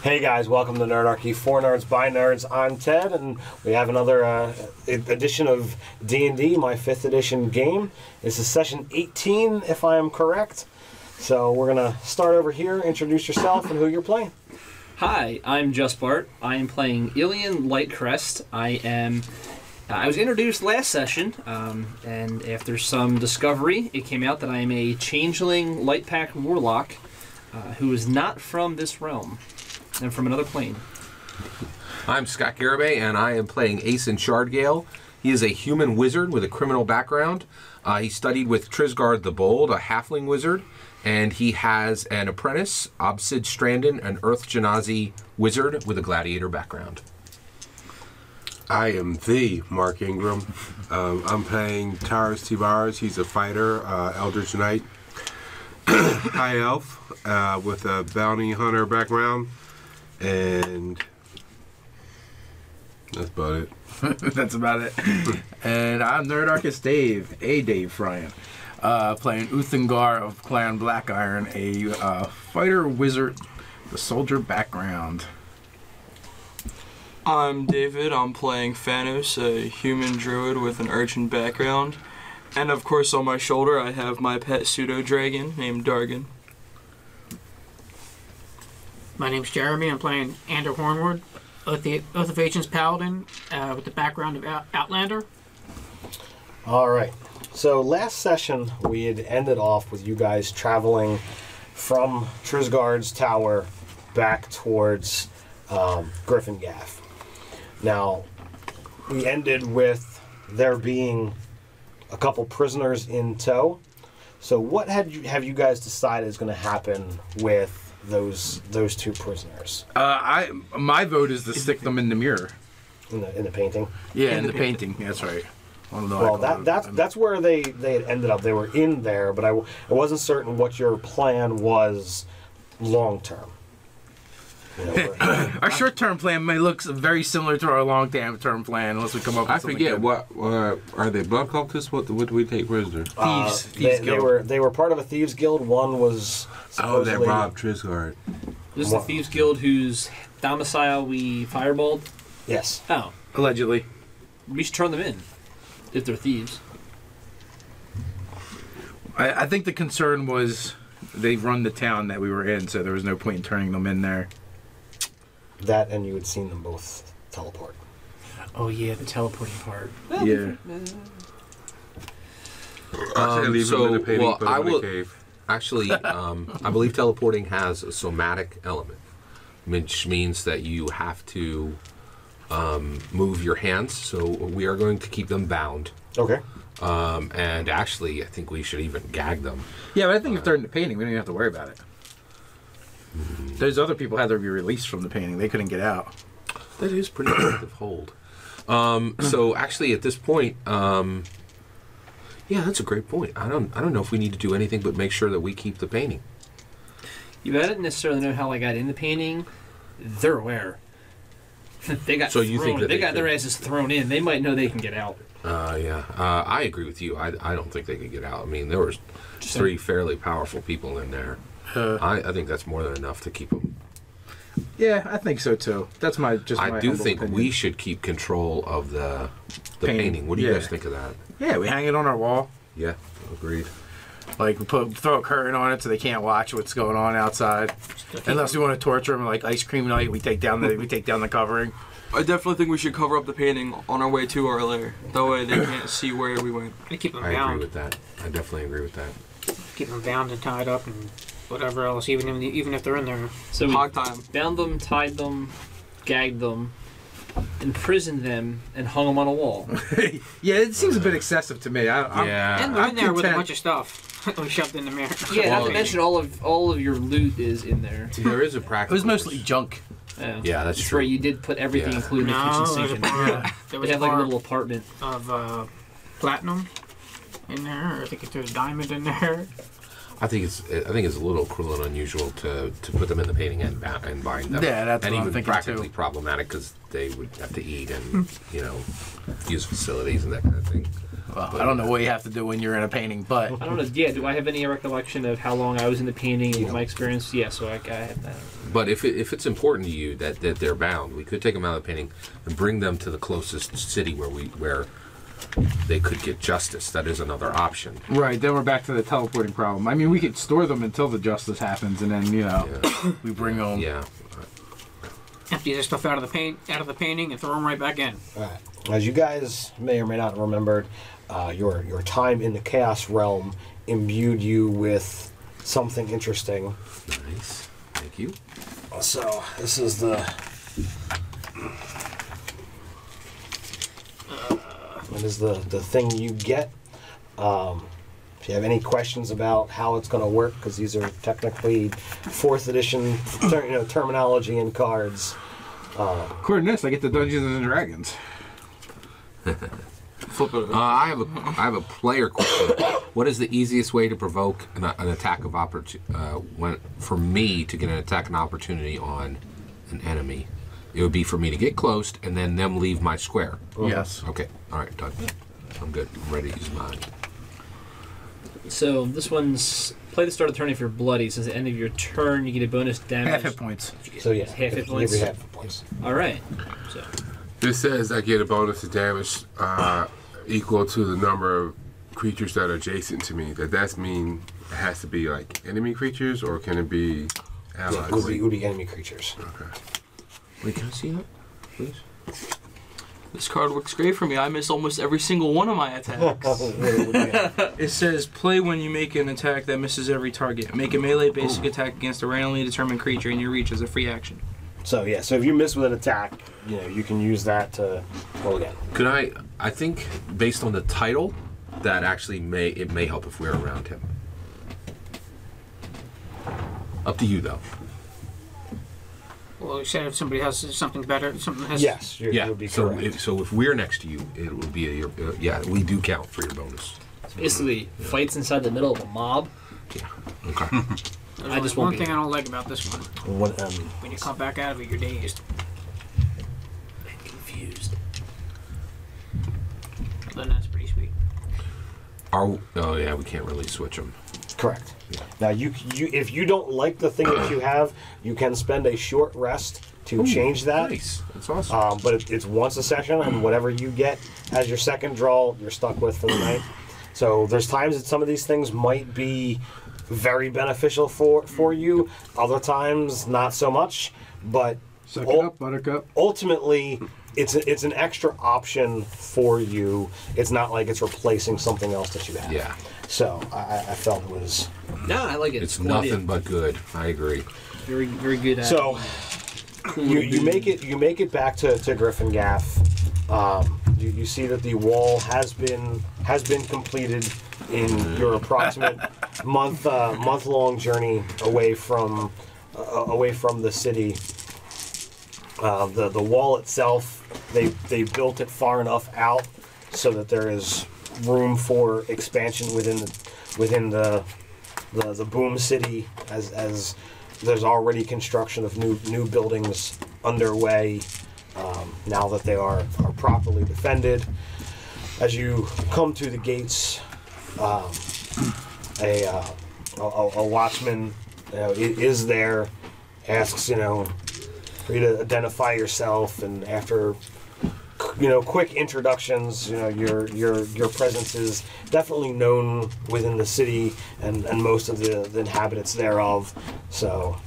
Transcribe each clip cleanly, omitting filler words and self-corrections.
Hey guys, welcome to Nerdarchy, for nerds by nerds. I'm Ted, and we have another edition of D&D, my 5th edition game. This is session 18, if I am correct. So we're going to start over here, introduce yourself and who you're playing. Hi, I'm Just Bart. I am playing Ilian Lightcrest. I was introduced last session, and after some discovery, it came out that I am a changeling Lightpack warlock who is not from this realm. And from another plane. I'm Scott Garibay, and I am playing Aeson Shardgale. He is a human wizard with a criminal background. He studied with Trisgard the Bold, a halfling wizard, and he has an apprentice, Obsid Strandon, an Earth Genasi wizard with a gladiator background. I am the Mark Ingram. I'm playing Taurus Tibars. He's a fighter, Eldritch Knight, High Elf, with a bounty hunter background. And that's about it. That's about it. And I'm Nerdarchist Dave, Dave Fryan, playing Uthengar of Clan Black Iron, a fighter wizard with a soldier background. I'm David. I'm playing Thanos, a human druid with an urchin background. And of course on my shoulder I have my pet pseudo-dragon named Dargan. My name's Jeremy. I'm playing Ander Hornwood, Oath of Ancients Paladin, with the background of Outlander. All right. So last session, we had ended off with you guys traveling from Trisgard's tower back towards Griffin Gaff. Now, we ended with there being a couple prisoners in tow. So what have you guys decided is going to happen with those two prisoners? My vote is to stick them in the mirror. In the painting? Yeah, in the painting. That's right. Well, that's where they had ended up. They were in there, but I wasn't certain what your plan was long term. You know, our short-term plan may look very similar to our long-term plan unless we come up with I something forget, good. what are they blood cultists? What do we take prisoner? Thieves they were part of a thieves guild. One was supposedly... Oh, that robbed Trisgard. This is the Thieves Guild whose domicile we fireballed? Yes. Oh. Allegedly. We should turn them in, if they're thieves. I think the concern was they run the town that we were in, so there was no point in turning them in there. That, and you had seen them both teleport. Oh yeah, the teleporting part. Yeah. I say leave them in the painting, put them in the cave. Actually, I believe teleporting has a somatic element, which means that you have to move your hands. So we are going to keep them bound. Okay. And actually, I think we should even gag them. Yeah, but I think if they're in the painting, we don't even have to worry about it. Those other people had to be released from the painting. They couldn't get out. That is pretty effective hold. So actually, at this point, yeah, that's a great point. I don't know if we need to do anything but make sure that we keep the painting. I didn't necessarily know how I got in the painting. They're aware. They got. So you think that they got their asses thrown in? They might know they can get out. Yeah, I agree with you. I don't think they could get out. I mean, there was 3 fairly powerful people in there. I think that's more than enough to keep them. Yeah, I think so too. That's my I do think opinion. we should keep control of the painting. What do you guys think of that? Yeah, we hang it on our wall. Yeah, agreed. Like we throw a curtain on it so they can't watch what's going on outside. Unless we want to torture them, like ice cream night, we take down the covering. I definitely think we should cover up the painting on our way to our lair. That way they can't see where we went. We keep them I bound. agree with that. I definitely agree with that. Keep them bound and tied up and whatever else, even if they're in there. So we Hog time. bound them, tied them, gagged them, imprisoned them, and hung them on a wall. Yeah, it seems a bit excessive to me. Yeah. And they're in there with a content. bunch of stuff we shoved in the mirror. Yeah, not to mention all of your loot is in there. There is a It practical. was mostly junk. Yeah, that's true. Right, you did put everything, Yeah. including the No, kitchen there's sink, a in bar. there. There They was a have like a bar little apartment. of platinum in there. I think there's a diamond in there. I think it's a little cruel and unusual to put them in the painting and bind them. Yeah, that's and what I'm even thinking, practically too. problematic because they would have to eat and use facilities and that kind of thing. Well, I don't know what you have to do when you're in a painting, but I don't know. Yeah, do I have any recollection of how long I was in the painting and what my experience? Yeah, so I have that. But if it's important to you that they're bound, we could take them out of the painting and bring them to the closest city where they could get justice. That is another option. Right, then we're back to the teleporting problem. I mean, we could store them until the justice happens, and then we bring them. Yeah. Empty their stuff out of the painting, and throw them right back in. All right. As you guys may or may not remember, your time in the Chaos Realm imbued you with something interesting. Nice. Thank you. So this is the. It is the thing you get. If you have any questions about how it's going to work, because these are technically 4th edition terminology and cards. According to this, I get the Dungeons and Dragons. Flip it. I have a player question. What is the easiest way to provoke an attack of for me to get an attack and opportunity on an enemy? It would be for me to get close and then them leave my square. Yes. Okay. All right. Done. I'm good. I'm ready to use mine. So this one's play the start of the turn if you're bloody. So at the end of your turn, you get a bonus damage. Half hit points. So yeah, half hit points. Every half hit points. All right. So This says I get a bonus of damage equal to the number of creatures that are adjacent to me. Does mean it has to be like enemy creatures, or can it be allies? It would be enemy creatures. Okay. Wait, can I see that, please? This card works great for me. I miss almost every single one of my attacks. It says, play when you make an attack that misses every target. Make a melee basic attack against a randomly determined creature in your reach as a free action. So yeah, so if you miss with an attack, you can use that to roll again. Could I think based on the title, that actually may help if we're around him. Up to you though. Well, you said if somebody has something better, something has. Yes, you would be so correct. if we're next to you, it would be we do count for your bonus. basically fights inside the middle of a mob. Yeah. Okay. I just one won't be thing I don't like about this one. When you come back out of it, you're dazed. and confused. Then that's pretty sweet. Oh yeah, we can't really switch them. Correct. Yeah. Now, you if you don't like the thing that you have, you can spend a short rest to change that. Nice. That's awesome. But it's once a session, and whatever you get as your second draw, you're stuck with for the night. So there's times that some of these things might be very beneficial for you. Other times, not so much. But Suck it up, Buttercup. ultimately, it's an extra option for you. It's not like it's replacing something else that you have. Yeah. So I felt it was. No, I like it. It's Cool idea. nothing but good. I agree. Very, very good. So you make it back to Griffin Gaff. You see that the wall has been completed in your approximate month long journey away from the city. The wall itself, they built it far enough out so that there is room for expansion within the boom city, as there's already construction of new buildings underway now that they are properly defended. As you come to the gates, a watchman is there, asks for you to identify yourself, and after quick introductions, your presence is definitely known within the city and most of the inhabitants thereof. So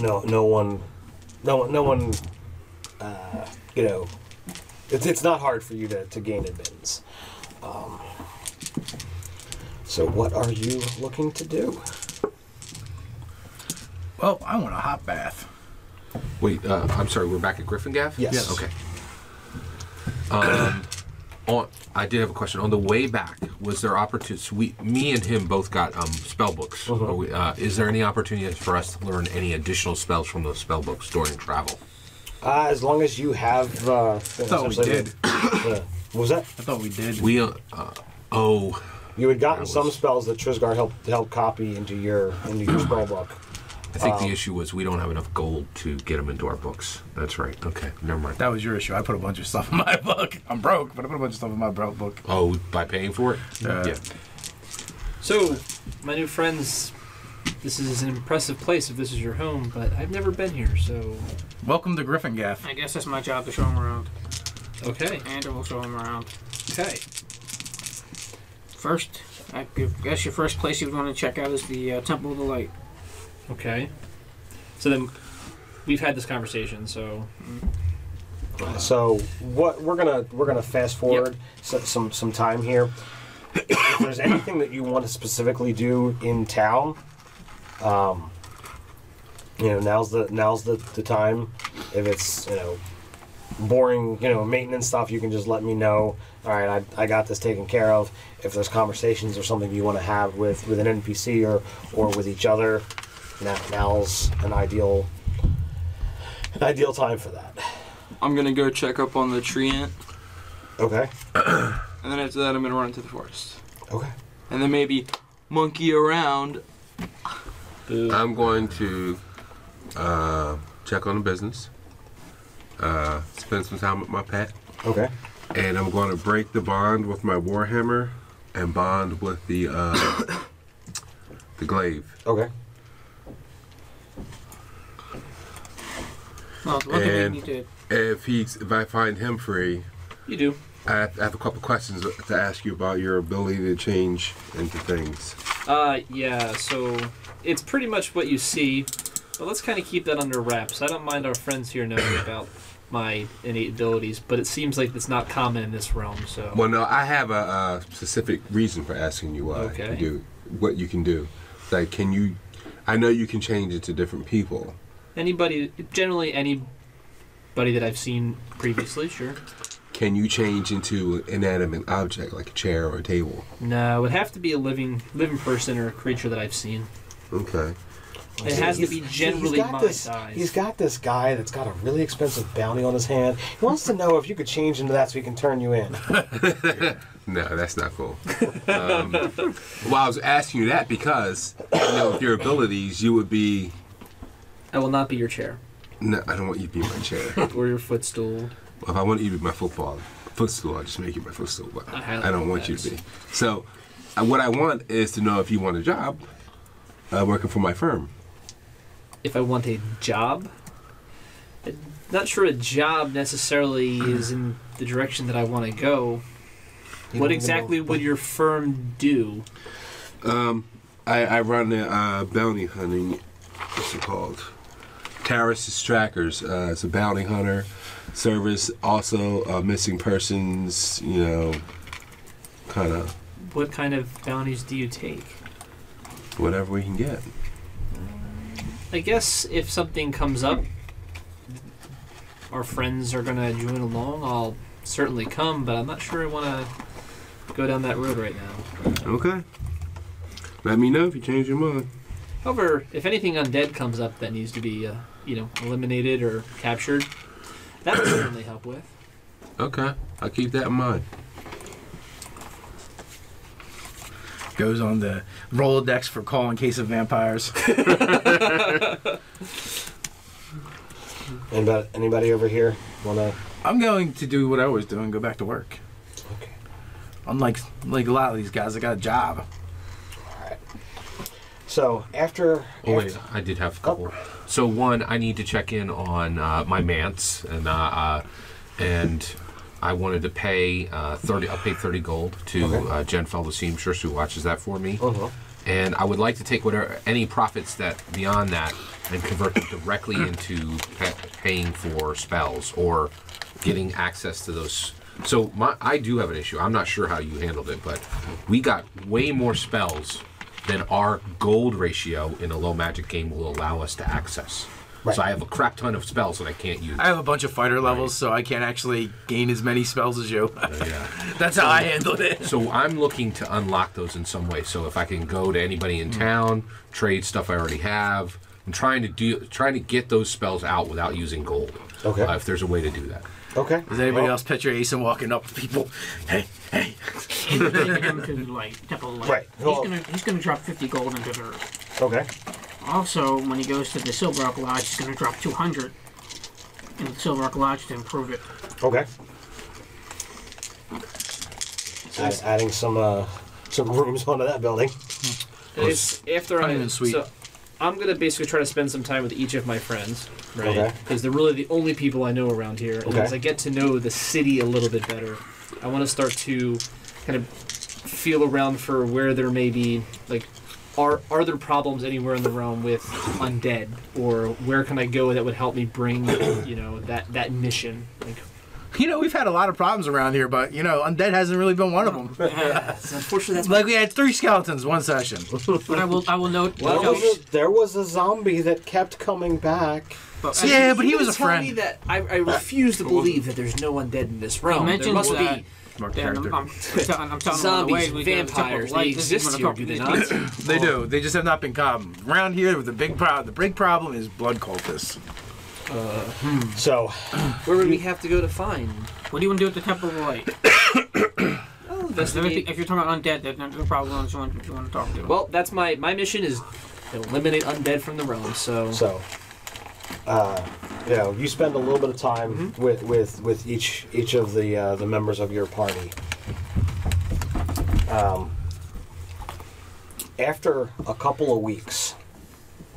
no one it's not hard for you to gain admittance. So what are you looking to do? Well, I want a hot bath. Wait, I'm sorry. We're back at Griffin Gaff? Yes. Okay. I did have a question. On the way back, was there opportunity? Me and him both got spell books. Is there any opportunity for us to learn any additional spells from those spell books during travel? As long as you have. I thought we did. What was that? I thought we did. We You had gotten That some was- spells that Trisgard helped copy into your spell book. I think the issue was we don't have enough gold to get them into our books. That's right. Okay, never mind. That was your issue. I put a bunch of stuff in my book. I'm broke, but I put a bunch of stuff in my book. Oh, by paying for it? Yeah. Yeah. So, my new friends this is an impressive place if this is your home, but I've never been here, so... Welcome to Griffin Gaff. I guess that's my job to show him around. Okay. Andrew will show him around. Okay. First, I guess your first place you would want to check out is the Temple of the Light. Okay. So then, we've had this conversation, so... So what we're gonna fast forward some time here. If there's anything that you want to specifically do in town, now's the time. If it's boring maintenance stuff, you can just let me know. All right, I got this taken care of. If there's conversations or something you want to have with an NPC or with each other, now's an ideal time for that. I'm gonna go check up on the tree ant, Okay. and then after that, I'm gonna run into the forest, Okay. and then maybe monkey around. I'm going to check on the business, spend some time with my pet, Okay. and I'm going to break the bond with my warhammer and bond with the glaive. Okay. Well, the one thing you And need to... if I find him free, You do. I have a couple questions to ask you about your ability to change into things. Yeah, so it's pretty much what you see, but let's kind of keep that under wraps. I don't mind our friends here knowing about my innate abilities, but it seems like it's not common in this realm, so... Well, no, I have a specific reason for asking you Okay. what you can do. Like, I know you can change into different people. Generally anybody that I've seen previously, sure. Can you change into an inanimate object like a chair or a table? No, it would have to be a living person or a creature that I've seen. Okay. It has to be generally my size. He's got this guy that's got a really expensive bounty on his hand. He wants to know if you could change into that so he can turn you in. No, that's not cool. Well, I was asking you that because, with your abilities, you would be... I will not be your chair. No, I don't want you to be my chair. Or your footstool. If I want you to be my footstool, I'll just make you my footstool. But I don't want you to be. So, what I want is to know if you want a job working for my firm. If I want a job? I'm not sure a job necessarily is in the direction that I want to go. What exactly would your firm do? I run a bounty hunting, what's it called? Terrorist Trackers. It's a bounty hunter service, also missing persons, kind of. What kind of bounties do you take? Whatever we can get. I guess if something comes up, our friends are going to join along, I'll certainly come, but I'm not sure I want to go down that road right now. Okay. Let me know if you change your mind. However, if anything undead comes up that needs to be, eliminated or captured, that would certainly help with. Okay. I'll keep that in mind. Goes on the Rolodex for call in case of vampires. Anybody over here wanna? I'm going to do what I always do and go back to work. Okay. Unlike a lot of these guys, I got a job. All right. So after. Oh wait, I did have a couple. So one, I need to check in on my manse, and I wanted to pay 30. I'll pay 30 gold to Jen Fell the seamstress who watches that for me. And I would like to take any profits that beyond that and convert them directly into paying for spells or getting access to those. So I do have an issue. I'm not sure how you handled it, but we got way more spells than our gold ratio in a low magic game will allow us to access. Right. So I have a crap ton of spells that I can't use. I have a bunch of fighter levels, so I can't actually gain as many spells as you. Yeah. That's how I handled it. So I'm looking to unlock those in some way. So if I can go to anybody in town, trade stuff I already have, I'm trying to get those spells out without using gold. Okay. If there's a way to do that. Okay. Does anybody else picture Asen walking up to people? Hey. Take him to Temple of Light. Right. He's gonna drop 50 gold into the earth. Okay. Also, when he goes to the Silver Rock Lodge, he's gonna drop 200 into the Silver Rock Lodge to improve it. Okay. Adding some rooms onto that building. After Honeymoon suite. I'm gonna basically try to spend some time with each of my friends, right? Okay. Because they're really the only people I know around here. And Okay. as I get to know the city a little bit better, I want to start to kind of feel around for where there may be, like, are there problems anywhere in the realm with undead, or where can I go that would help me bring, that mission? Like, We've had a lot of problems around here, but, undead hasn't really been one of them. unfortunately, that's Like, we had 3 skeletons one session. But I will note. There was a zombie that kept coming back. But Yeah, but he was a tell friend. me that I refuse to believe that there's no undead in this realm. There mentioned must that. be Smart Yeah, character. I'm telling them on the zombies, way. We got a couple vampires. of They lights. This is exist gonna here, talk do to they these not? They do. They just have not been common. Around here, the big problem is blood cultists. So, Where would we have to go to find? What do you want to do at the Temple of Light? I'll investigate. If you're talking about undead, then there's probably one you want to talk to. Well, that's my mission is to eliminate undead from the realm. So you spend a little bit of time with each of the members of your party. After a couple of weeks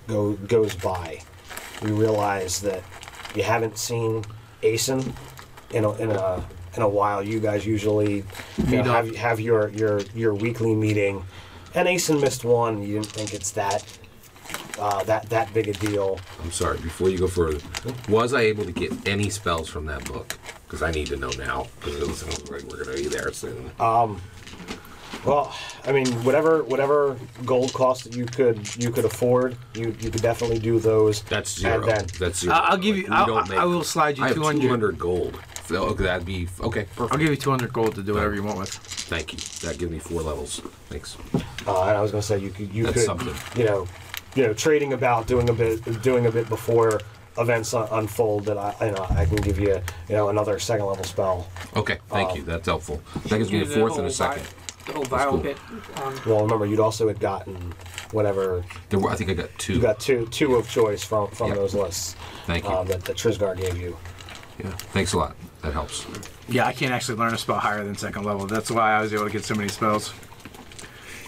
goes by, you realize that you haven't seen Asen in a while. You guys usually have your weekly meeting, and Asen missed one. You didn't think it's that big a deal. I'm sorry, before you go further, was I able to get any spells from that book? Because I need to know now, because it looks like we're going to be there soon. Well, I mean, whatever gold cost that you could afford, you could definitely do those. That's zero. And then, That's zero. I'll give you. I will slide you I have 200. 200 gold. So, okay, that'd be okay. Perfect. I'll give you 200 gold to do whatever you want with. Thank you. That gives me 4 levels. Thanks. and I was gonna say you That's could something. trading about doing a bit before events unfold. That I can give you another second level spell. Okay, thank you. That's helpful. That gives me a 4th and a 2nd. The whole vial cool. bit. Well, remember you'd also had gotten whatever I think I got 2. you got two of choice from Yep. those lists. Thank you. That Trisgar gave you. Yeah, thanks a lot. That helps. Yeah, I can't actually learn a spell higher than 2nd level. That's why I was able to get so many spells.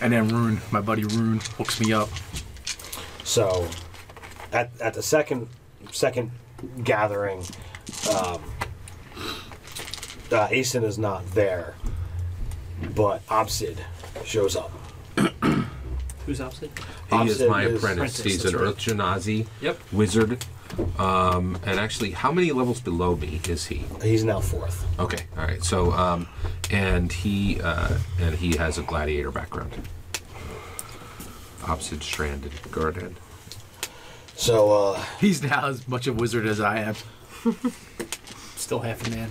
And then Rune, my buddy Rune, hooks me up. So, at the second gathering, Asen is not there, but Obsid shows up. who's opposite? He is Obsid my is- apprentice. He's an that's right. Urchanazi Yep. wizard. And actually, how many levels below me is he? He's now 4th. Okay, all right. So, and he has a gladiator background. Opposite stranded guardhead. So, He's now as much a wizard as I am. Still half a man.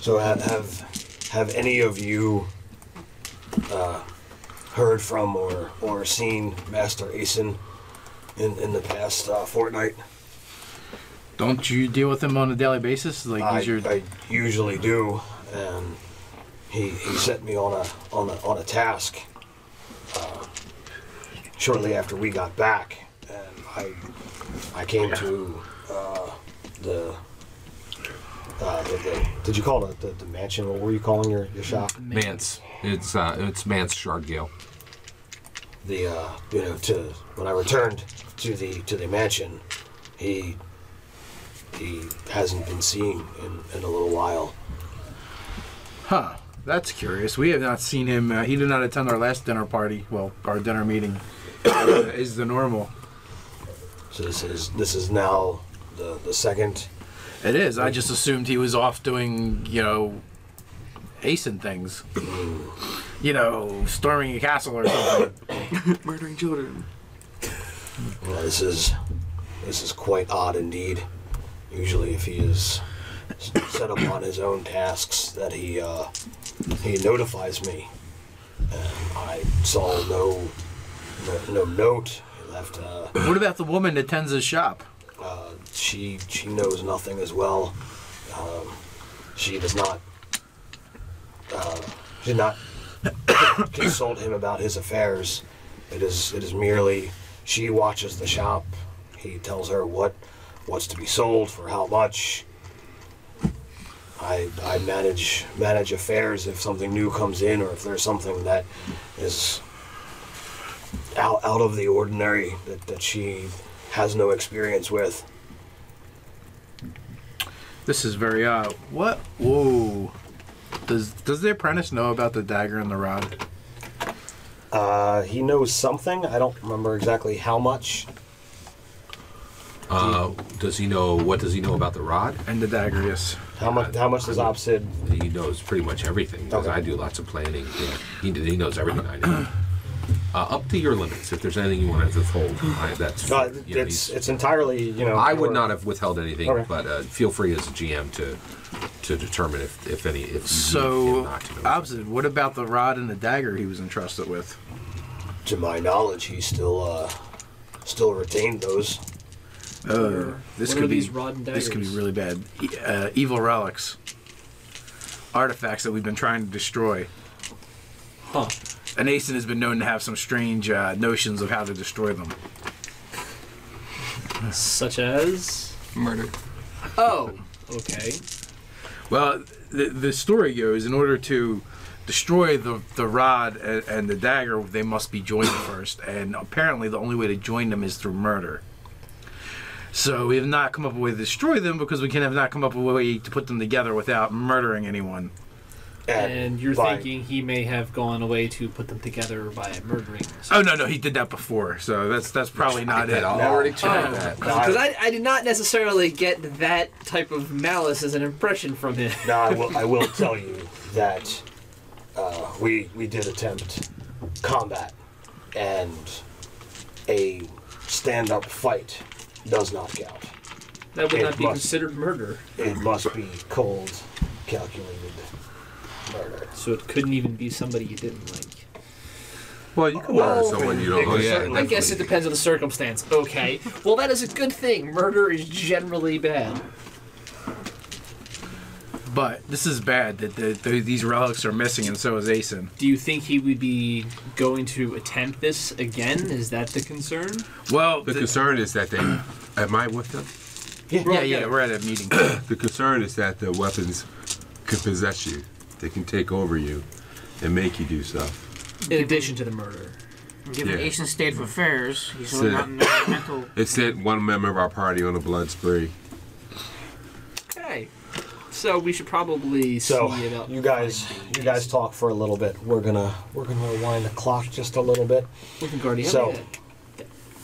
so have any of you heard from or seen Master Asen in the past fortnight? Don't you deal with him on a daily basis? Like I he's your. usually do, and he set me on a task shortly after we got back, and I came to the did you call it the mansion? What were you calling your shop? Mance. It's Mance Shardgale. When I returned to the mansion, he hasn't been seen in a little while. Huh. That's curious. We have not seen him. He did not attend our last dinner party. Well, our dinner meeting is the normal. So this is now the second. It is. I just assumed he was off doing, Asen things. Storming a castle or something. Murdering children. Well, this is quite odd indeed. Usually, if he is set upon his own tasks, that he notifies me, and I saw no note. He left. What about the woman that tends his shop? She knows nothing as well. She does not. She did not consult him about his affairs. It is merely she watches the shop. He tells her what's to be sold for how much. I manage affairs if something new comes in or if there's something that is out of the ordinary that she has no experience with. This is very what? Whoa. Does the apprentice know about the dagger and the rod? He knows something. I don't remember exactly how much. Does he know? What does he know about the rod? And the dagger, yes. How much does Opsid? He knows pretty much everything because Okay. I do lots of planning. Yeah, he knows everything I know. Up to your limits. If there's anything you want to withhold, that's you know, It's entirely, I would not have withheld anything, Okay. but feel free as a GM to determine if you need him So, not to know. Obsid, what about the rod and the dagger he was entrusted with? To my knowledge, he still retained those. Oh, this What could are be these rod and this could be daggers? really bad. Evil relics, artifacts that we've been trying to destroy. Huh. And Asen has been known to have some strange notions of how to destroy them. Such as? Murder. Oh, okay. Well, the story goes, in order to destroy the rod and the dagger, they must be joined first. And apparently the only way to join them is through murder. So we have not come up with a way to destroy them because we have not come up with a way to put them together without murdering anyone. And you're by- thinking he may have gone away to put them together by murdering. Oh no, he did that before, so that's probably not it. I already checked that. Because I did not necessarily get that type of malice as an impression from him. Now I will tell you that we did attempt combat, and a stand-up fight does not count. That would It not be must- considered murder. It must be cold, calculated murder. So it couldn't even be somebody you didn't like. Well, you can murder someone you don't it like. could yeah, certainly I guess be. it depends on the circumstance. Okay. Well, that is a good thing. Murder is generally bad. But this is bad that these relics are missing, and so is Asen. Do you think he would be going to attempt this again? Is that the concern? Well, The concern is that they. Am I with them? yeah, we're at a meeting. The concern is that the weapons can possess you. They can take over you and make you do stuff. In addition to the murder. Given Yeah. Asian's state of affairs, he's So- really not in the mental. It sent one member of our party on a blood spree. Okay. So we should probably So see about you guys talk for a little bit. We're gonna rewind the clock just a little bit. Guardian. So-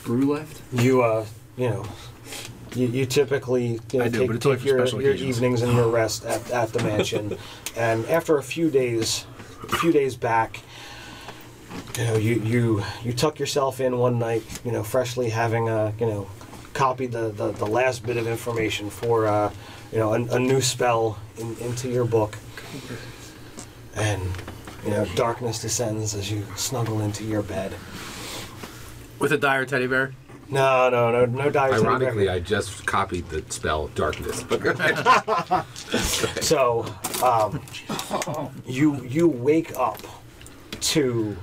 brew left. You typically I do, but it's only take for your special occasions. evenings and your rest at the mansion, and after a few days back, you tuck yourself in one night, freshly having copied the last bit of information for a new spell into your book, and darkness descends as you snuggle into your bed. With a dire teddy bear. No dire. Ironically, I just copied the spell Darkness. So, you wake up to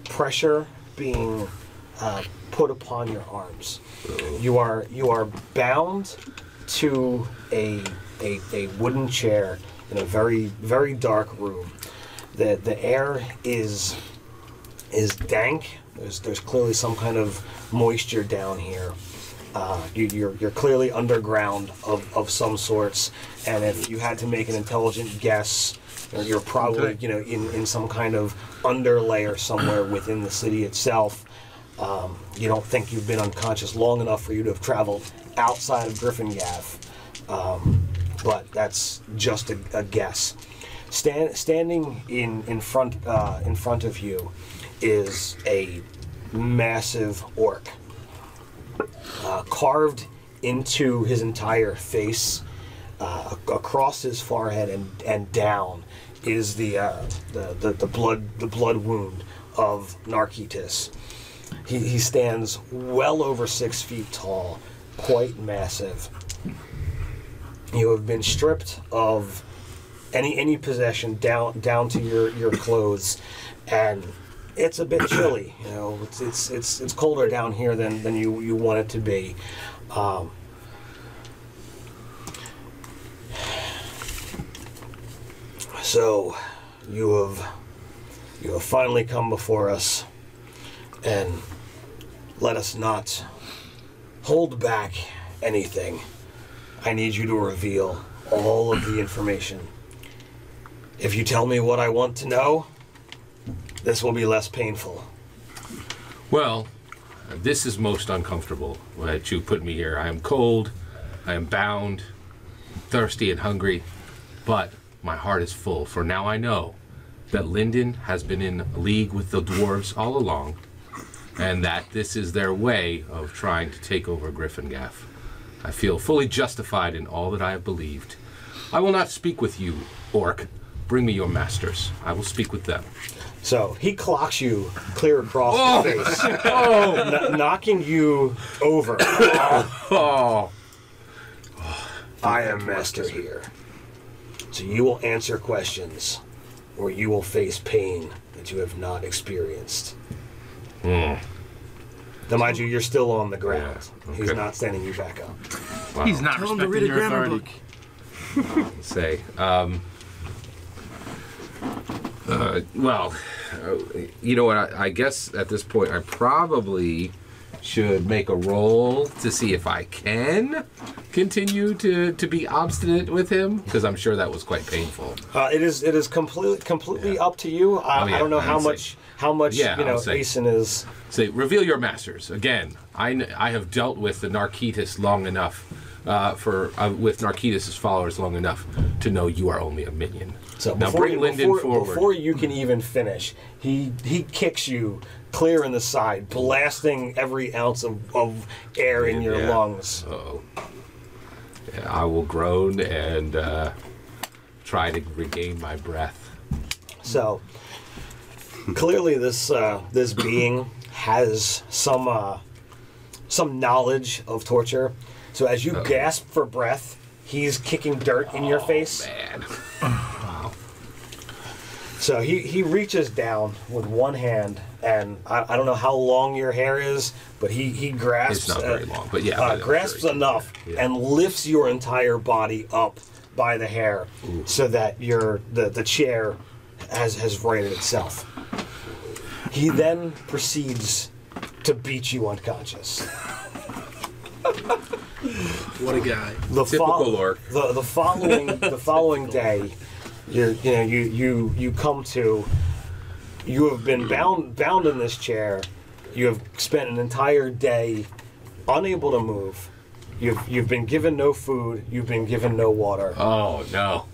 pressure being put upon your arms. You are bound to a wooden chair in a very very dark room. The air is dank. There's clearly some kind of moisture down here. You're clearly underground of some sorts, and if you had to make an intelligent guess, you're probably in some kind of underlayer somewhere within the city itself. You don't think you've been unconscious long enough for you to have traveled outside of Gryffindor, but that's just a guess. Standing in front of you is a massive orc, carved into his entire face, across his forehead and down is the blood wound of Narkitis. He stands well over 6 feet tall, quite massive. You have been stripped of any possession down to your clothes, and it's a bit chilly. It's colder down here than you want it to be. So you have finally come before us, and let us not hold back anything. I need you to reveal all of the information. If you tell me what I want to know, this will be less painful. Well, this is most uncomfortable that you put me here. I am cold, I am bound, thirsty and hungry, but my heart is full, for now I know that Lyndon has been in league with the dwarves all along, and that this is their way of trying to take over Gryffindor. I feel fully justified in all that I have believed. I will not speak with you, orc. Bring me your masters. I will speak with them. So he clocks you clear across the face, knocking you over. Oh, I am master here. So you will answer questions, or you will face pain that you have not experienced. Now, mind you, you're still on the ground. Yeah, okay. He's not standing you back up. wow. He's not Tell him to respecting read a your grammar authority. book. Say, well, you know what? I guess at this point I probably should make a roll to see if I can continue to be obstinate with him, because I'm sure that was quite painful. It is completely up to you. I don't know how much Yeah, I'll say. Aeson is. Say, reveal your masters again. I have dealt with the Narquitus long enough with Narquitus' followers long enough to know you are only a minion. So now bring Lyndon forward. Before you can even finish, he kicks you clear in the side, blasting every ounce of air in your lungs. Uh-oh. Yeah, I will groan and try to regain my breath. So clearly, this being has some knowledge of torture. So as you gasp for breath, he's kicking dirt in your face. Man. So he reaches down with one hand, and I don't know how long your hair is, but he grasps. It's not very long, but yeah. But grasps sure. enough Yeah. and lifts your entire body up by the hair, so that the chair has righted itself. He then proceeds to beat you unconscious. What a guy. The Typical orc. The following day, you come to. You have been bound in this chair. You have spent an entire day unable to move. You've been given no food. You've been given no water. Oh no.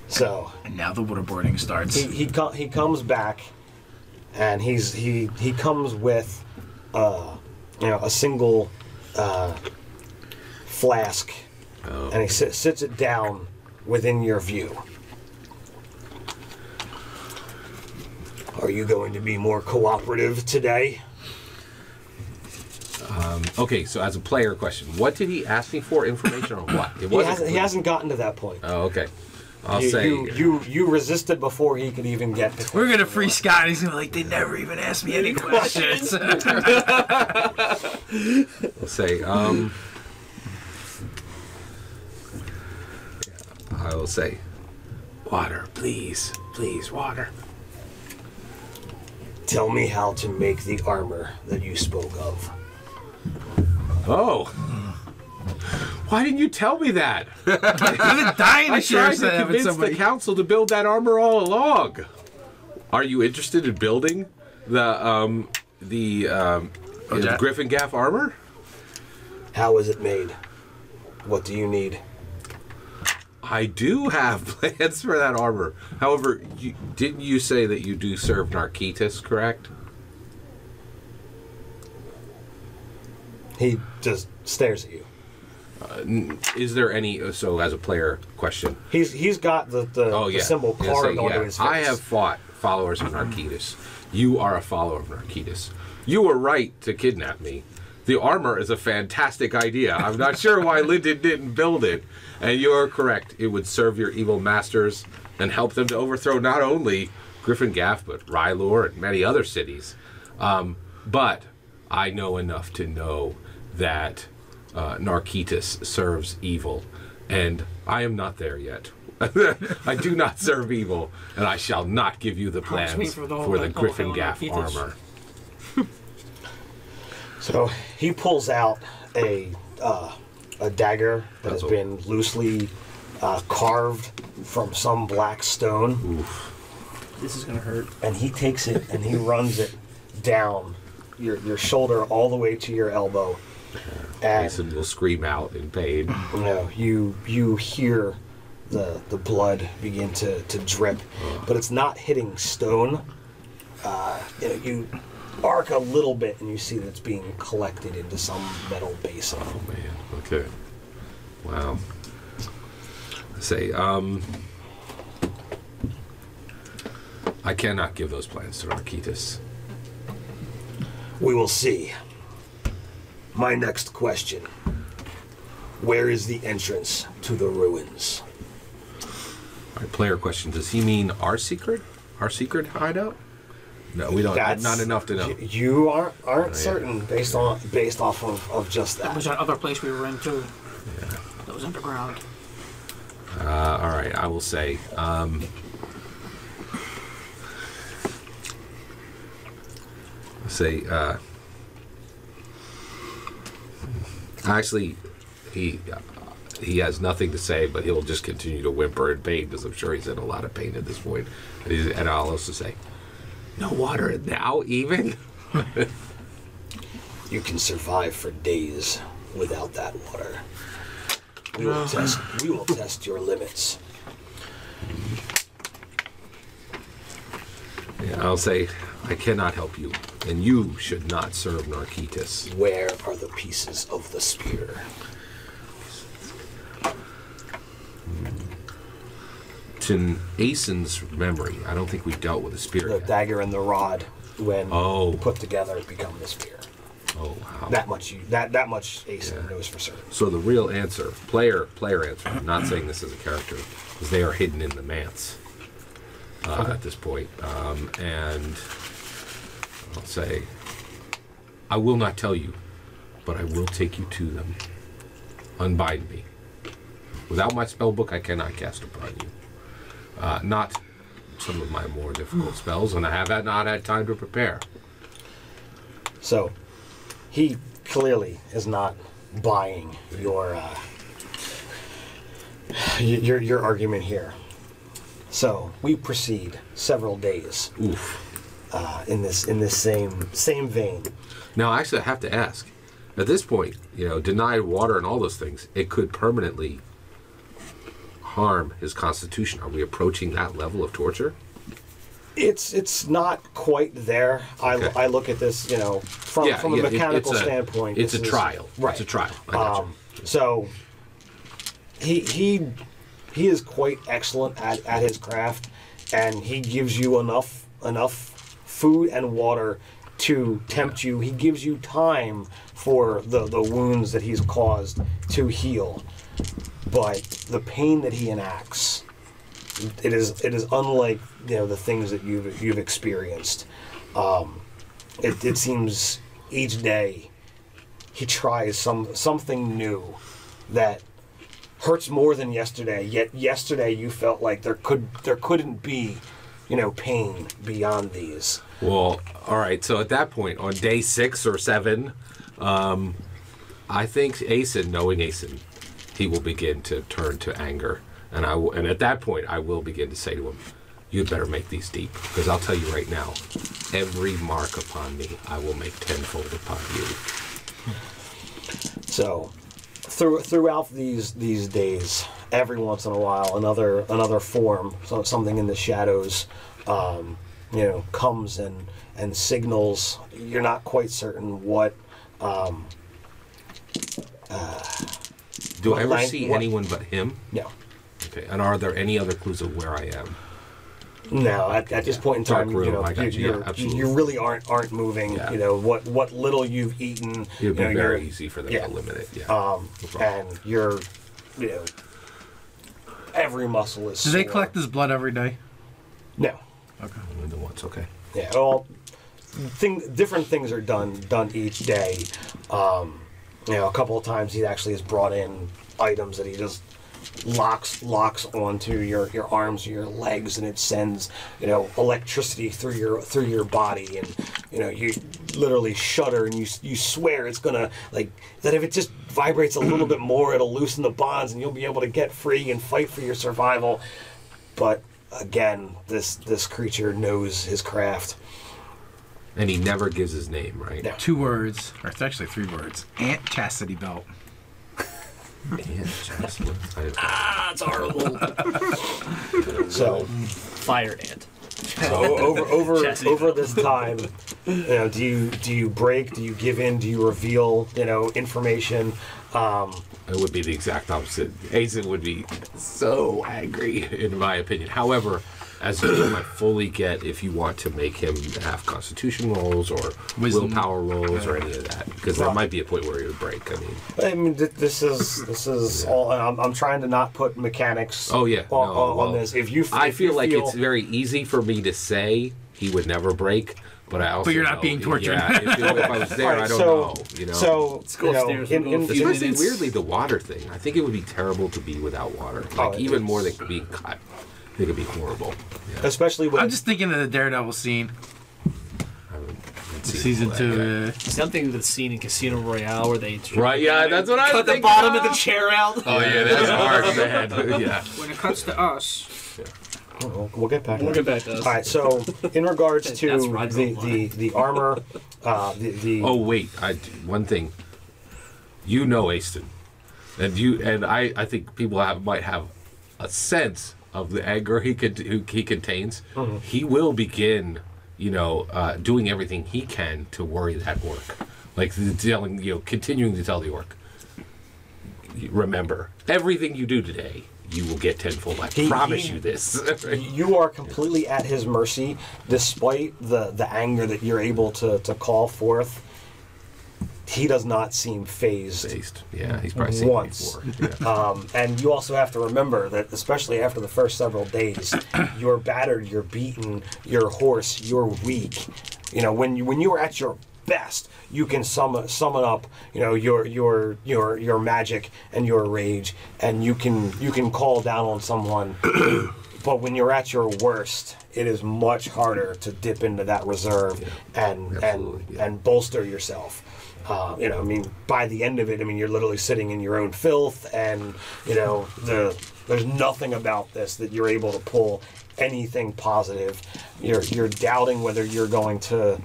So And now the waterboarding starts. he comes back, and he comes with a single flask, and he sits it down within your view. Are you going to be more cooperative today? Okay, so as a player question, what did he ask me for? Information on what? It wasn't He hasn't gotten to that point. Oh, okay. I'll say. You resisted before he could even get to. We're gonna free Scott. He's gonna be like, they never even asked me any questions. I'll say. I will say, water, please, water. Tell me how to make the armor that you spoke of. Oh. Why didn't you tell me that? I've been dying I to share tried to that with convince somebody. the council to build that armor all along. Are you interested in building the Griffin Gaff armor? How is it made? What do you need? I do have plans for that armor. However, didn't you say that you do serve Narquitus, correct? He just stares at you. Is there any, so as a player question? He's got the symbol carved onto his face. I have fought followers of Narquitus. You are a follower of Narquitus. You were right to kidnap me. The armor is a fantastic idea. I'm not sure why Lyndon didn't build it. And you're correct. It would serve your evil masters and help them to overthrow not only Griffin Gaff, but Rylor and many other cities. But I know enough to know that Narquitus serves evil. And I am not there yet. I do not serve evil, and I shall not give you the plans for the Griffin Gaff armor. So he pulls out a dagger that has been loosely carved from some black stone. Oof. This is gonna hurt. And he takes it and he runs it down your shoulder all the way to your elbow. And Mason will scream out in pain. you hear the blood begin to drip, but it's not hitting stone. You arc a little bit and you see that it's being collected into some metal basin. Oh man. Okay. Wow. Say, I cannot give those plans to Narkitis. We will see. My next question. Where is the entrance to the ruins? All right, player question. Does he mean our secret? Our secret hideout? No, we don't. Not enough to know. You aren't certain based off of just That that. was that other place we were in too. Yeah. That was underground. All right, I will say. Actually, he has nothing to say, but he'll just continue to whimper in pain because I'm sure he's in a lot of pain at this point. And I'll also say, no water now, even. You can survive for days without that water. We will test your limits. Yeah, I'll say, I cannot help you, and you should not serve Narkitis. Where are the pieces of the spear? To Aeson's memory, I don't think we dealt with a spear The yet. dagger and the rod, when Oh. put together, become the spear. Oh, wow. That much Aeson knows for certain. So the real answer, player answer, I'm not saying this as a character, is they are hidden in the manse at this point. And I'll say, I will not tell you, but I will take you to them. Unbind me. Without my spell book, I cannot cast upon you. Not some of my more difficult spells, and I have not had time to prepare. So, he clearly is not buying your argument here. So we proceed several days Oof. in this same vein. Now, actually, I have to ask. At this point, denied water and all those things, it could permanently harm his constitution. Are we approaching that level of torture? It's not quite there. Okay. I look at this, from a mechanical standpoint. It's a this is- trial. right? It's a trial. I gotcha. So he is quite excellent at his craft, and he gives you enough food and water to tempt you. He gives you time for the wounds that he's caused to heal, but the pain that he enacts, it is unlike the things that you've experienced. It seems each day he tries something new that hurts more than yesterday. Yet yesterday you felt like there couldn't be pain beyond these. Well, all right. So at that point, on day 6 or 7, I think knowing Aeson, he will begin to turn to anger, and at that point, I will begin to say to him, "You'd better make these deep, because I'll tell you right now, every mark upon me, I will make tenfold upon you." So, throughout these days, every once in a while, another form, something in the shadows, comes and signals. You're not quite certain what. Do I ever What see what- anyone but him? No, Okay. And are there any other clues of where I am? no. At this point in time, Dark room, I got you. Yeah, absolutely. you really aren't moving. Yeah. What little you've eaten. It would be you're- very easy for them yeah. to limit it. Yeah. Um, No problem. and you're, every muscle is. Do they sore. collect this blood every day? No. Only the once. Okay. Yeah. Well, different things are done each day. A couple of times he actually has brought in items that he just locks onto your arms or your legs, and it sends electricity through your body, and you literally shudder, and you swear it's gonna, like, that if it just vibrates a little bit more, it'll loosen the bonds and you'll be able to get free and fight for your survival. But again, this creature knows his craft. And he never gives his name, right? No. 2 words, or it's actually 3 words. Ant chastity belt. It's horrible. So Fire ant. over this time, do you break? Do you give in? Do you reveal information? It would be the exact opposite. Asen would be so angry, in my opinion. However, as you might fully get if you want to make him have constitution rolls or Wisdom. willpower rolls or any of that, because there might be a point where he would break. This is all. I'm trying to not put mechanics. Oh yeah, on this. I feel like it's very easy for me to say he would never break. But I also But you're not being tortured. Yeah, if I was there, Right, I don't so- know. So go upstairs, we'll go in, Especially weirdly the water thing. I think it would be terrible to be without water. Like even more than being cut. I think it'd be horrible. Yeah. especially when I'm just thinking of the Daredevil scene. I haven't seen Season all 2. that Something the scene in Casino Royale where they yet. Right, yeah, that's what I was cut the thinking bottom of. of the chair out. Oh yeah, that's hard, man. Yeah. When it cuts to us, we'll get back. We'll get back to us. All right. So in regards to That's right, the armor, the Oh wait, one thing. You know Aston, and I think people might have a sense of the anger he contains. Mm-hmm. He will begin, doing everything he can to worry that orc, like continuing to tell the orc. Remember, everything you do today, you will get tenfold. I promise you this. you are completely at his mercy, despite the anger that you're able to call forth. He does not seem phased. Yeah, he's probably seen Once. it before. Yeah. And you also have to remember that, especially after the first several days, you're battered, you're beaten, you're hoarse, you're weak. When you are at your best, you can summon up, your magic and your rage, and you can call down on someone. But when you're at your worst, it is much harder to dip into that reserve and bolster yourself. By the end of it, you're literally sitting in your own filth, and there's nothing about this that you're able to pull anything positive. You're doubting whether you're going to,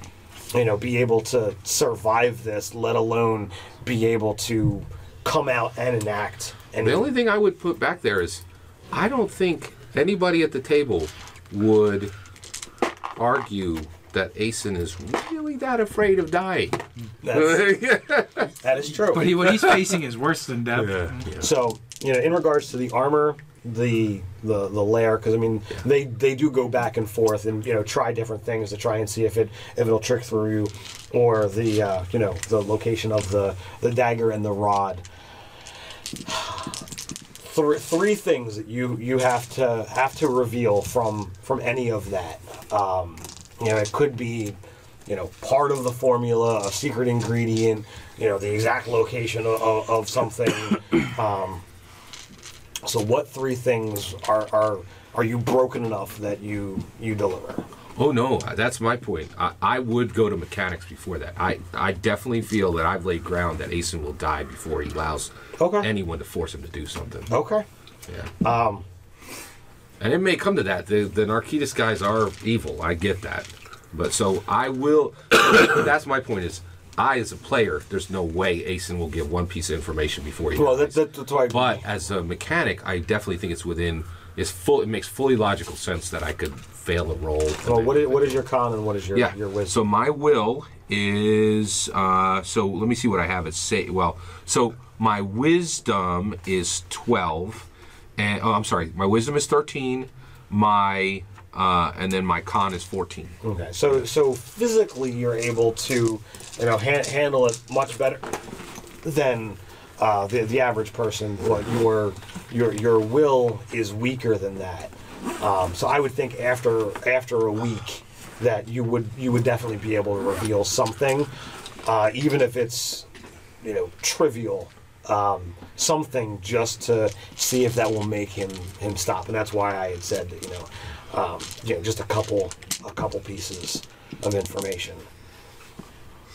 be able to survive this, let alone be able to come out and enact. And The only thing I would put back there is, I don't think anybody at the table would argue that Asen is really that afraid of dying. that is true. But what he's facing is worse than death. Yeah. So, in regards to the armor, the lair, because they do go back and forth and try different things to try and see if it'll trick through you, or the the location of the dagger and the rod. Three things that you have to reveal from any of that. It could be part of the formula, a secret ingredient, the exact location of something. So what 3 things are you broken enough that you deliver? Oh no, that's my point. I would go to mechanics before that. I definitely feel that I've laid ground that Asen will die before he allows anyone to force him to do something. Okay. Yeah. And it may come to that. The Narcitus guys are evil. I get that. But so I will. That's my point. Is I, as a player, there's no way Asen will give one piece of information before he dies. That's why. But as a mechanic, I definitely think it's within. It makes fully logical sense that I could fail a roll. Well, what is your con and what is your wisdom? So my will is. So let me see what I have. So my wisdom is 12. And I'm sorry, my wisdom is 13. And then my con is 14. Okay, so physically you're able to, handle it much better than the average person, but your will is weaker than that. So I would think after a week that you would definitely be able to reveal something, even if it's trivial. something just to see if that will make him stop. And that's why I had said that, just a couple pieces of information.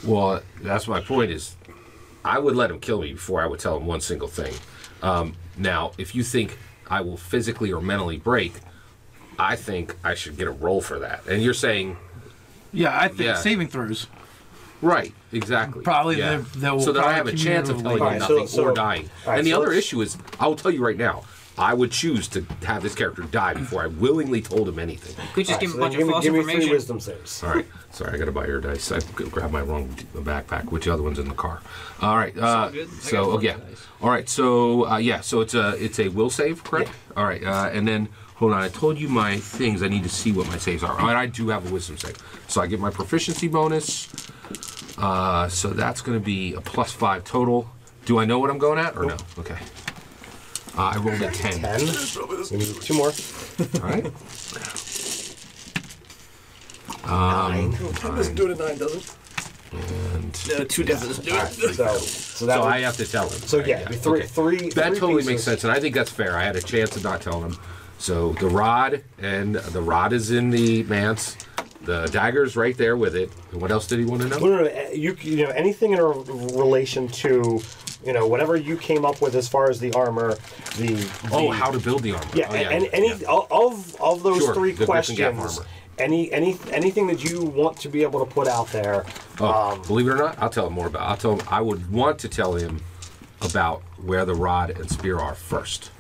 Well, that's my point is, I would let him kill me before I would tell him one single thing. Now, if you think I will physically or mentally break, I think I should get a roll for that. And you're saying... Yeah, I think saving throws. Right, exactly. Probably yeah. so that I have a chance of telling him nothing or dying. Right, and the other issue is, I will tell you right now, I would choose to have this character die before I willingly told him anything. Could just give him a bunch of false give me information. 3 wisdom saves. All right. Sorry, I got to buy your dice. I grabbed my wrong backpack. Which other one's in the car? All right. All right. So so it's a will save, correct? Yeah. All right. And then hold on. I told you my things. I need to see what my saves are. All right. I do have a wisdom save, so I get my proficiency bonus. So that's going to be a +5 total. Do I know what I'm going at or no? Okay. I rolled a 10. 10. We need 2 more. All right. 9. Doesn't do it at 9, does it? And No, 2 doesn't do it. So that so would, I have to tell him. So yeah, three. That three totally pieces. makes sense, and I think that's fair. I had a chance of not telling him. So the rod is in the manse. The dagger's right there with it. And what else did he want to know? No, anything in relation to, whatever you came up with as far as the armor, how to build the armor. Yeah, of those Sure, 3 the Griffin Gap questions, armor. anything that you want to be able to put out there. Believe it or not, I'll tell him more about. I would want to tell him about where the rod and spear are first.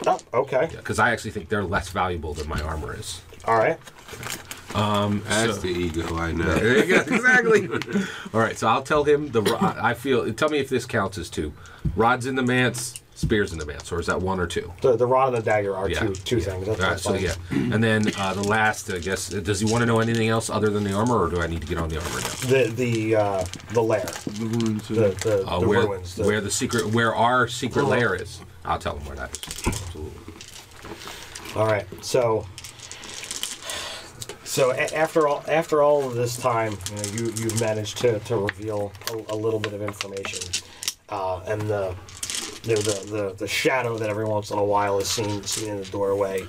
Oh, okay. Because I actually think they're less valuable than my armor is. All right. That's the ego, I know. There you go, exactly. All right, so I'll tell him the rod. Tell me if this counts as 2. Rods in the manse, spears in the manse, or is that 1 or 2? The rod and the dagger are two things. That's so fine. and then the last, I guess, does he want to know anything else other than the armor, or do I need to get on the armor now? The lair, the ruins, where our secret lair is. I'll tell him where that is. Absolutely. All right, so after all of this time, you've managed to reveal a little bit of information, and the shadow that every once in a while is seen in the doorway.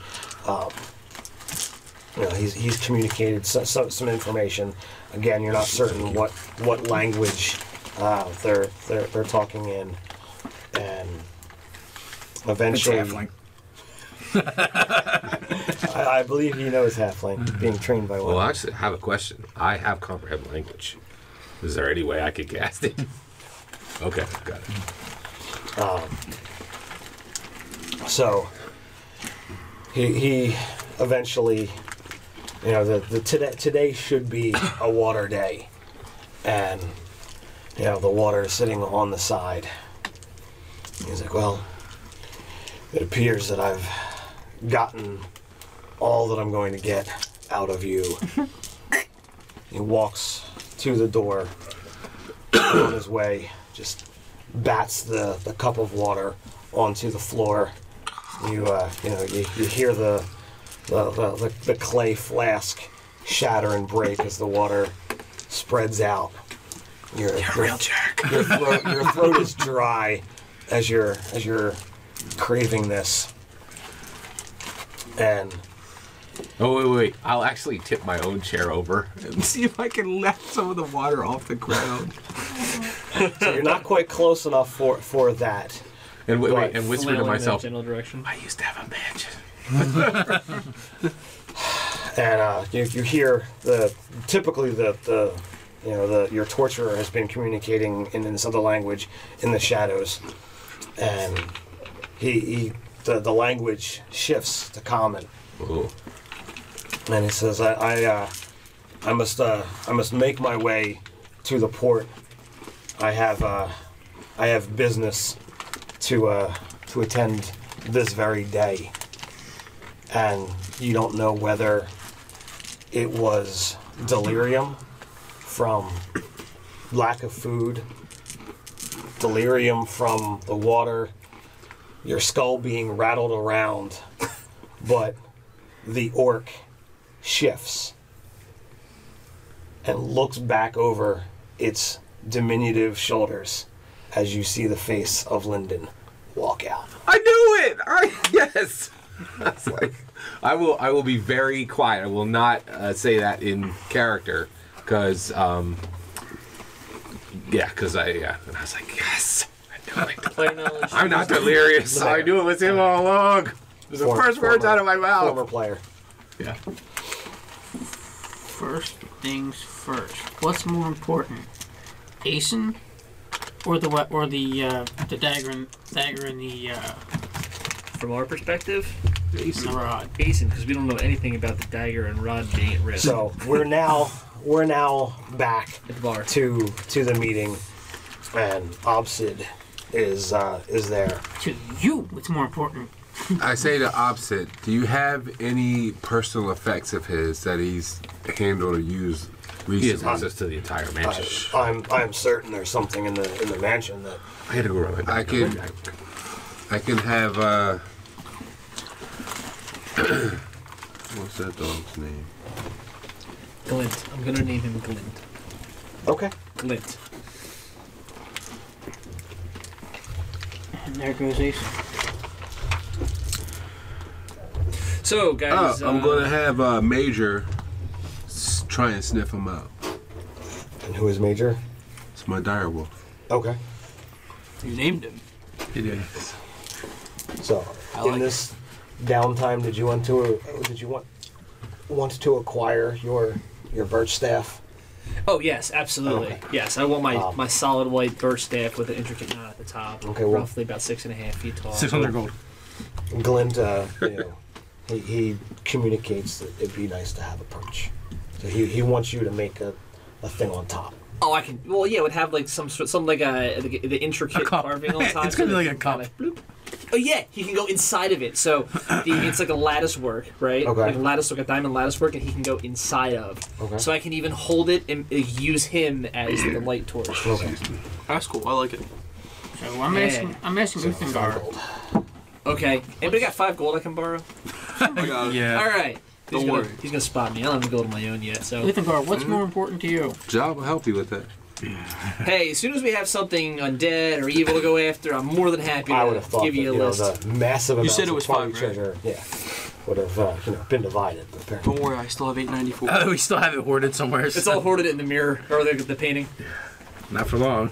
He's communicated some information. Again, you're not certain what language they're talking in, and eventually. It's halfling. I believe he knows halfling, being trained by one. Well, actually, I have a question. I have comprehend language. Is there any way I could cast it? Okay, got it. So he eventually, today should be a water day, and the water is sitting on the side. He's like, well, it appears that I've gotten all that I'm going to get out of you. He walks to the door, on his way, just bats the cup of water onto the floor. You hear the clay flask shatter and break as the water spreads out. You're a real jerk. Your throat is dry as you're craving this. And wait. I'll actually tip my own chair over and see if I can lap some of the water off the ground. so you're not quite close enough for that. And and whisper to myself, general direction. I used to have a mansion. And you hear typically your torturer has been communicating in this other language in the shadows, and the language shifts to common. Ooh. And he says, I must make my way to the port. I have business to attend this very day, and you don't know whether it was delirium from lack of food, delirium from the water, your skull being rattled around, but the orc shifts and looks back over its diminutive shoulders as you see the face of Lyndon walk out. I knew it. Yes. That's like, I will be very quiet. I will not say that in character, because and I was like, yes. I knew it. Player knowledge. I'm not delirious. I knew it was him all along. It was the first words out of my mouth. Former player. Yeah. First things first. What's more important, Asen, or the dagger and the From our perspective, rod? Asen, because we don't know anything about the dagger and rod being at risk. So we're now back At the bar. to the meeting, and Obsid is there. To you, what's more important? I say the opposite. Do you have any personal effects of his that he's handled or used He has recently? access to the entire mansion. I'm certain there's something in the mansion that I had to go around. I can have what's that dog's name? Glint. I'm gonna name him Glint. okay. Glint. And there goes Asen. So, guys. I'm gonna have Major try and sniff him out. And who is Major? It's my direwolf. Okay. You named him. He did. So I in like this downtime, did you want to acquire your birch staff? Oh yes, absolutely. Okay. Yes, I want my solid white birch staff with an intricate knot at the top. Okay, well- roughly about 6.5 feet tall. 600 gold. Glint, he communicates that it'd be nice to have a perch. So he wants you to make a thing on top. Oh, I can. Well, yeah, it would have like some like the intricate A cup. carving on top. It's gonna be so like it a can cup. kinda bloop. Oh yeah, he can go inside of it. So it's like a lattice work, right? Okay. Like a lattice, like a diamond lattice work, and he can go inside of. Okay. So I can even hold it and use him as the light torch. Okay. That's cool. I like it. So I'm asking Uthengar. Okay, anybody got 5 gold I can borrow? I got it. Yeah. All right. Don't worry. He's gonna spot me. I don't have any gold of my own yet. So Uthengar, what's more important to you? Job will help you with that. hey, as soon as we have something undead or evil to go after, I'm more than happy I would to have thought give you a that, list. the massive amounts said it of was party 5, right? treasure, would have been divided. But apparently. Don't worry. I still have 894. We still have it hoarded somewhere. It's all hoarded in the mirror or the painting. Not for long.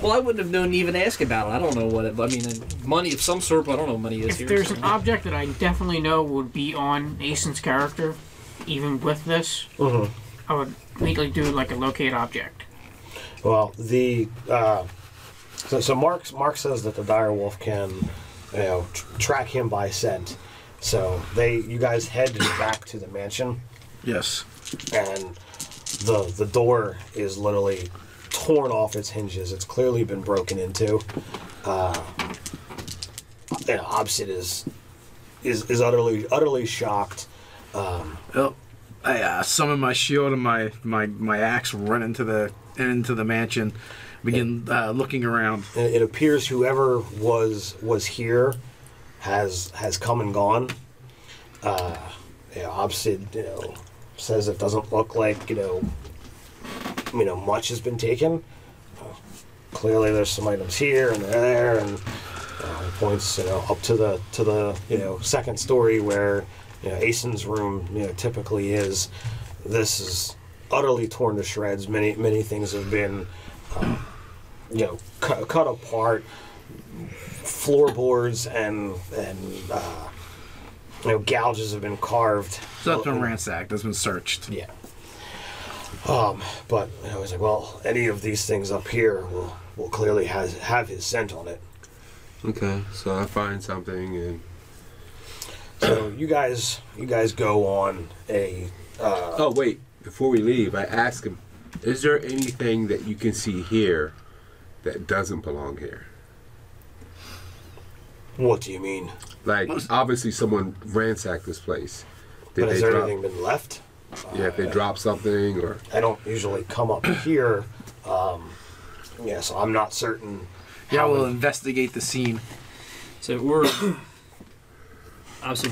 Well, I wouldn't have known to even ask about it. I don't know what it. I mean, money of some sort, but I don't know what money is If here. there's so. an object that I definitely know would be on Asen's character, even with this, I would immediately do like a locate object. Well, so Mark says that the direwolf can, track him by scent. So you guys head back to the mansion, Yes. and the door is literally torn off its hinges. It's clearly been broken into. Obsid is utterly shocked. Well, I summon my shield and my axe, run into the mansion, begin looking around. And it appears whoever was here has come and gone. Obsid, says it doesn't look like much has been taken. Clearly, there's some items here and there, and he points up to the second story where Asen's room typically is. This is utterly torn to shreds. Many things have been cut apart. Floorboards and gouges have been carved. So that's been ransacked. That's been searched. Yeah. But I was like, well, any of these things up here will clearly have his scent on it. Okay, so I find something and. So you guys go on a. Oh wait! Before we leave, I ask him, "Is there anything that you can see here that doesn't belong here?" What do you mean? Like, obviously, someone ransacked this place. Did But has they there drop? anything been left? Yeah, if they drop something or. I don't usually come up here. So I'm not certain. Yeah, how we'll it- investigate the scene. So we're obviously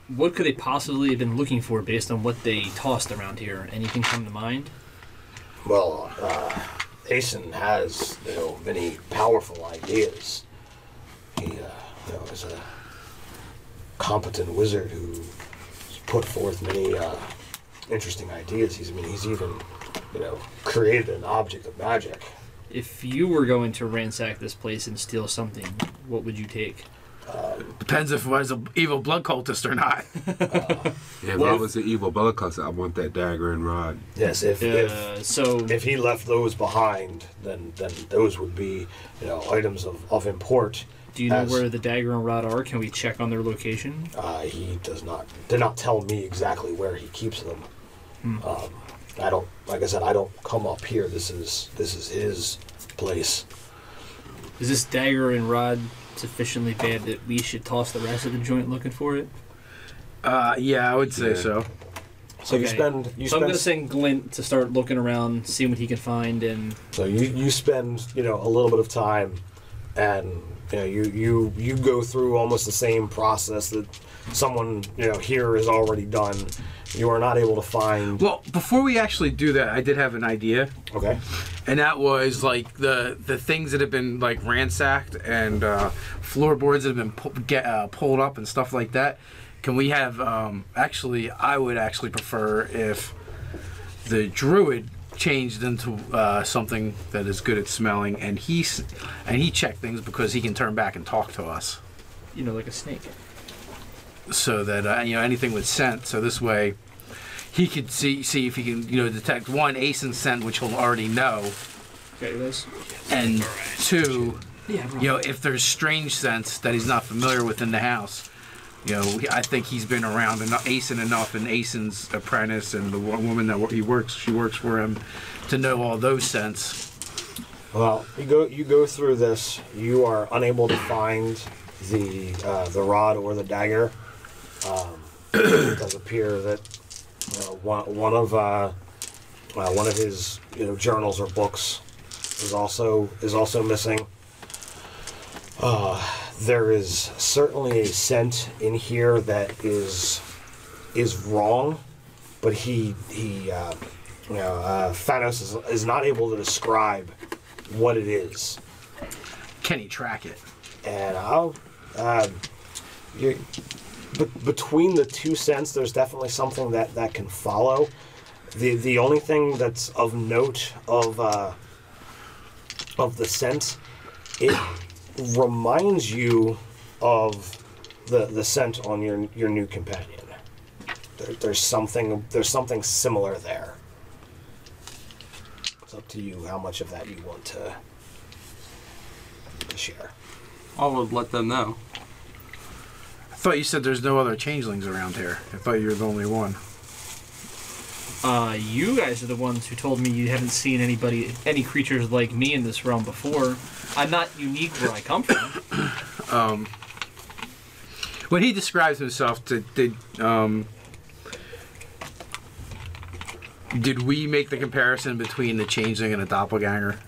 what could they possibly have been looking for based on what they tossed around here? Anything come to mind? Well, Jason has, many powerful ideas. He, is a competent wizard who's put forth many interesting ideas. He's even, created an object of magic. If you were going to ransack this place and steal something, what would you take? Depends if it was an evil blood cultist or not. If I was an evil blood cultist, I want that dagger and rod. Yes, if he left those behind, then those would be, items of import. Do you know where the dagger and rod are? Can we check on their location? He did not tell me exactly where he keeps them. I don't, like I said, I don't come up here. This is his place. Is this dagger and rod sufficiently bad that we should toss the rest of the joint looking for it? Yeah, I would say so. So okay. I'm going to send Glint to start looking around, see what he can find, and so you spend a little bit of time, and you go through almost the same process that someone here has already done. You are not able to find. Well, before we actually do that, I did have an idea. Okay. And that was like the things that have been like ransacked and floorboards that have been pulled up and stuff like that. Can we have? I would actually prefer if the druid changed into something that is good at smelling, and he checked things because he can turn back and talk to us. Like a snake. So that anything with scent. So this way, he could see if he can detect one Aeson scent, which he'll already know. Okay, those. And two, if there's strange scents that he's not familiar with in the house. I think he's been around Aeson enough, and Aeson's apprentice and the woman that she works for him, to know all those scents. Well, you go through this. You are unable to find the rod or the dagger. It does appear that one of his journals or books is also missing. There is certainly a scent in here that is wrong, but Thanos is not able to describe what it is. Can he track it? And between the two scents, there's definitely something that can follow. The only thing that's of note of the scent, it reminds you of the scent on your new companion. There's something similar there. It's up to you how much of that you want to share. I would let them know. I thought you said there's no other changelings around here. I thought you were the only one. You guys are the ones who told me you haven't seen any creatures like me in this realm before. I'm not unique where I come from. When he describes himself, did we make the comparison between the changeling and a doppelganger?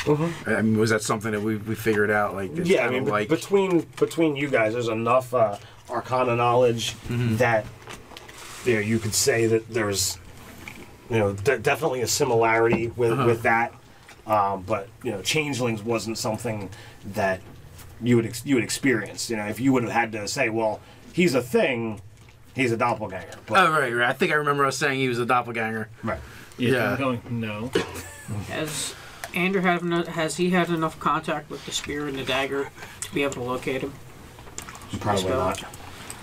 Mm-hmm. I mean, was that something that we figured out? Yeah, I mean, between you guys, there's enough Arcana knowledge that you could say that there's definitely a similarity with that. But changelings wasn't something that you would experience. If you would have had to say, well, he's a thing, he's a doppelganger. But, right. I think I remember us saying he was a doppelganger. Right. Yeah. I'm going, no. Has he had enough contact with the spear and the dagger to be able to locate him? Probably not.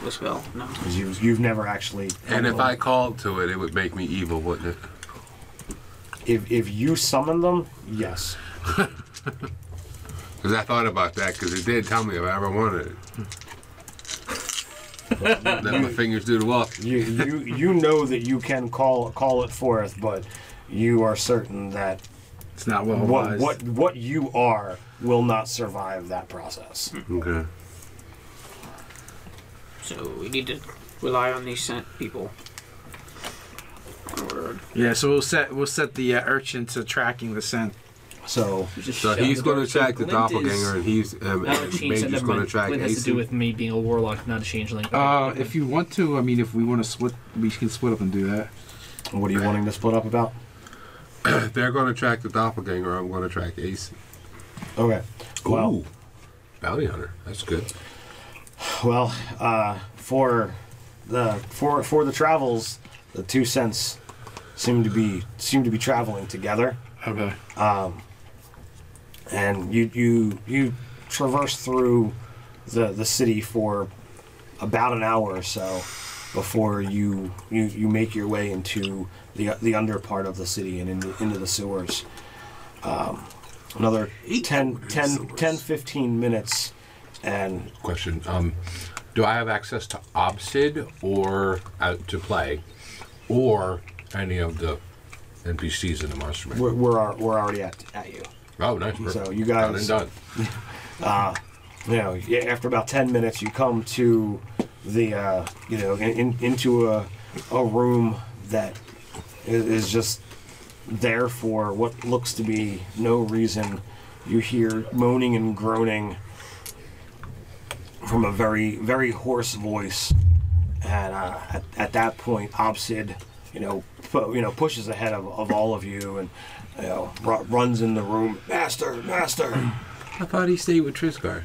The spell, no. Because you've never actually. And if I called to it, it would make me evil, wouldn't it? If you summon them, yes. Because I thought about that, because it did tell me if I ever wanted it. Let my fingers do the walk. You know that you can call it forth, but you are certain that it's not well what you are will not survive that process. Okay. So we need to rely on these scent people. Yeah, so we'll set the urchin to tracking the scent. So he's going to track the doppelganger, and he's Major's going to track Glint has to do Aeson. with me being a warlock, not a changeling. If you want to, I mean, if we want to split, we can split up and do that. what are you wanting to split up about? They're going to track the doppelganger. I'm going to track Ace. Okay. Well, Ooh, bounty hunter. That's good. well, for the travels, the 2 cents seem to be traveling together. Okay. And you traverse through the city for about an hour or so before you make your way into the under part of the city and into the sewers. Another 10, 15 minutes, and Question. Do I have access to Obsid or to play, or any of the NPCs in the monster manual? we're already at you. Oh, nice. Perfect. So you guys, Done and done. After about 10 minutes, you come to the into a room that is just there for what looks to be no reason. You hear moaning and groaning from a very, very hoarse voice, and at that point, Obsid, pushes ahead of all of you and runs in the room. Master. I thought he stayed with Trisgard.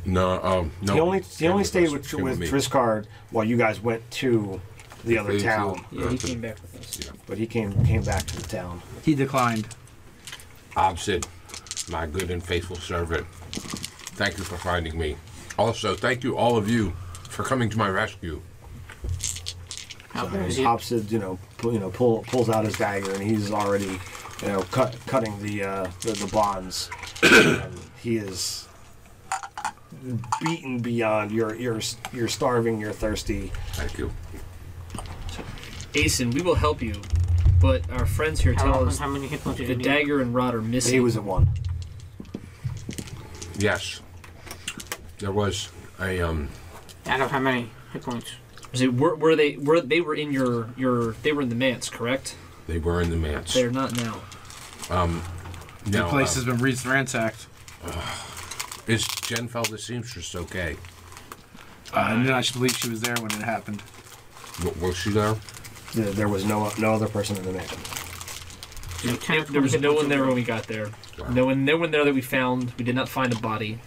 No, no. He only stayed with me. Triscard while you guys went to the other Phase town. two. Yeah, he came back with us. Yeah. But he came back to the town. He declined. Obsid, my good and faithful servant. Thank you for finding me. Also, thank you all of you for coming to my rescue. How big is he? Obsid, pulls out his dagger, and he's already, cutting the bonds. And he is beaten beyond. You're starving. You're thirsty. Thank you. Asen, we will help you, but our friends here tell us How many hit points did the you need? dagger and rod are missing. He was at 1. Yes. There was a Out of how many hit points? Was it, were they were in your they were in the manse, correct? They were in the manse. They're not now. The place has been ransacked. Is Jenfeld the seamstress okay? And I should believe she was there when it happened. Was she there? There was no other person in the mansion. There was no one there when we got there. Wow. No one there that we found. We did not find a body.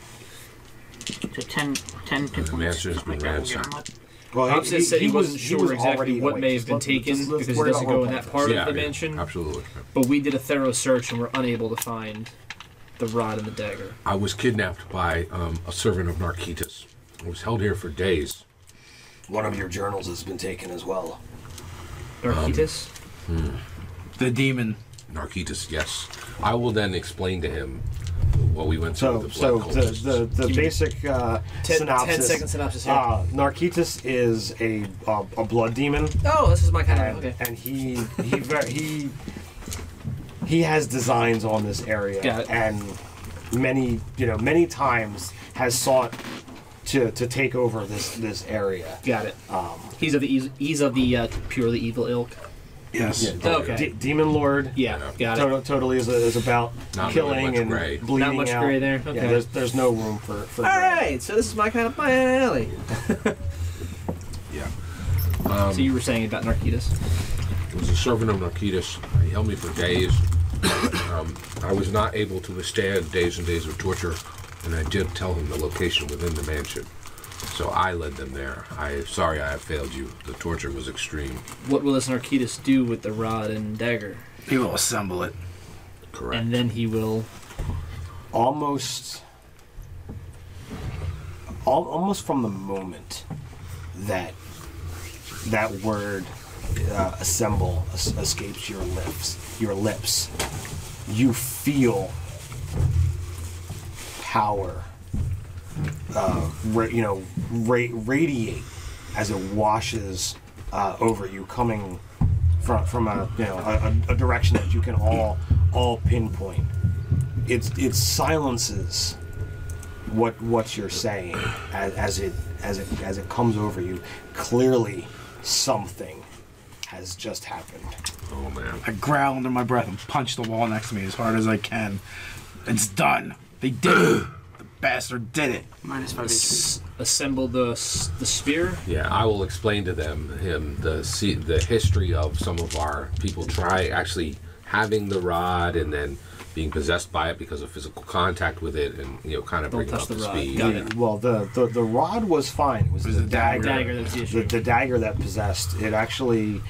So 10 hit points. The mansion has been ransacked. Well, Obsid said he wasn't was sure exactly already what awake. may have been taken Let's because he worry doesn't about go in role that playing part Yeah, of the yeah, mansion. absolutely. But we did a thorough search and were unable to find the rod and the dagger. I was kidnapped by a servant of Narkitas. I was held here for days. One of your journals has been taken as well. Narkitas? The demon. Narkitas, yes. I will then explain to him what we went through with the So blood cultists. the basic 10 synopsis. 10-second synopsis here. Narkitas is a blood demon, Oh, this is my kind and, of okay. and he has designs on this area, Got it. and many times has sought to take over this area. Got it. He's of the purely evil ilk. Yes. Yeah, Okay. Demon Lord. Yeah, got it. Totally is about Not really killing much and gray. bleeding Not much out. gray there. Okay. Yeah, there's no room for All gray. right, so this is my kind of my alley. Yeah. So you were saying about Narkitas? It was a servant of Narkitas. He held me for days. I was not able to withstand days and days of torture, and I did tell him the location within the mansion. So I led them there. Sorry I have failed you. The torture was extreme. What will this Narkitas do with the rod and dagger? He will assemble it. Correct. And then he will. Almost from the moment that word assemble escapes your lips, you feel power radiate as it washes over you, coming from a direction that you can all pinpoint. It silences what you're saying as it comes over you. Clearly, something has just happened. Oh, man. I growl under my breath and punch the wall next to me as hard as I can. It's done. They did it. The bastard did it. Minus 5 HP. Assemble the spear. Yeah, I will explain to him the history of some of our people actually having the rod and then being possessed by it because of physical contact with it, and kind of Don't bring it touch up the to rod. speed. Got it. Well, the rod was fine. It was the dagger. Dagger, that was the issue. The dagger that possessed it actually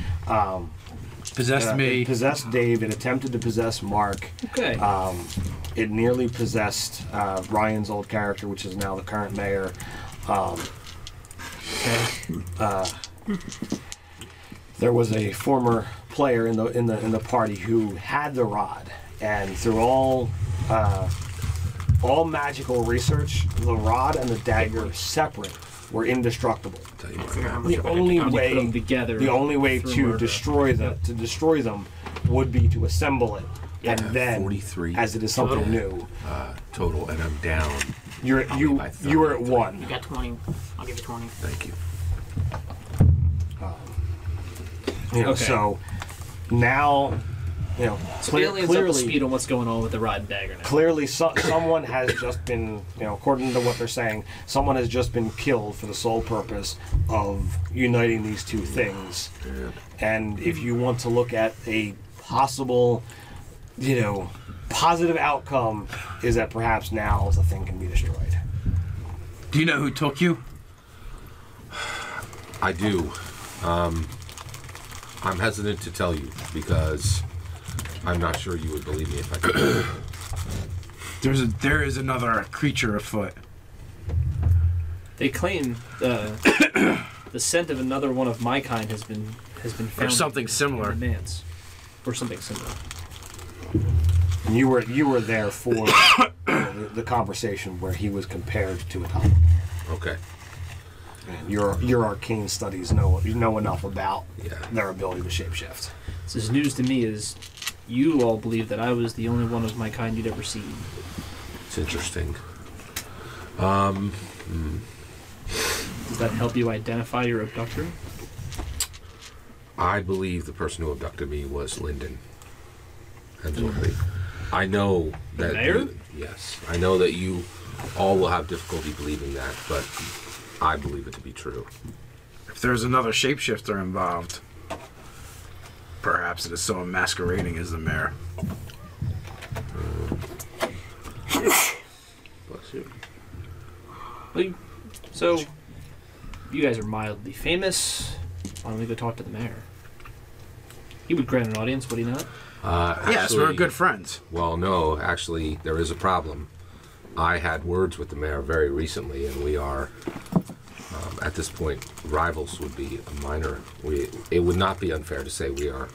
Possessed me. It possessed Dave. It attempted to possess Mark. Okay. It nearly possessed Ryan's old character, which is now the current mayor. There was a former player in the party who had the rod, and through all magical research, the rod and the dagger separate were indestructible. The only Put way them together. the only way through to murder. destroy them would be to assemble it, and then 43 as it is something new. total, and I'm down. You were at 1. You got 20. I'll give you 20. Thank you. Okay. So now, So aliens up to speed on what's going on with the rod and dagger now. clearly someone has just been, according to what they're saying, someone has just been killed for the sole purpose of uniting these two things. And if you want to look at a possible, positive outcome, is that perhaps now the thing can be destroyed. Do you know who took you? I do. I'm hesitant to tell you because I'm not sure you would believe me if I could. There is another creature afoot. They claim the scent of another one of my kind has been found. Or something similar. in the manse. Or something similar. And you were there for the conversation where he was compared to a goblin. Okay. And your arcane studies know enough about Yeah. their ability to shapeshift. So this news to me is you all believe that I was the only one of my kind you'd ever seen. It's interesting. Does that help you identify your abductor? I believe the person who abducted me was Lyndon. Absolutely. I know that. mayor? Yes. I know that you all will have difficulty believing that, but I believe it to be true. If there's another shapeshifter involved, perhaps it is someone masquerading as the mayor. Bless you. Well, so, you guys are mildly famous. Why don't we go talk to the mayor? He would grant an audience, would he not? Yes, we're good friends. Well, no, actually, there is a problem. I had words with the mayor very recently, and we are, at this point, rivals would be a minor. It would not be unfair to say we are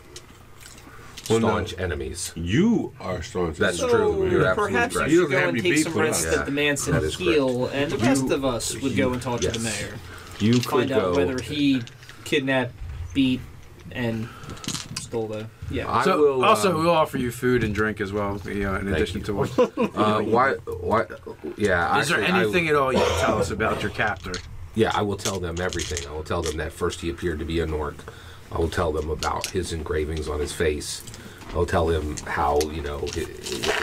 staunch enemies. You are staunch. That's So true. You're absolutely perhaps right. you You should don't go have and any take beef some with rest us. at the Manson That is Heel, and the rest of us would go and talk to the yes. mayor. You could Find go. out whether he kidnapped, beat, and stole the... Yeah. I So, will, also, we'll offer you food and drink as well, in addition to what. why? Yeah. Is there actually, anything at all you can tell us about your captor? Yeah, I will tell them everything. I will tell them that first he appeared to be a Nork. I will tell them about his engravings on his face. I'll tell him how, his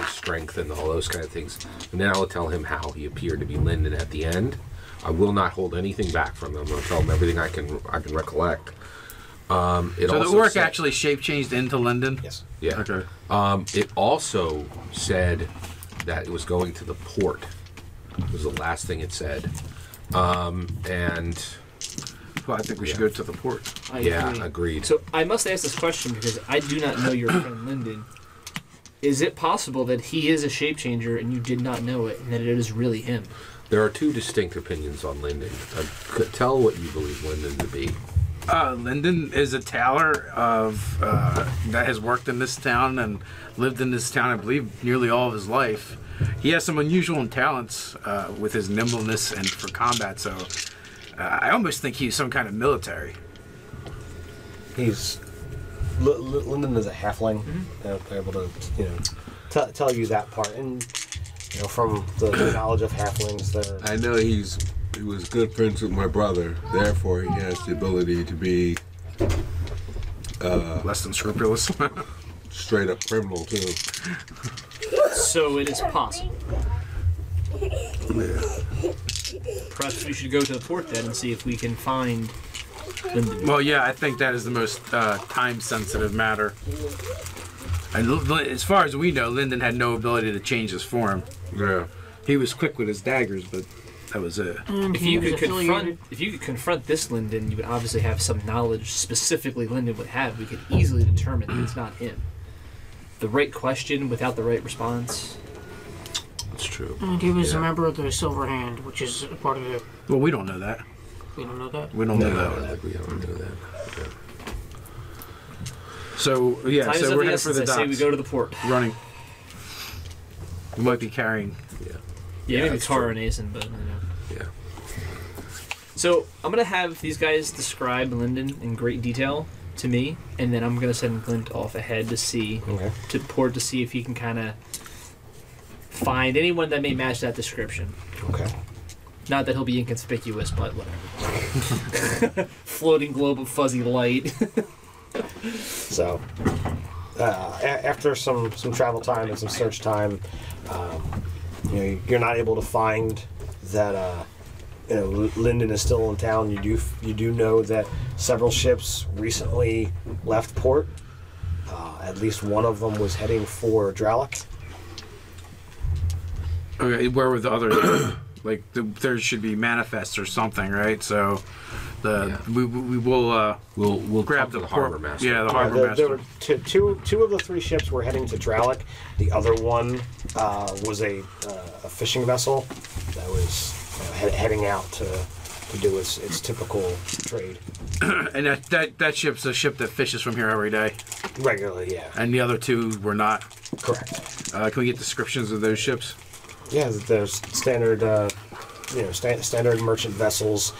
strength and all those kind of things. And then I will tell him how he appeared to be Lyndon at the end. I will not hold anything back from them. I'll tell them everything I can recollect. So the orc actually shape changed into Lyndon? Yes. Yeah. Okay. It also said that it was going to the port. It was the last thing it said. And Well, I think we should go to the port. I yeah, agree. agreed. So I must ask this question because I do not know your friend Lyndon. Is it possible that he is a shape changer and you did not know it, and that it is really him? There are two distinct opinions on Lyndon. Tell what you believe Lyndon to be. Lyndon is a tailor of that has worked in this town and lived in this town, I believe, nearly all of his life. He has some unusual talents with his nimbleness and for combat, so I almost think he's some kind of military. He's Lyndon is a halfling. They're able to, tell you that part, and from the knowledge of halflings, they're I know he was good friends with my brother. Therefore, he has the ability to be Less than scrupulous. straight up criminal too. So it is possible. Perhaps we should go to the port then and see if we can find Lyndon. Well, yeah, I think that is the most time-sensitive matter. And as far as we know, Lyndon had no ability to change his form. Yeah. He was quick with his daggers, but that was it. And If he you was could confront this Lyndon, you would obviously have some knowledge specifically Lyndon would have. We could easily determine that it's not him. The right question without the right response. That's true. And he was Yeah. a member of the Silver Hand, which is a part of the. Well, we don't know that. We don't know that. We don't know that. We don't know that. Yeah. So yeah, Time is so of we're the headed for essence. the I say we docks. go to the port. Running. We might be carrying. Yeah, maybe that's Tara true. and Asen, but Yeah. So I'm gonna have these guys describe Lyndon in great detail to me, and then I'm gonna send Clint off ahead to see to port to see if he can kind of find anyone that may match that description. Okay. Not that he'll be inconspicuous, but whatever. Floating globe of fuzzy light. So, after some travel time and some search time, you're not able to find that Lyndon is still in town. You do know that several ships recently left port. At least one of them was heading for Dralek. Okay, where were the others? There should be manifests or something, right? So, we will We'll grab talk to the harbor port- master. Yeah, the harbor There master. were two of the three ships were heading to Dralek. The other one was a fishing vessel that was heading out to do its typical trade And that ship's a ship that fishes from here every day. regularly. Yeah, And the other two were not. correct. Can we get descriptions of those ships? Yeah, there's standard, standard merchant vessels.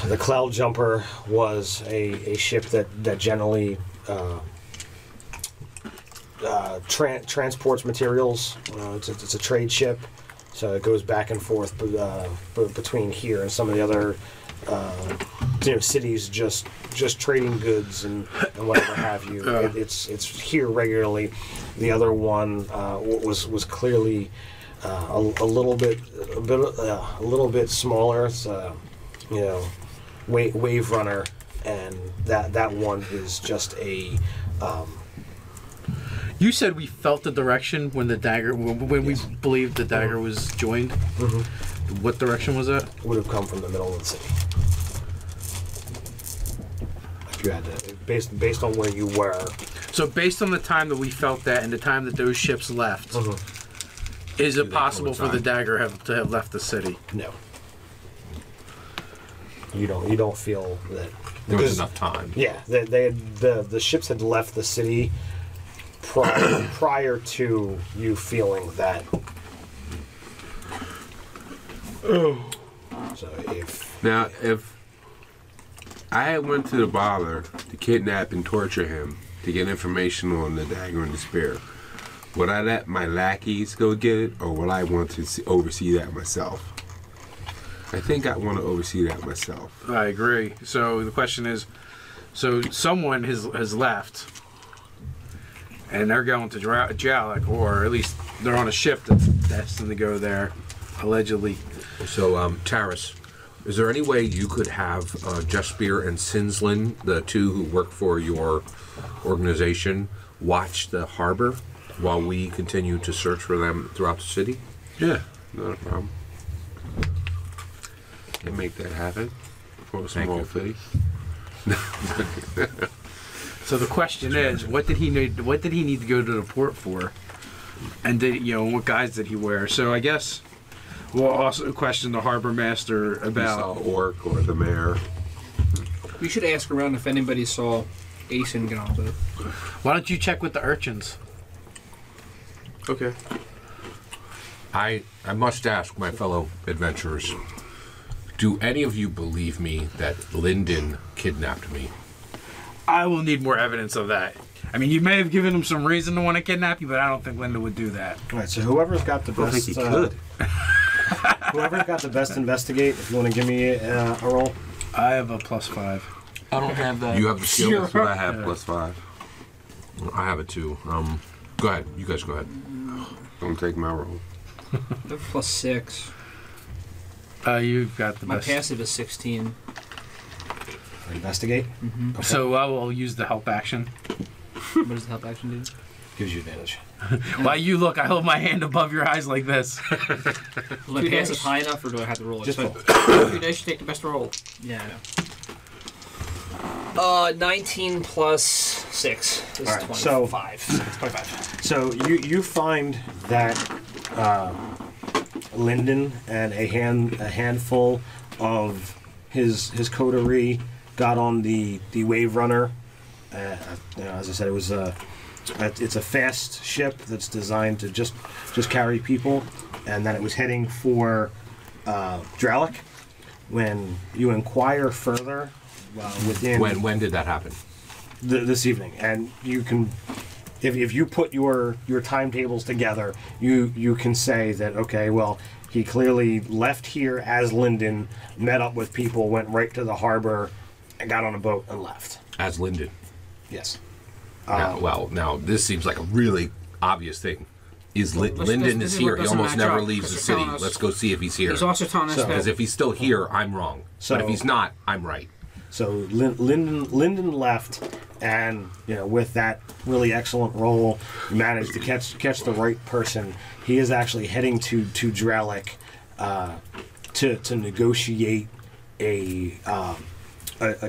The Cloud Jumper was a ship that generally transports materials. It's a trade ship, so it goes back and forth between here and some of the other cities, just trading goods and whatever have you. It's here regularly. The other one was clearly a little bit smaller. It's Wave Runner, and that one is just a. You said we felt the direction when the dagger, when Yes. we believed the dagger was joined. What direction was that? Would have come from the middle of the city. If you had to, based on where you were. So based on the time that we felt that and the time that those ships left, is Do it they possible for the coincide? dagger to have left the city? No. You don't feel that There was because- enough time. Yeah, the ships had left the city prior to you feeling that. So If I went to the bother to kidnap and torture him to get information on the dagger and the spear, would I let my lackeys go get it, or would I want to oversee that myself? I think I want to oversee that myself. I agree. So the question is, so someone has left, and they're going to Jalek, or at least they're on a ship that's destined to go there, allegedly. So, Taris, is there any way you could have Jespear and Sinslin, the two who work for your organization, watch the harbor while we continue to search for them throughout the city? Yeah, not a problem. Can make that happen for a Thank small you. fee. So the question is, what did he need? What did he need to go to the port for? And what guys did he wear? So I guess we'll also question the harbor master About about. orc or the mayor. We should ask around if anybody saw Asen get on the boat. Why don't you check with the urchins? Okay. I must ask my fellow adventurers, do any of you believe me that Lyndon kidnapped me? I will need more evidence of that. I mean, you may have given him some reason to want to kidnap you, but I don't think Linda would do that. all right, so whoever's got the I don't best, think he could. whoever's got the best investigate. If you want to give me a roll. I have a +5. I don't have that. You have the skill? That's what I have, +5. I have it too. Go ahead. You guys go ahead. Don't take my roll. +6. You've got the My best. passive is 16. Investigate. Okay. So I will use the help action. What does the help action do? Gives you advantage. While you look, I hold my hand above your eyes like this. Will my pass is high enough, or do I have to roll it? Just roll. Every day should take the best roll. Yeah, I know. 19 plus 6 is All right, so 25. So you find that Lyndon and a handful of his coterie got on the Wave Runner. As I said, it was it's a fast ship that's designed to just carry people, and that it was heading for Dralic. When you inquire further, within When did that happen? this evening, and you can, if you put your timetables together, you can say that, okay, well, he clearly left here as Lyndon, met up with people, went right to the harbor, and got on a boat and left. As Lyndon. Yes. Now this seems like a really obvious thing. Lyndon this is is here. what He doesn't almost match never up, leaves the because city. they're telling us- Let's go see if he's here. He's also telling us Because that if he's still here, I'm wrong. But if he's not, I'm right. So Lyndon left, and with that really excellent roll, managed to catch the right person. He is actually heading to Dralic to negotiate a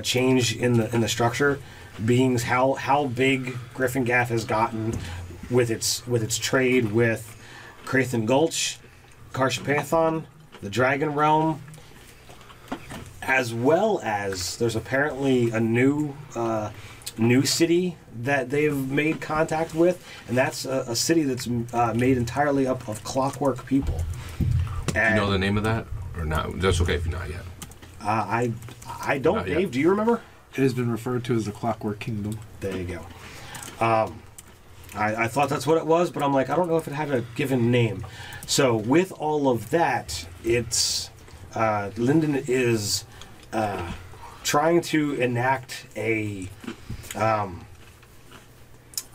change in the structure, being how big Griffin Gaff has gotten with its trade with Crathan Gulch, Karshpathon, the Dragon Realm, as well as there's apparently a new city that they've made contact with, and that's a city that's made entirely up of clockwork people. And You know the name of that? Or not? That's okay if you're not yet. I don't, Not yet. Dave. Do you remember? It has been referred to as the Clockwork Kingdom. There you go. I thought that's what it was, but I'm like, I don't know if it had a given name. So with all of that, it's Lyndon is trying to enact a. I'm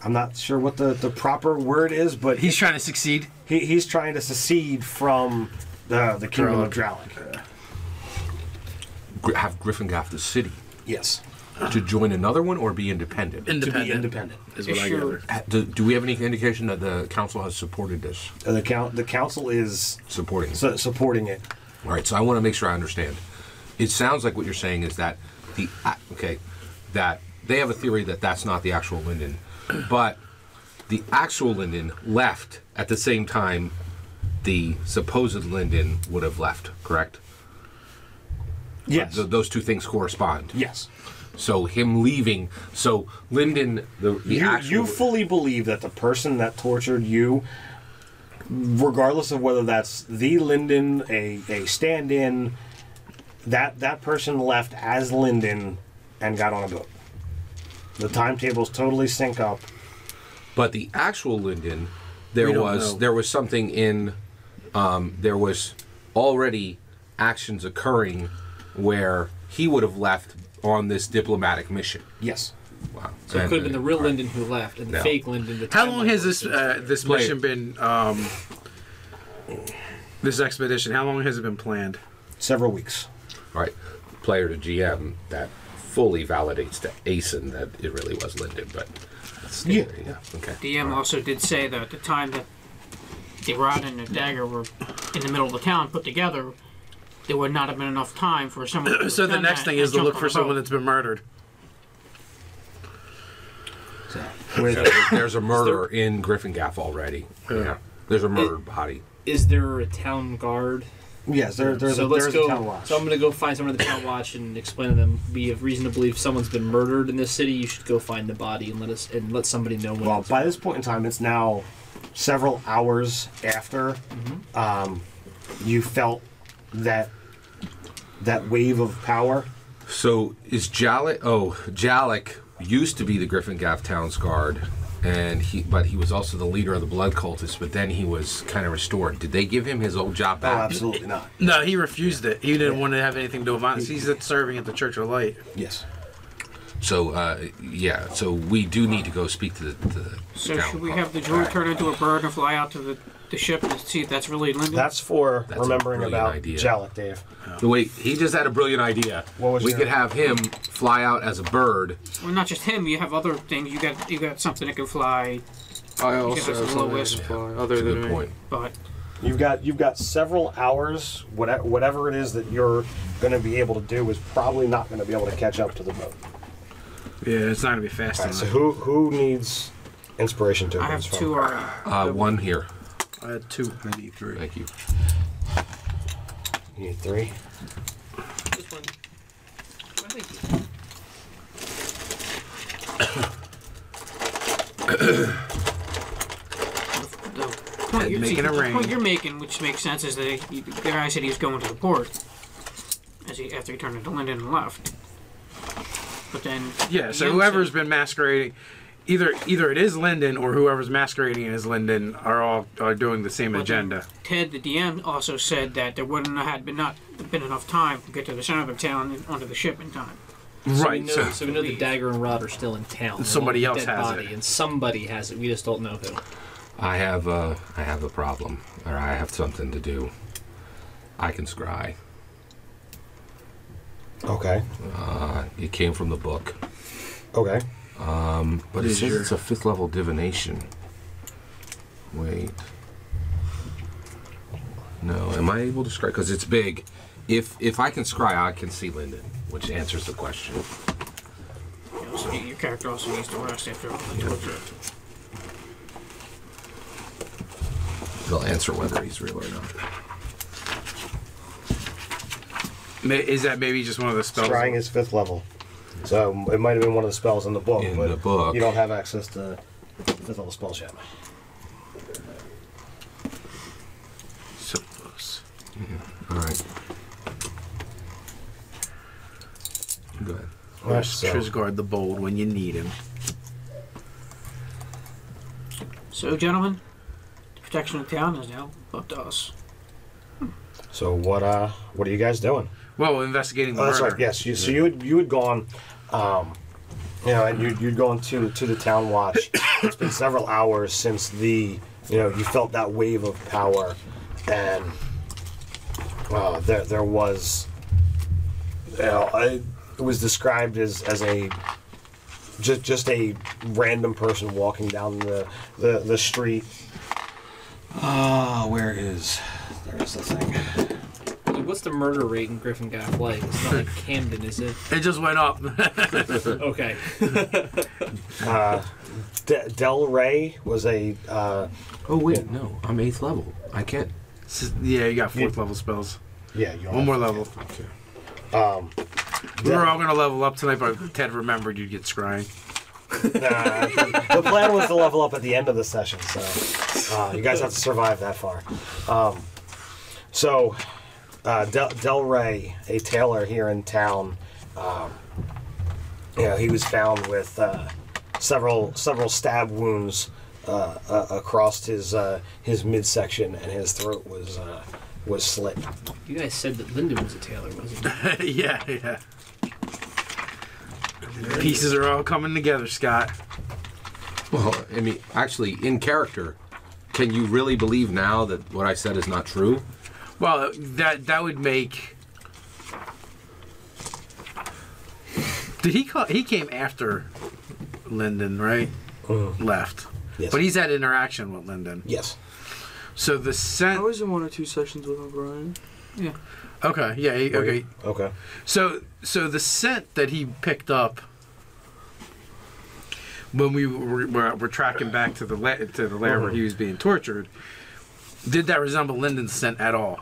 not sure what the proper word is, but He's trying to succeed. he's trying to secede from the kingdom of Dralic. Have Griffin Gaff the city Yes, to join another one or be independent? to be independent. Is what I Sure. gather. Do we have any indication that the council has supported this? The council is Supporting. supporting it. All right, so I want to make sure I understand. It sounds like what you're saying is that that they have a theory that that's not the actual Lyndon, but the actual Lyndon left at the same time the supposed Lyndon would have left, correct? Yes. Those two things correspond. Yes. So him leaving, so Lyndon, the actual... You fully believe that the person that tortured you, regardless of whether that's the Lyndon, a stand-in, that person left as Lyndon and got on a boat. The timetables totally sync up. But the actual Lyndon, We don't know. there was something in, there was already actions occurring where he would have left on this diplomatic mission. Yes. Wow. So it could have been the real Lyndon who left, and the No. fake Lyndon. The How timeline long has this Lyndon. this Play mission it. been? This expedition. How long has it been planned? Several weeks. All right. Player to GM, that fully validates to Asen that it really was Lyndon, but... That's Yeah. Okay. DM also did say that at the time that the rod and the dagger were in the middle of the town put together, there would not have been enough time for someone to So the defend next that thing and is to jump look on for the someone boat. that's been murdered. There's a murder in Griffin Gaff already. Yeah. There's a murdered body. Is there a town guard? Yes, there's So a let's go. town watch. So I'm going to go find someone at the town watch and explain to them. We have reason to believe someone's been murdered in this city. You should go find the body and let somebody know when. Well, it's by this point in time, it's now several hours after you felt that wave of power. So is Jalek? Oh, Jalek used to be the Griffin Gaff Town's guard, but he was also the leader of the blood cultists. But then he was kind of restored. Did they give him his old job Oh, back? absolutely not. No, he refused it. He didn't want to have anything to do with violence. He's serving at the Church of Light. Yes. So So we do need to go speak to the So town should we hall. have the druid turn into a bird and fly out to the the ship to see if that's really Linden? That's for That's a remembering brilliant about idea. Jalek, Dave. Wait, he just had a brilliant idea. What was we your- could have him fly out as a bird. Well, not just him. You have other things. You got something that can fly, I also has have the something lowest- to supply, other That's a than good me. point. but You've got several hours. Whatever it is that you're going to be able to do is probably not going to be able to catch up to the boat. Yeah, it's not gonna be fast All right, enough. so who needs inspiration I have tokens from? 2 already. One here. I had 2. I need 3. Thank you. You need 3. This one. Oh, thank you. The point you're, Making a the ring. point you're making, which makes sense, is that the guy said he was going to the port after he turned into Linden and left. But then Yeah, so Ian whoever's said- been masquerading, either it is Linden or whoever's masquerading as Linden are doing the same but then agenda. Ted, the DM, also said that there wouldn't have been enough time to get to the center of the town and onto the ship in time. Right. So we know the dagger and rod are still in town. Somebody Along with else the dead has body, it. and somebody has it. We just don't know who. I have a problem, or I have something to do. I can scry. Okay. It came from the book, Okay. but it says it's a 5th level divination. Wait. No, am I able to scry? Because it's big. If I can scry, I can see Linden, which answers the question. Your character also needs to rest after all the torture. They'll answer whether he's real or not. Is that maybe just one of the spells? Scrying is 5th level. So it might have been one of the spells in the book, In but the book. you don't have access to 5th level spells yet. So close. All right. Go ahead. Where's So- Trisgard the Bold when you need him? So, gentlemen, the protection of the town is now up to us. So what are you guys doing? Well, investigating the Oh, that's murder. right. Yes. So you had gone, and you'd gone to the town watch. It's been several hours since you felt that wave of power, and there was, it was described as a just a random person walking down the street. There's the thing. Like, what's the murder rate in Griffin Gap like? It's not like Camden, is it? It just went up. Okay. Del Rey was a. Oh wait, no, I'm 8th level. I can't. Yeah, you got 4th level spells. Yeah, you One more level. We were all gonna level up tonight, but Ted remembered you'd get scrying. The plan was to level up at the end of the session, so you guys have to survive that far. Del Rey, a tailor here in town, he was found with several stab wounds across his midsection, and his throat was slit. You guys said that Lyndon was a tailor, wasn't he? Yeah. The pieces are all coming together, Scott. Well, I mean, actually, in character, can you really believe now that what I said is not true? Well, that would make. Did he call? He came after Linden, right? Left. Yes. But he's had interaction with Linden. Yes. So the I scent. was in 1 or 2 sessions with O'Brien. Yeah. Okay. Yeah. Okay. Okay. So the scent that he picked up when we were tracking back to the lair where he was being tortured, did that resemble Linden's scent at all?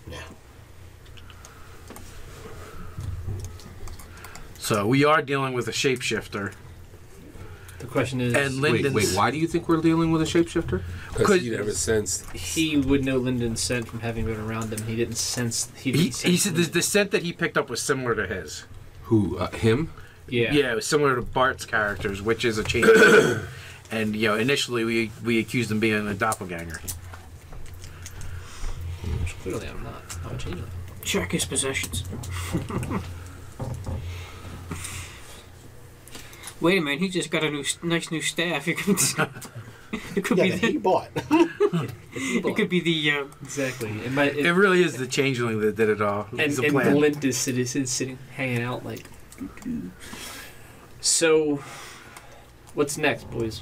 Yeah. So we are dealing with a shapeshifter, The question is, and Linden's. Wait, why do you think we're dealing with a shapeshifter? Because you never sensed. he would know Lyndon's scent from having been around him. He didn't sense. He said the scent that he picked up was similar to his. Who? Him? Yeah. Yeah, it was similar to Bart's characters, which is a change. And initially we accused him of being a doppelganger. Which clearly I'm not. I'm a changeling. Check his possessions. Wait a minute, he just got a nice new staff. You can. It could Yeah, be that the, he bought. it could be the Exactly. It really is the changeling that did it all. And It's a plan. Glint is sitting, hanging out like. So, what's next, boys?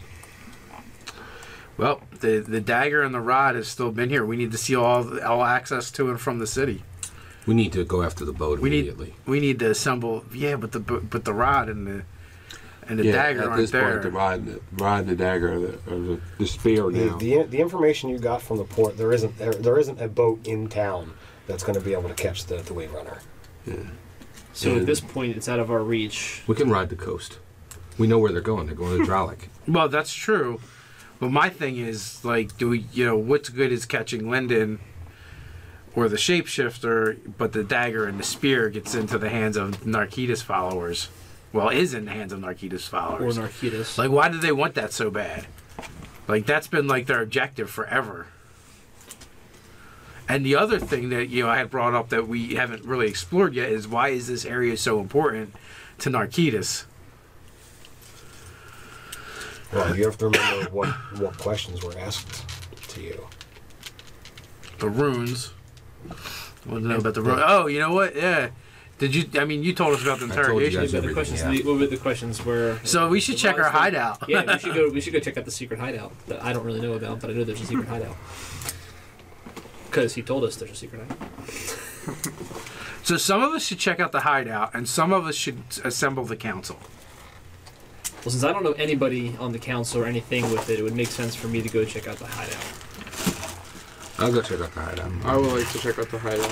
Well, the dagger and the rod has still been here. We need to see all access to and from the city. We need to go after the boat immediately. We need to assemble. Yeah, but the rod and the dagger at aren't this there. point, the rod and the dagger are the spear now. The information you got from the port, there isn't a boat in town that's going to be able to catch the wave runner. Yeah. So at this point, it's out of our reach. We can ride the coast. We know where they're going. They're going to Dralik. Well, that's true. But my thing is, like, what's good is catching Linden or the shapeshifter, but the dagger and the spear gets into the hands of Narkitas followers. Well, is in the hands of Narkitas followers. Or Narkitas. Like, why do they want that so bad? Like, that's been, like, their objective forever. And the other thing that, I had brought up that we haven't really explored yet is why is this area so important to Narkitas? Well, you have to remember what questions were asked to you. The runes. I want to know about the runes. Oh, you know what? Yeah. Did you? I mean, you told us about the I told you interrogation. guys But the everything, questions, yeah. what were the questions were? So we should check our hideout. Yeah, we should go. We should go check out the secret hideout that I don't really know about, but I know there's a secret hideout because he told us there's a secret hideout. So some of us should check out the hideout, and some of us should assemble the council. Well, since I don't know anybody on the council or anything with it would make sense for me to go check out the hideout. I'll go check out the hideout. I would like to check out the hideout.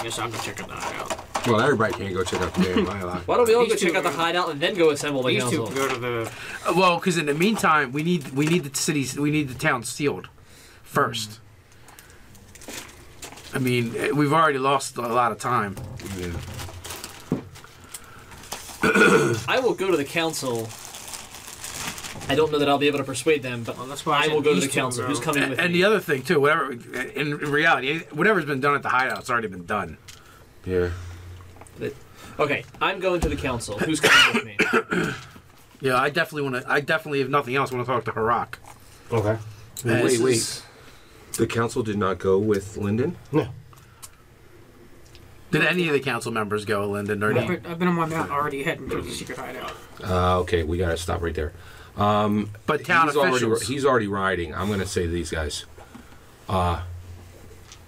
I guess I'll go check it out. Well, everybody can't go check out the damn hideout. Why don't we all go These check two out the are- hideout and then go assemble the These council? two go to the. Well, because in the meantime, we need the town sealed first. I mean, we've already lost a lot of time. Yeah. I will go to the council. I don't know that I'll be able to persuade them, but Well, that's why I I will said go to these the two council. go. Who's coming with And me? the other thing too, whatever in reality, whatever's been done at the hideout's already been done. Yeah. Okay, I'm going to the council. Who's coming with me? Yeah, I definitely, if nothing else, want to talk to Harak. Okay. Wait. The council did not go with Linden? No. Did any of the council members go, Lyndon? Or I've been on my mount already heading to the secret hideout. Okay, we got to stop right there. but town officials. He's already riding. I'm going to say to these guys. And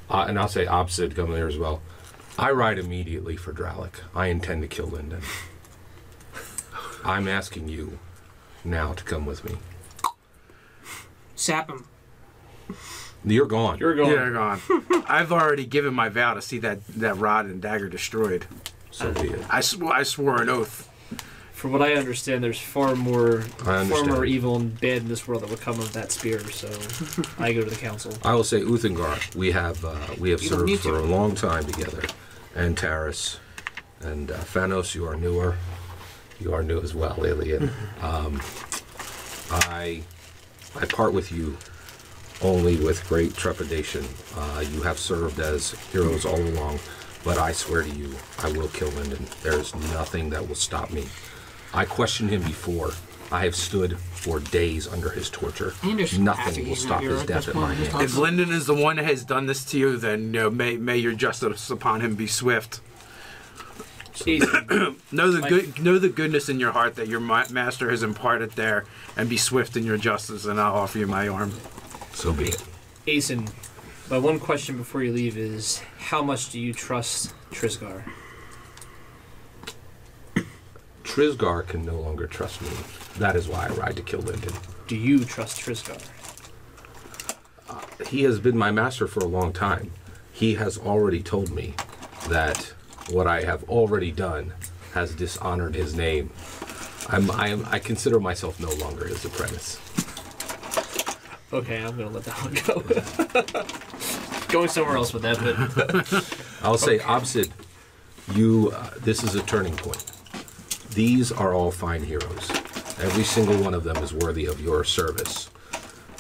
I'll say opposite come there as well. I ride immediately for Dralik. I intend to kill Linden. I'm asking you now to come with me. Sap him. You're gone. You're going. Yeah, gone. I've already given my vow to see that rod and dagger destroyed. So be it. I swore an oath. From what I understand, there's far more understand. evil and bad in this world that would come of that spear. So I go to the council. I will say Uthengar. We have You don't served need for to. a long time together, and Taris, and Phanos. You are newer. You are new as well, Alien. I part with you only with great trepidation. You have served as heroes all along, but I swear to you, I will kill Linden. There is nothing that will stop me. I questioned him before. I have stood for days under his torture. And there's happy Nothing will he's stop not here his at death this at point my in his hand. If Lyndon is the one that has done this to you, then may your justice upon him be swift. Ethan, Know the goodness in your heart that your master has imparted there, and be swift in your justice, and I'll offer you my arm. So be it. Asen, my one question before you leave is, how much do you trust Trisgar? Trisgar can no longer trust me. That is why I ride to kill Linden. Do you trust Trisgar? He has been my master for a long time. He has already told me that what I have already done has dishonored his name. I consider myself no longer his apprentice. Okay, I'm gonna let that one go. Going somewhere else with that, but I'll say, Obsid, you. This is a turning point. These are all fine heroes. Every single one of them is worthy of your service.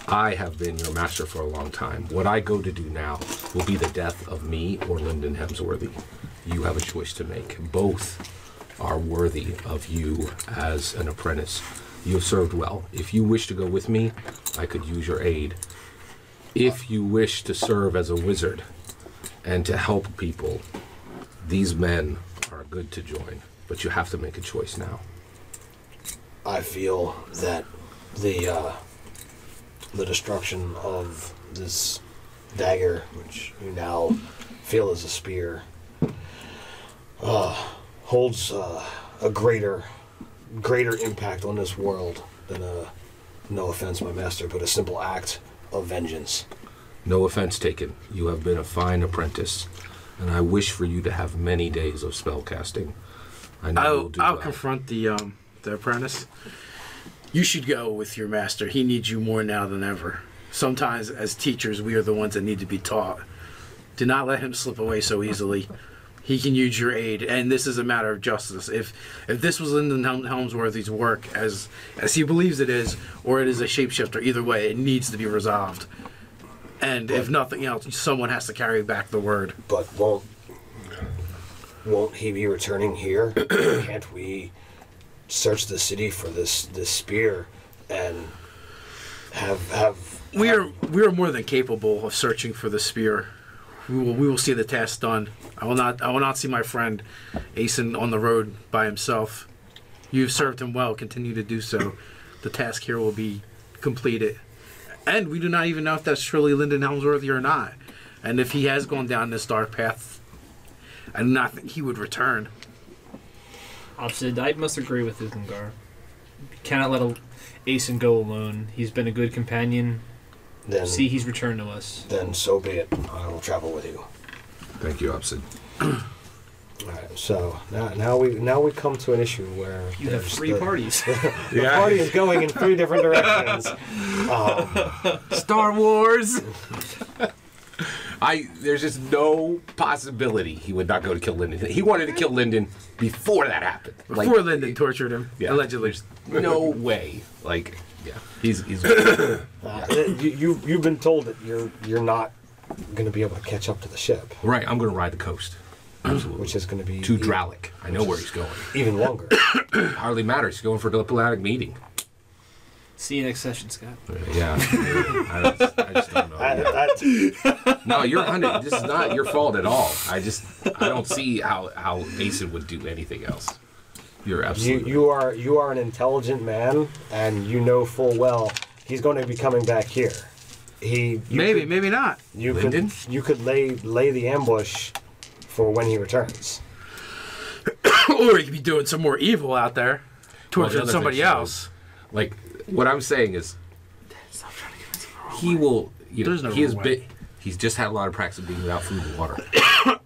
I have been your master for a long time. What I go to do now will be the death of me or Lyndon Hemsworthy. You have a choice to make. Both are worthy of you as an apprentice. You have served well. If you wish to go with me, I could use your aid. If you wish to serve as a wizard and to help people, these men are good to join. But you have to make a choice now. I feel that the destruction of this dagger, which you now feel is a spear, holds a greater impact on this world than no offense, my master, but a simple act of vengeance. No offense taken. You have been a fine apprentice, and I wish for you to have many days of spellcasting. I know you'll do I'll well. confront the apprentice. You should go with your master. He needs you more now than ever. Sometimes, as teachers, we are the ones that need to be taught. Do not let him slip away so easily. He can use your aid, and this is a matter of justice. If this was Lyndon Helmsworthy's work, as he believes it is, or it is a shapeshifter, either way, it needs to be resolved. And if nothing else, someone has to carry back the word. But won't he be returning here? Can't we search the city for this spear and have We are more than capable of searching for the spear. We will see the task done. I will not see my friend Asen on the road by himself. You've served him well. Continue to do so. The task here will be completed. And we do not even know if that's truly Lyndon Helmsworthy or not. And if he has gone down this dark path, I do not think he would return. Opposite, I must agree with Uthengar. Cannot let Asen go alone. He's been a good companion. then He's returned to us. then so be it. I will travel with you. Thank you, Upsid. All right. So now we come to an issue where You have three parties. the party is going in three different directions. Star Wars! There's just no possibility he would not go to kill Lyndon. He wanted to kill Lyndon before that happened. Before Lyndon tortured him, yeah, allegedly. there's no way. Like, yeah, he's You've been told that you're not going to be able to catch up to the ship, right. I'm going to ride the coast. Absolutely. which is going to be To Dralic. I know where he's going. even longer. Hardly matters. He's going for a diplomatic meeting. See you next session, Scott. Yeah. I just don't know. No, you're 100. This is not your fault at all. I don't see how Asen would do anything else. You're absolutely You are an intelligent man, and you know full well he's going to be coming back here. Maybe not. You Lyndon? could lay the ambush for when he returns. Or he could be doing some more evil out there, torturing other somebody thing, else. Like, what I'm saying is, he will. There's no he has wrong way. been. He's just had a lot of practice being without food and water.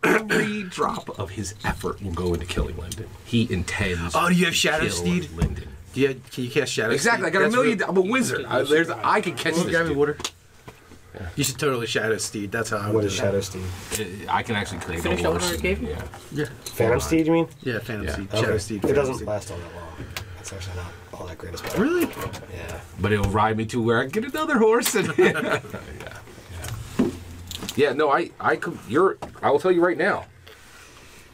Every drop of his effort will go into killing Lyndon. He intends. Oh, do you have to Shadow kill Steed? Lyndon. Can you cast Shadow Exactly. I Steed? got That's a million. real- I'm a wizard. I can catch this. Grab me dude. water. You should totally Shadow Steed. That's how I What would is do Shadow that. Steed? I can actually create Finish a that one horse. I gave you? Yeah. Yeah, Phantom Steed, you mean? yeah, Phantom Yeah. Steed. Okay. Shadow Steed. It Phantom doesn't Steed. last all that long. That's actually not all that great a spell. Really? Yeah. But it'll ride me to where I get another horse. And yeah. No, I will tell you right now.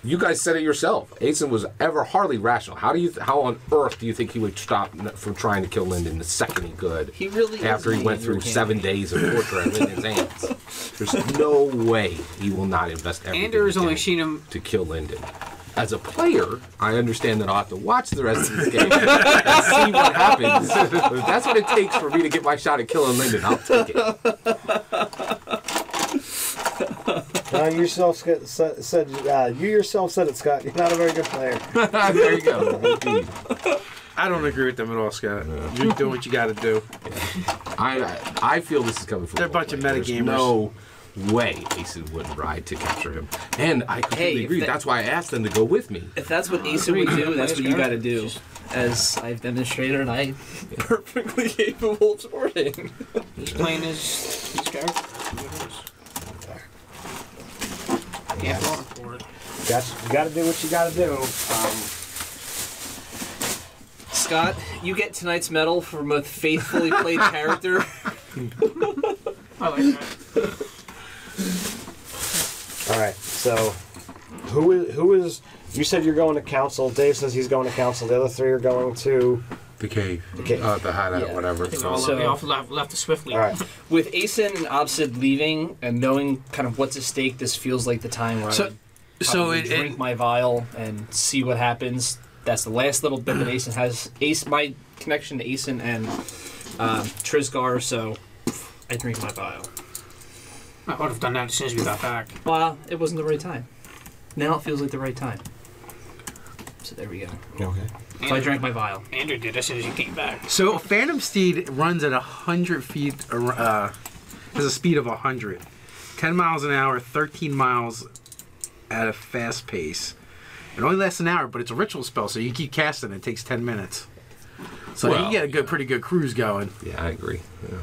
You guys said it yourself. Asen was ever hardly rational. How on earth do you think he would stop from trying to kill Lyndon the second he could? He really is after he went a through major 7 days of torture at Lyndon's hands. There's no way he will not invest everything Anders he only can seen him. to kill Lyndon. As a player, I understand that I'll have to watch the rest of this game and see what happens. If that's what it takes for me to get my shot at killing Lyndon, I'll take it. You yourself said it, Scott. You're not a very good player. There you go. Indeed. I don't agree with them at all, Scott. You're doing what you got to do. I feel this is coming from. They're a bunch of There's metagamers. no way Asen would ride to capture him, and I completely agree. That's why I asked them to go with me. If that's what Asen would do, that's what you got to do. As I've demonstrated, and I'm perfectly capable of sporting. He's playing his character. Yeah, going for it. You got to do what you got to do. Scott, you get tonight's medal for most faithfully played character. I like that. All right. So, who is? You said you're going to council. Dave says he's going to council. The other three are going to The cave. The cave. The hideout, Yeah. whatever I it's think called. we all left swiftly. All right. With Asen and Obsid leaving and knowing kind of what's at stake, this feels like the time where I would probably drink my vial and see what happens. That's the last little bit that Asen has. My connection to Asen and Trisgar, so I drink my vial. I would have done that as soon as we got back. Well, it wasn't the right time. Now it feels like the right time. So there we go. Okay. So I drank my vial. Andrew did as soon as you came back. So Phantom Steed runs at 100 feet, has a speed of 100. 10 miles an hour, 13 miles at a fast pace. It only lasts an hour, but it's a ritual spell, so you keep casting it. It takes 10 minutes. So you get a pretty good cruise going. Yeah, I agree. Yeah.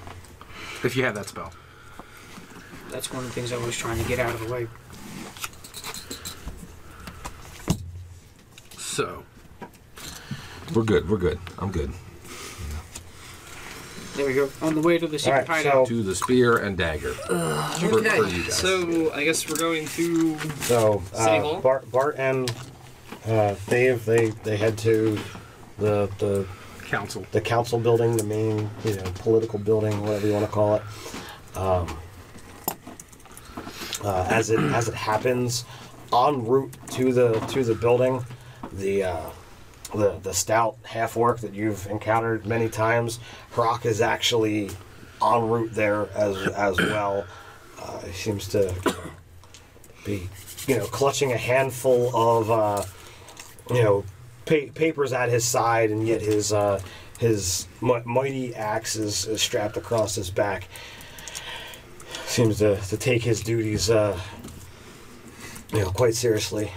If you have that spell. That's one of the things I was trying to get out of the way. So We're good. We're good. I'm good. There we go. On the way to the secret All right, hideout. To the spear and dagger. For you guys. So I guess we're going to So City Hall? Bart and Dave, they head to the council. the council building, the main political building, whatever you want to call it. As it happens, en route to the building, the stout half orc that you've encountered many times, Hrock is actually en route there as well. He seems to be clutching a handful of papers at his side, and yet his mighty axe is strapped across his back. Seems to take his duties quite seriously.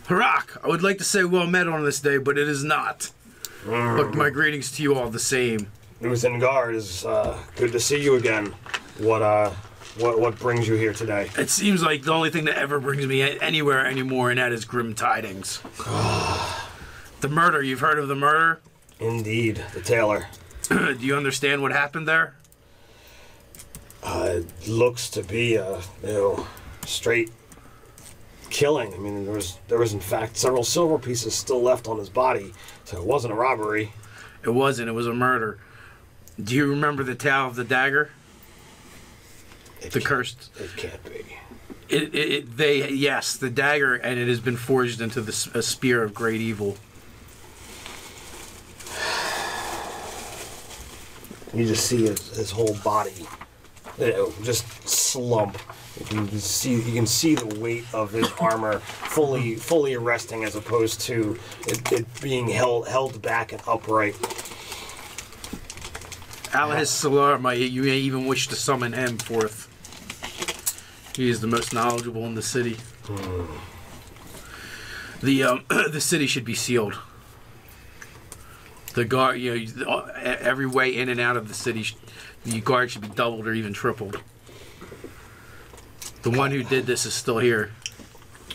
Hrock, I would like to say well met on this day, but it is not. But my greetings to you all the same. Uthengard, is good to see you again. What brings you here today? It seems like the only thing that ever brings me anywhere anymore, and that is grim tidings. The murder, you've heard of the murder? Indeed, the tailor. Do you understand what happened there? It looks to be a straight killing. I mean, there was in fact several silver pieces still left on his body, so it wasn't a robbery. It wasn't. It was a murder. Do you remember the tale of the dagger? The cursed. It can't be. Yes, the dagger, and it has been forged into a spear of great evil. You just see his whole body just slump. You can see the weight of his armor fully resting, as opposed to it being held back and upright. Alahis Salar, you may even wish to summon him forth. He is the most knowledgeable in the city. The city should be sealed. The guard, every way in and out of the city, the guard should be doubled or even tripled. The one who did this is still here.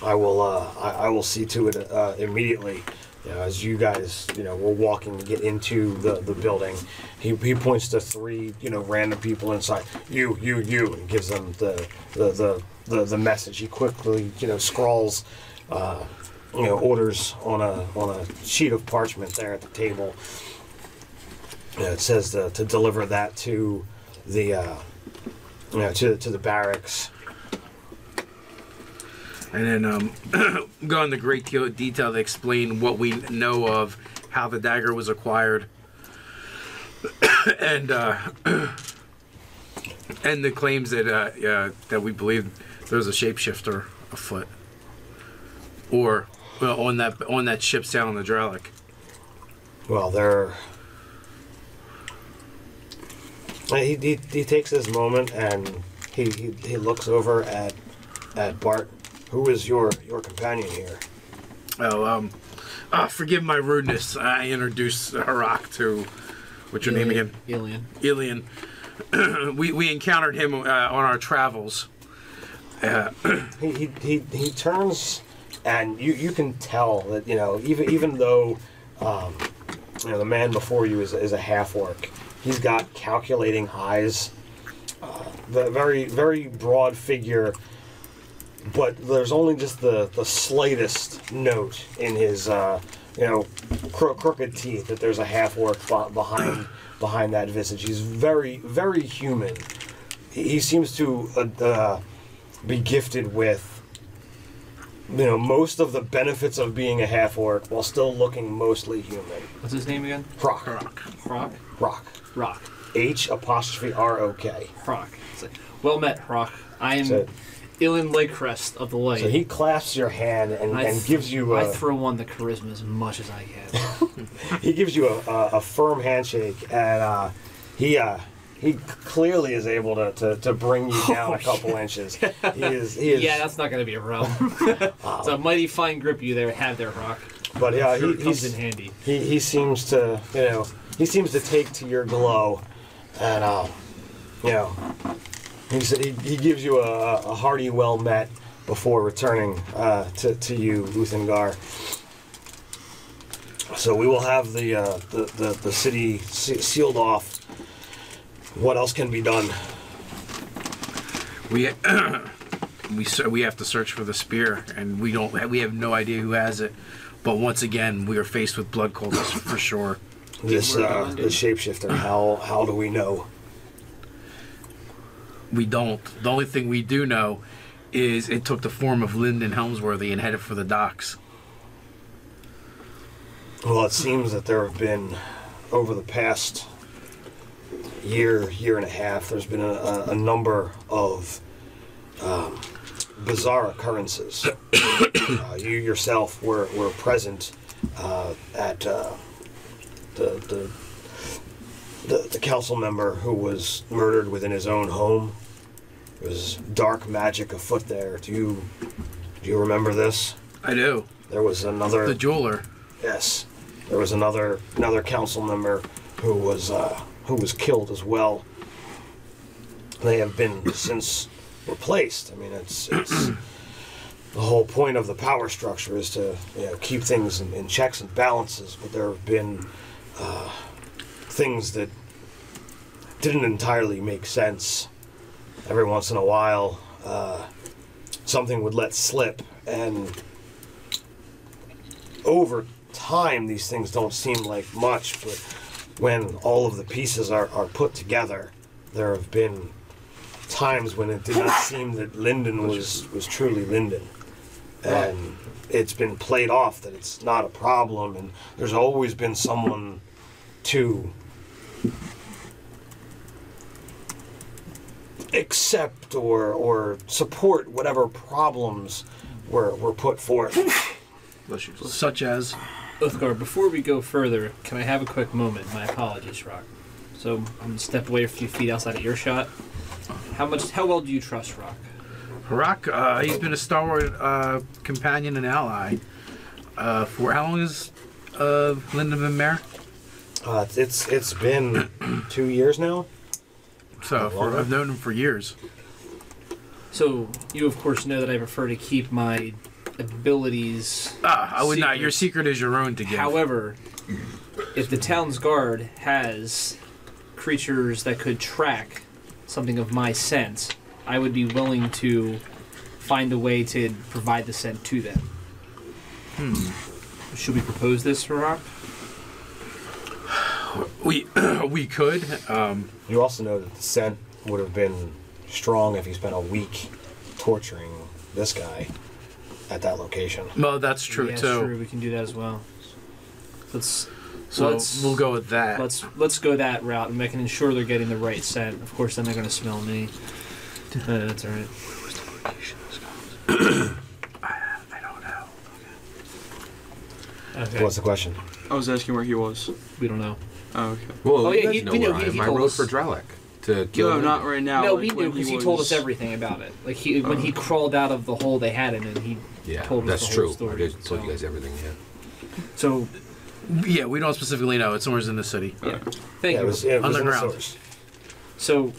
I will see to it immediately. As you guys, were walking to get into the building, he points to three, random people inside. You, and gives them the message. He quickly, scrawls, orders on a sheet of parchment there at the table. It says to deliver that to the to the barracks. And then go into great detail to explain what we know of how the dagger was acquired, and the claims that we believe there was a shapeshifter afoot, or on that ship sailing the Dralic. Well, he takes this moment and he looks over at Bart. Who is your companion here? Forgive my rudeness. I introduced Hrock to, what's your name again? Ilian. We encountered him on our travels. He turns, and you can tell that even though the man before you is a half orc, he's got calculating eyes, the very broad figure. But there's only just the slightest note in his crooked teeth, that there's a half-orc behind that visage. He's very, very human. He seems to be gifted with, most of the benefits of being a half-orc while still looking mostly human. What's his name again? Rock. Rock? Rock. Rock. H''ROK. Rock. Well met, Rock. I am So- Ilan Lakecrest of the Light. So he clasps your hand and gives you I throw on the charisma as much as I can. he gives you a firm handshake, and he clearly is able to bring you down a couple inches. He is. Yeah, that's not going to be a problem. It's a mighty fine grip you there have there, Rock. But yeah, Sure, it comes he's in handy. he seems to he seems to take to your glow, and he gives you a hearty well met before returning to you, Uthengar. So we will have the city sealed off. What else can be done? We have to search for the spear, and we have no idea who has it. But once again, we are faced with blood cultists for sure. This shapeshifter. How do we know? We don't. The only thing we do know is it took the form of Lyndon Helmsworthy and headed for the docks. Well, it seems that there have been, over the past year and a half, there's been a number of bizarre occurrences. You yourself were present at the council member who was murdered within his own home. There was dark magic afoot there. Do you remember this? I do. There was another. The jeweler. Yes, there was another council member who was killed as well. They have been since replaced. I mean, it's the whole point of the power structure is to keep things in checks and balances. But there have been things that didn't entirely make sense. Every once in a while, something would let slip, and over time, these things don't seem like much, but when all of the pieces are put together, there have been times when it did not seem that Lyndon was truly Lyndon. And it's been played off that it's not a problem, and there's always been someone to accept or support whatever problems were put forth. Such as? Uthgar, before we go further, can I have a quick moment? My apologies, Rock. So I'm going to step away a few feet outside of earshot. How well do you trust Rock? Rock, he's been a stalwart companion and ally. For how long has Lyndon been mayor? It's been 2 years now. So I've known him for years. So you of course know that I prefer to keep my abilities. I would not. secret. Your secret is your own to give. However, if the town's guard has creatures that could track something of my scent, I would be willing to find a way to provide the scent to them. Should we propose this for Rock? We could. You also know that the scent would have been strong if he spent a week torturing this guy at that location. Well, that's true Yeah, too. True. We can do that as well. Let's We'll go with that. let's go that route, and I can ensure they're getting the right scent. Of course, then they're going to smell me. That's all right. I don't know. Okay. What's the question? I was asking where he was. We don't know. Oh, okay. Well, Oh, you yeah, guys he- know we know where he- I am. he I told rode us. for Dralek to kill No, him. not right now. No, like we knew when because he was- told us everything about it. Like when he crawled out of the hole they had him in, he Yeah, told us that's the true. whole story. I did told so, you guys everything, yeah. so Yeah, we don't specifically know. It's somewhere in the city. yeah. Thank Yeah, you. it was in the Underground. source. So,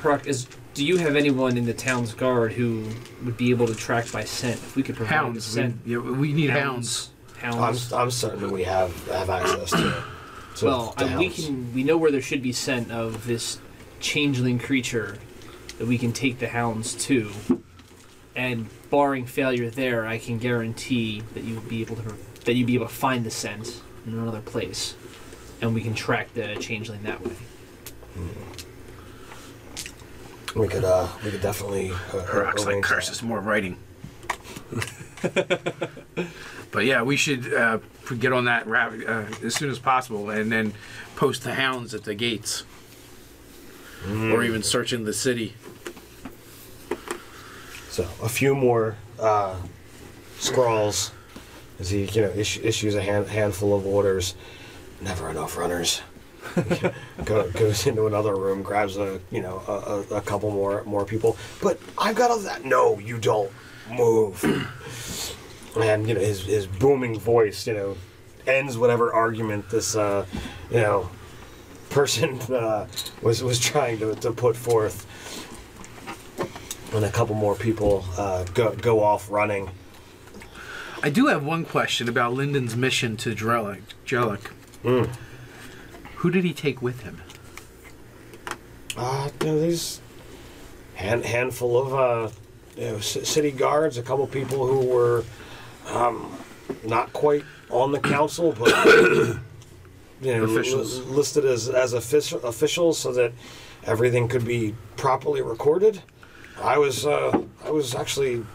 Rock, do you have anyone in the town's guard who would be able to track by scent? If we could provide the Hounds. scent. We need hounds. Hounds. I'm certain that we have access to Well, to we hounds. know where there should be scent of this changeling creature that we can take the hounds to, and barring failure there, I can guarantee that you will be able to that you'd be able to find the scent in another place, and we can track the changeling that way. We could definitely. Heroc's like, curses, more writing. But yeah, we should get on that as soon as possible, and then post the hounds at the gates, or even searching the city. So a few more scrawls as he, issues a handful of orders. Never enough runners. Goes into another room, grabs a couple more people. But I've got all that. No, you don't move. And his booming voice, ends whatever argument this person was trying to put forth. And a couple more people go off running. I do have one question about Lyndon's mission to Jellic. Who did he take with him? These handful of city guards, a couple people who were not quite on the council, but officials listed as officials, so that everything could be properly recorded. I was actually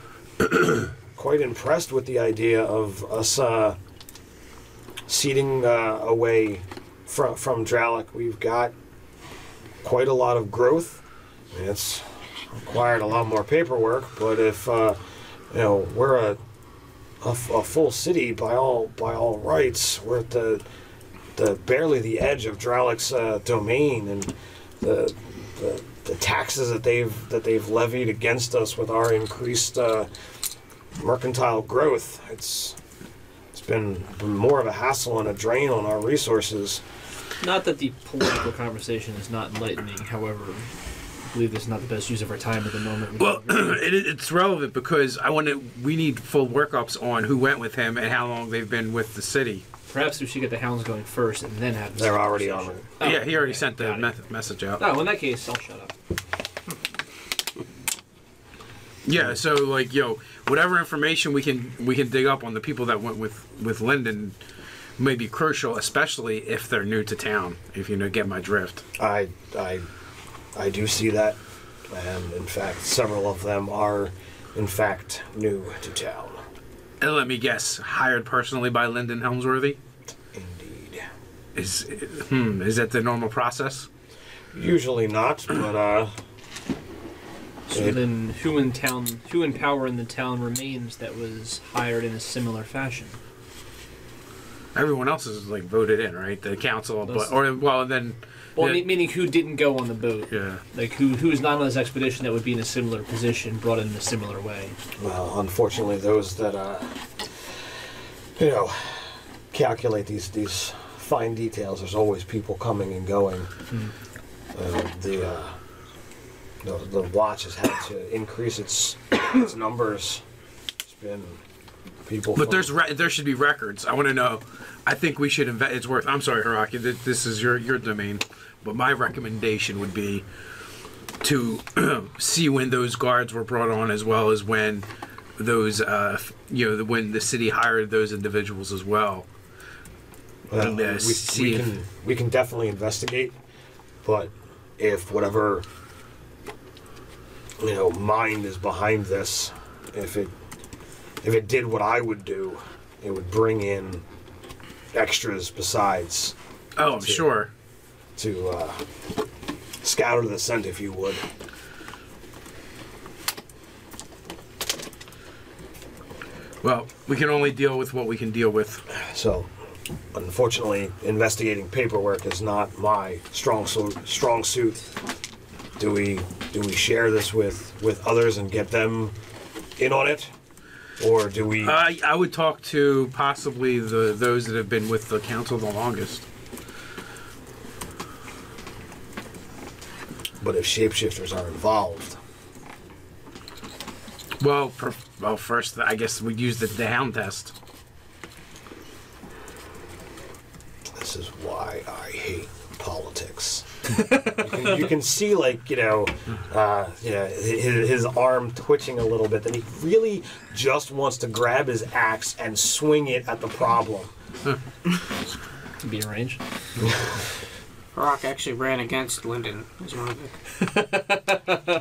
quite impressed with the idea of us seeding away from Dralic. We've got quite a lot of growth. It's required a lot more paperwork, but if we're a full city by all rights, we're at the barely the edge of Dralic's domain, and the taxes that they've levied against us with our increased mercantile growth. It's been more of a hassle and a drain on our resources. Not that the political conversation is not enlightening, however, I believe this is not the best use of our time at the moment. Well, it's relevant because we need full workups on who went with him and how long they've been with the city. Perhaps we should get the hounds going first and then have this They're already on it. Oh, yeah, he already sent the message out. Oh, in that case, I'll shut up. Yeah, so whatever information we can dig up on the people that went with Lyndon may be crucial, especially if they're new to town. If you get my drift. I do see that, and in fact, several of them are, in fact, new to town. And let me guess, hired personally by Lyndon Helmsworthy? Indeed. Is that the normal process? Usually not, but So then, who in power in the town remains that was hired in a similar fashion? Everyone else is voted in, right? The council, meaning who didn't go on the boat? Yeah. Who's not on this expedition that would be in a similar position, brought in a similar way. Well, unfortunately, those that calculate these fine details. There's always people coming and going. The watch has had to increase its numbers. It's been people. But there should be records. I want to know. I think we should invest. It's worth. I'm sorry, Hiraki. This is your domain, but my recommendation would be to see when those guards were brought on, as well as when those when the city hired those individuals as well. We can definitely investigate, but if whatever mind is behind this, if it did what I would do, it would bring in extras besides. Oh, I'm sure. To scatter the scent, if you would. Well, we can only deal with what we can deal with. So, unfortunately, investigating paperwork is not my strong suit. Do we share this with others and get them in on it? Or do we... I would talk to possibly those that have been with the council the longest. But if shapeshifters are involved... Well, first, I guess we'd use the hound test. This is why I hate politics. You can see, like, his arm twitching a little bit. Then he really just wants to grab his axe and swing it at the problem. Be arranged. Rock actually ran against Lyndon as one of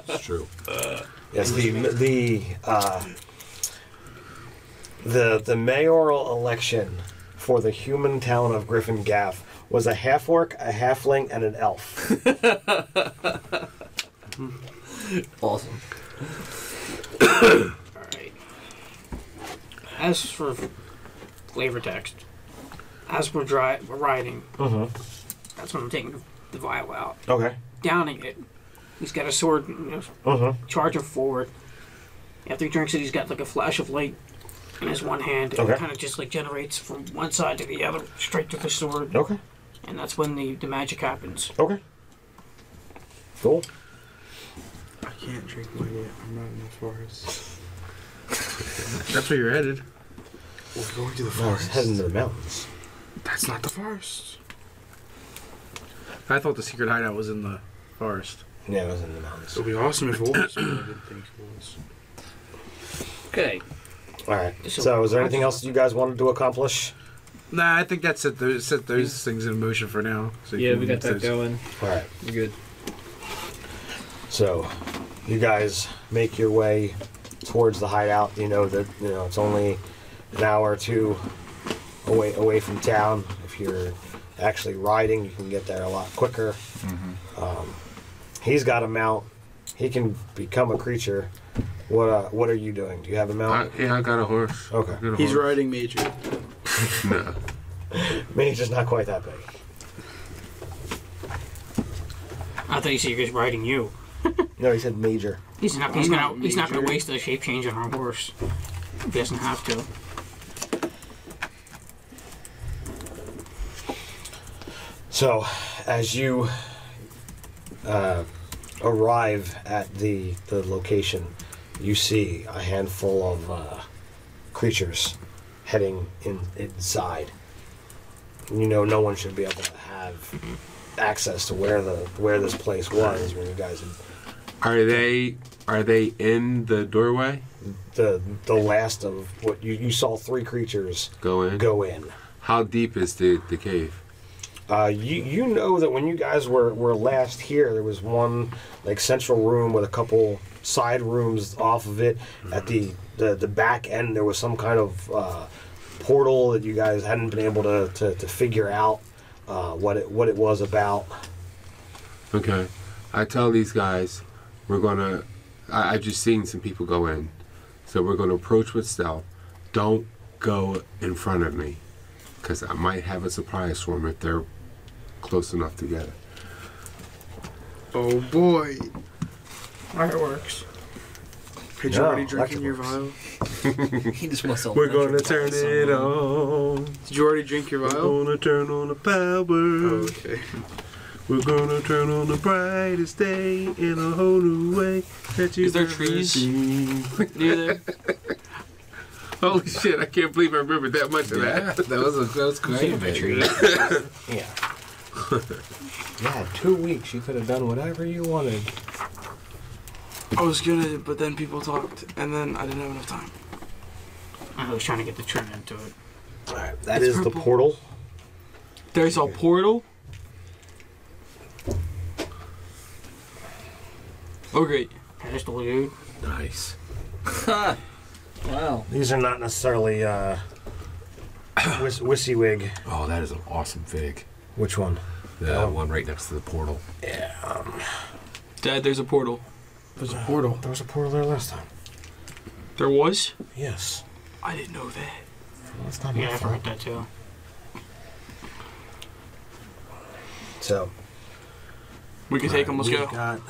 It's true. Yes, the mayoral election for the human town of Griffin Gaff was a half-orc, a halfling, and an elf. Awesome. Alright. As for flavor text, as we're riding, that's when I'm taking the vial out. Okay. Downing it. He's got a sword, charging forward. After he drinks it, he's got like a flash of light in his one hand. And it kind of just like generates from one side to the other, straight to the sword. Okay. And that's when the magic happens. Okay. Cool. I can't drink mine yet. I'm not in the forest. That's where you're headed. We're going to the No, it's heading to the mountains. That's not the forest. I thought the secret hideout was in the forest. Yeah, it was in the mountains. It would be awesome if it was, but I didn't think it was. Okay. All right. So, is there anything else you guys wanted to accomplish? Nah, I think that's it. Set those things in motion for now. So you Yeah, can we got get that those. going. All right. We're good. So, you guys make your way towards the hideout. You know that it's only an hour or two away from town. If you're actually riding, you can get there a lot quicker. He's got a mount. He can become a creature. What are you doing? Do you have a mount? I got a horse. Okay. I got a He's horse. riding Major. No. Mage is not quite that big. I thought you said he was riding you. No, he said major. He's not gonna waste the shape change on our horse. If he doesn't have to. So, as you arrive at the location, you see a handful of creatures heading inside. You know, no one should be able to have access to where this place was when you guys had Are they in the doorway? the last of what you saw. 3 creatures Go in. go in. How deep is the cave? You know that when you guys were last here, there was one like central room with a couple side rooms off of it. At the back end, there was some kind of portal that you guys hadn't been able to figure out what it was about. Okay. I tell these guys we're gonna. I've just seen some people go in, so we're gonna approach with stealth. Don't go in front of me, because I might have a surprise for them if they're close enough to get it. Oh boy. Fireworks. Had you No, already drinking your electric vial? He just wants to. We're gonna turn it on. Did you already drink your vial? We're gonna turn on the power. Oh, okay. We're gonna turn on the brightest day in a whole new way that you Is there ever trees? seen. Near there? Holy shit! I can't believe I remembered that much of that. That was great, baby. Yeah. Yeah, 2 weeks. You could have done whatever you wanted. I was gonna, but then people talked, and then I didn't have enough time. I was trying to get the trim into it. All right, that It's is the purple. portal. There's a portal? Oh, great. Pedestal dude. Nice. Wow. These are not necessarily Wissywig. Oh, that is an awesome fig. Which one? The one right next to the portal. Yeah. Dad, there's a portal. There's a portal. There was a portal there last time. There was? Yes. I didn't know that. That's not Yeah, my I fault. forgot that too. So We can take them, let's we've go. got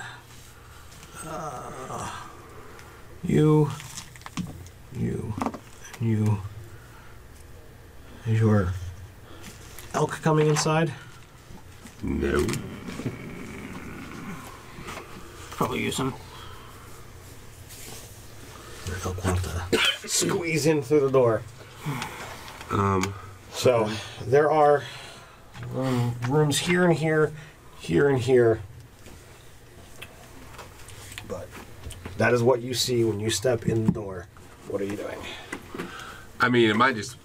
you. Is your elk coming inside? No. Probably use them. Your elk wants to squeeze in through the door. So there are rooms here and here, here and here. But that is what you see when you step in the door. What are you doing? I mean, am I just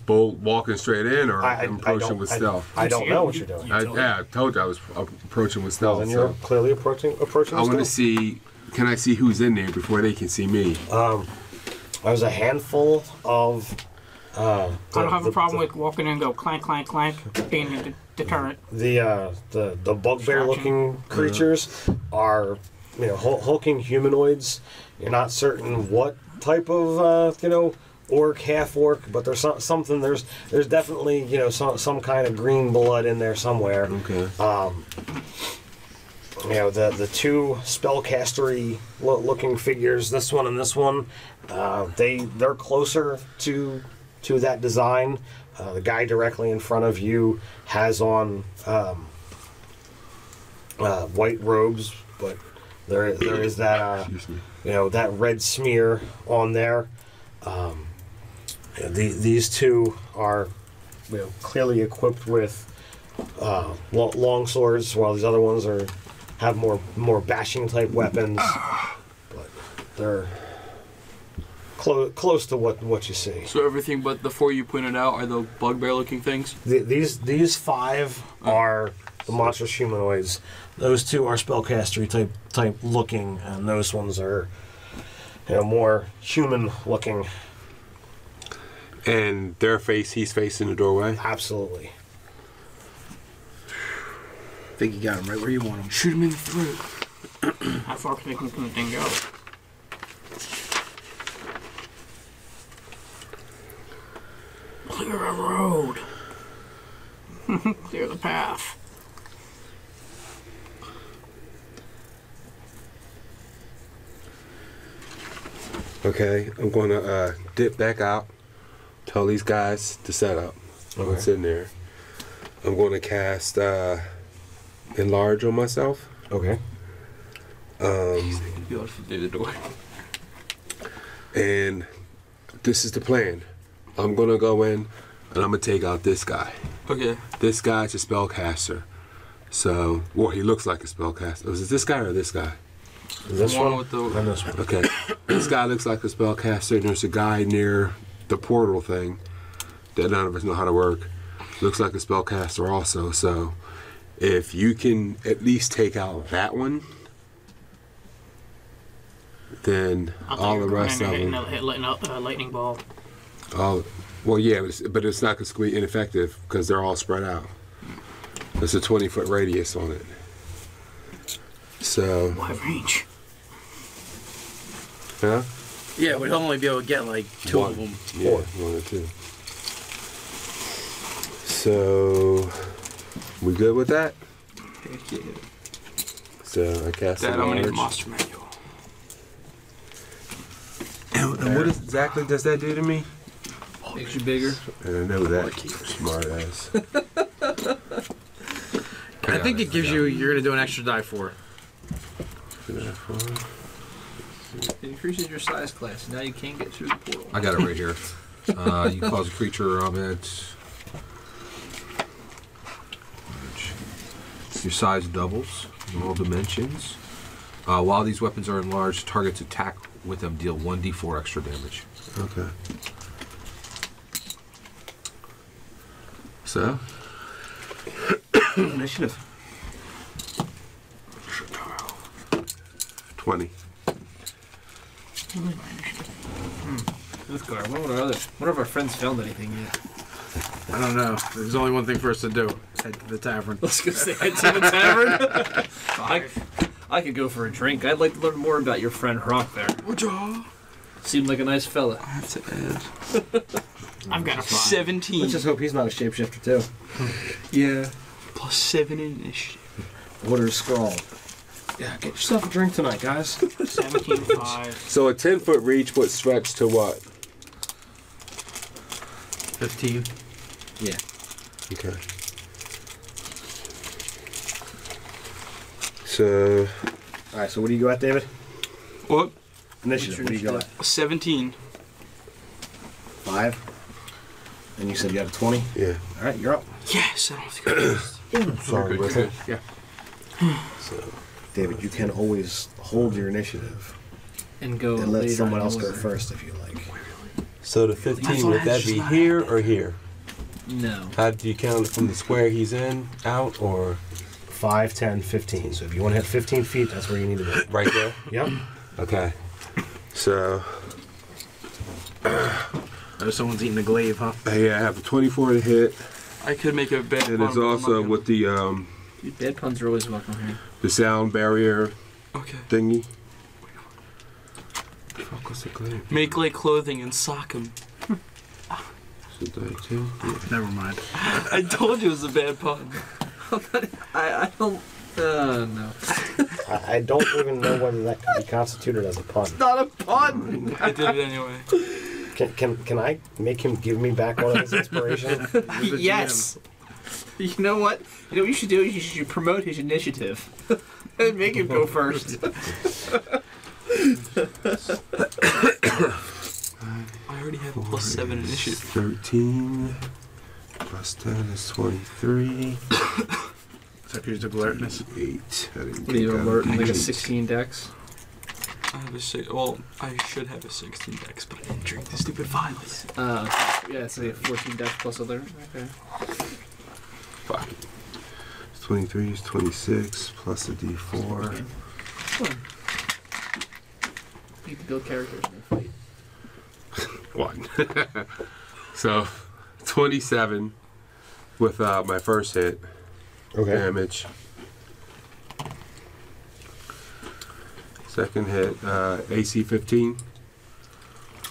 bold walking straight in, or I'm approaching with stealth? I don't know what you're doing. I told you I was approaching with stealth. Then you're clearly approaching. I want to stealth. see. Can I see who's in there before they can see me? There's a handful of. I don't have a problem with walking in and go clank, clank, clank, being a deterrent. The bugbear-looking creatures are, hulking humanoids. You're not certain what type of, orc, half orc, but there's something. There's definitely, some kind of green blood in there somewhere. Okay. The two spellcastery looking figures, this one and this one, they're closer to that design. The guy directly in front of you has on white robes, but there is that that red smear on there. These two are clearly equipped with long swords, while these other ones have more bashing type weapons, but they're close to what you see. So everything but the four you pointed out are the bugbear-looking things? These five are the monstrous humanoids. Those two are spellcastery type looking, and those ones are more human looking. And he's facing the doorway? Absolutely. I think you got him right where you want him. Shoot him in the throat. How far can the thing go? Clear a road. Clear the path. Okay, I'm going to dip back out, tell these guys to set up what's in there. I'm going to cast Enlarge on myself. Okay. Be able to do the door. And this is the plan. I'm going to go in and I'm going to take out this guy. Okay. This guy's a spellcaster. So, well, he looks like a spellcaster. Is it this guy or this guy? This one one with the. and this one. Okay. This guy looks like a spellcaster, and there's a guy near the portal thing that none of us know how to work. Looks like a spellcaster also. So, if you can at least take out that one, then all the rest of them. Lightning ball. Well, yeah, but it's not going to be ineffective because they're all spread out. There's a 20-foot radius on it. So. Wide range. Yeah? Yeah, we'd only be able to get like two of them. Yeah, one or two. So, we good with that? Heck yeah. So I cast Dad, I'm gonna need a Enlarge. monster manual. And what exactly does that do to me? Makes you bigger. And I know that. Smart ass. I think it gives you're gonna do an extra die for. It increases your size class. Now you can't get through the portal. I got it right here. You cause a creature of it. Your size doubles in all dimensions. While these weapons are enlarged, targets attack with them deal 1d4 extra damage. Okay. So? Initiative. 20. Uthgar, what have our friends found anything yet? I don't know. There's only one thing for us to do. Head to the tavern. Let's go say head to the tavern. I could go for a drink. I'd like to learn more about your friend Hrock there. Seemed like a nice fella. I have to add I've got a 5. 17. Let's just hope he's not a shapeshifter too. Yeah. Plus 7 in initiative. Water scroll. Yeah, get yourself a drink tonight, guys. 17, 5. So a 10-foot reach would stretch to what? 15. Yeah. Okay. So. All right. So what do you go at, David? What? Initiative. What do you go at? 17. 5. And you said you had a 20. Yeah. All right, you're up. Yes, I don't have to go first. Sorry, with it. Yeah. So, David, you can always hold your initiative And go and let later someone in else go order. first if you like. So the 15, would that be here or here? No. How do you count it from the square he's in, out, or 5, 10, 15. So if you want to hit 15 feet, that's where you need to be. right there? Yep. Okay. So, Oh, someone's eating a glaive, huh? yeah, I have a 24 to hit, I could make a bad and pun, it's but I'm also not gonna. with Dude, bad puns are always welcome here. the sound barrier Okay. thingy. Fuck, what's the glaive? Make like clothing and sock 'em. Should I too? Never mind. I told you it was a bad pun. I don't. No. I don't even know whether that could be constituted as a pun. Not a pun! I did it anyway. Can I make him give me back one of his inspiration? Yes! You know what? You know what you should do? You should promote his initiative. And make him go first. I already have a +7 initiative. 13 plus 10 is 23. So here's the alertness. 8. I didn't What are you get that. alert? Like a Eight. 16 dex? I have a six. Well, I should have a 16 dex, but I didn't drink the stupid violets. Yeah, it's like a 14 dex plus alert. Okay. Fuck. 23 is 26 plus a d4. You can build characters in a fight. 1. So, 27 with my first hit. Okay. Damage. Second hit, AC 15.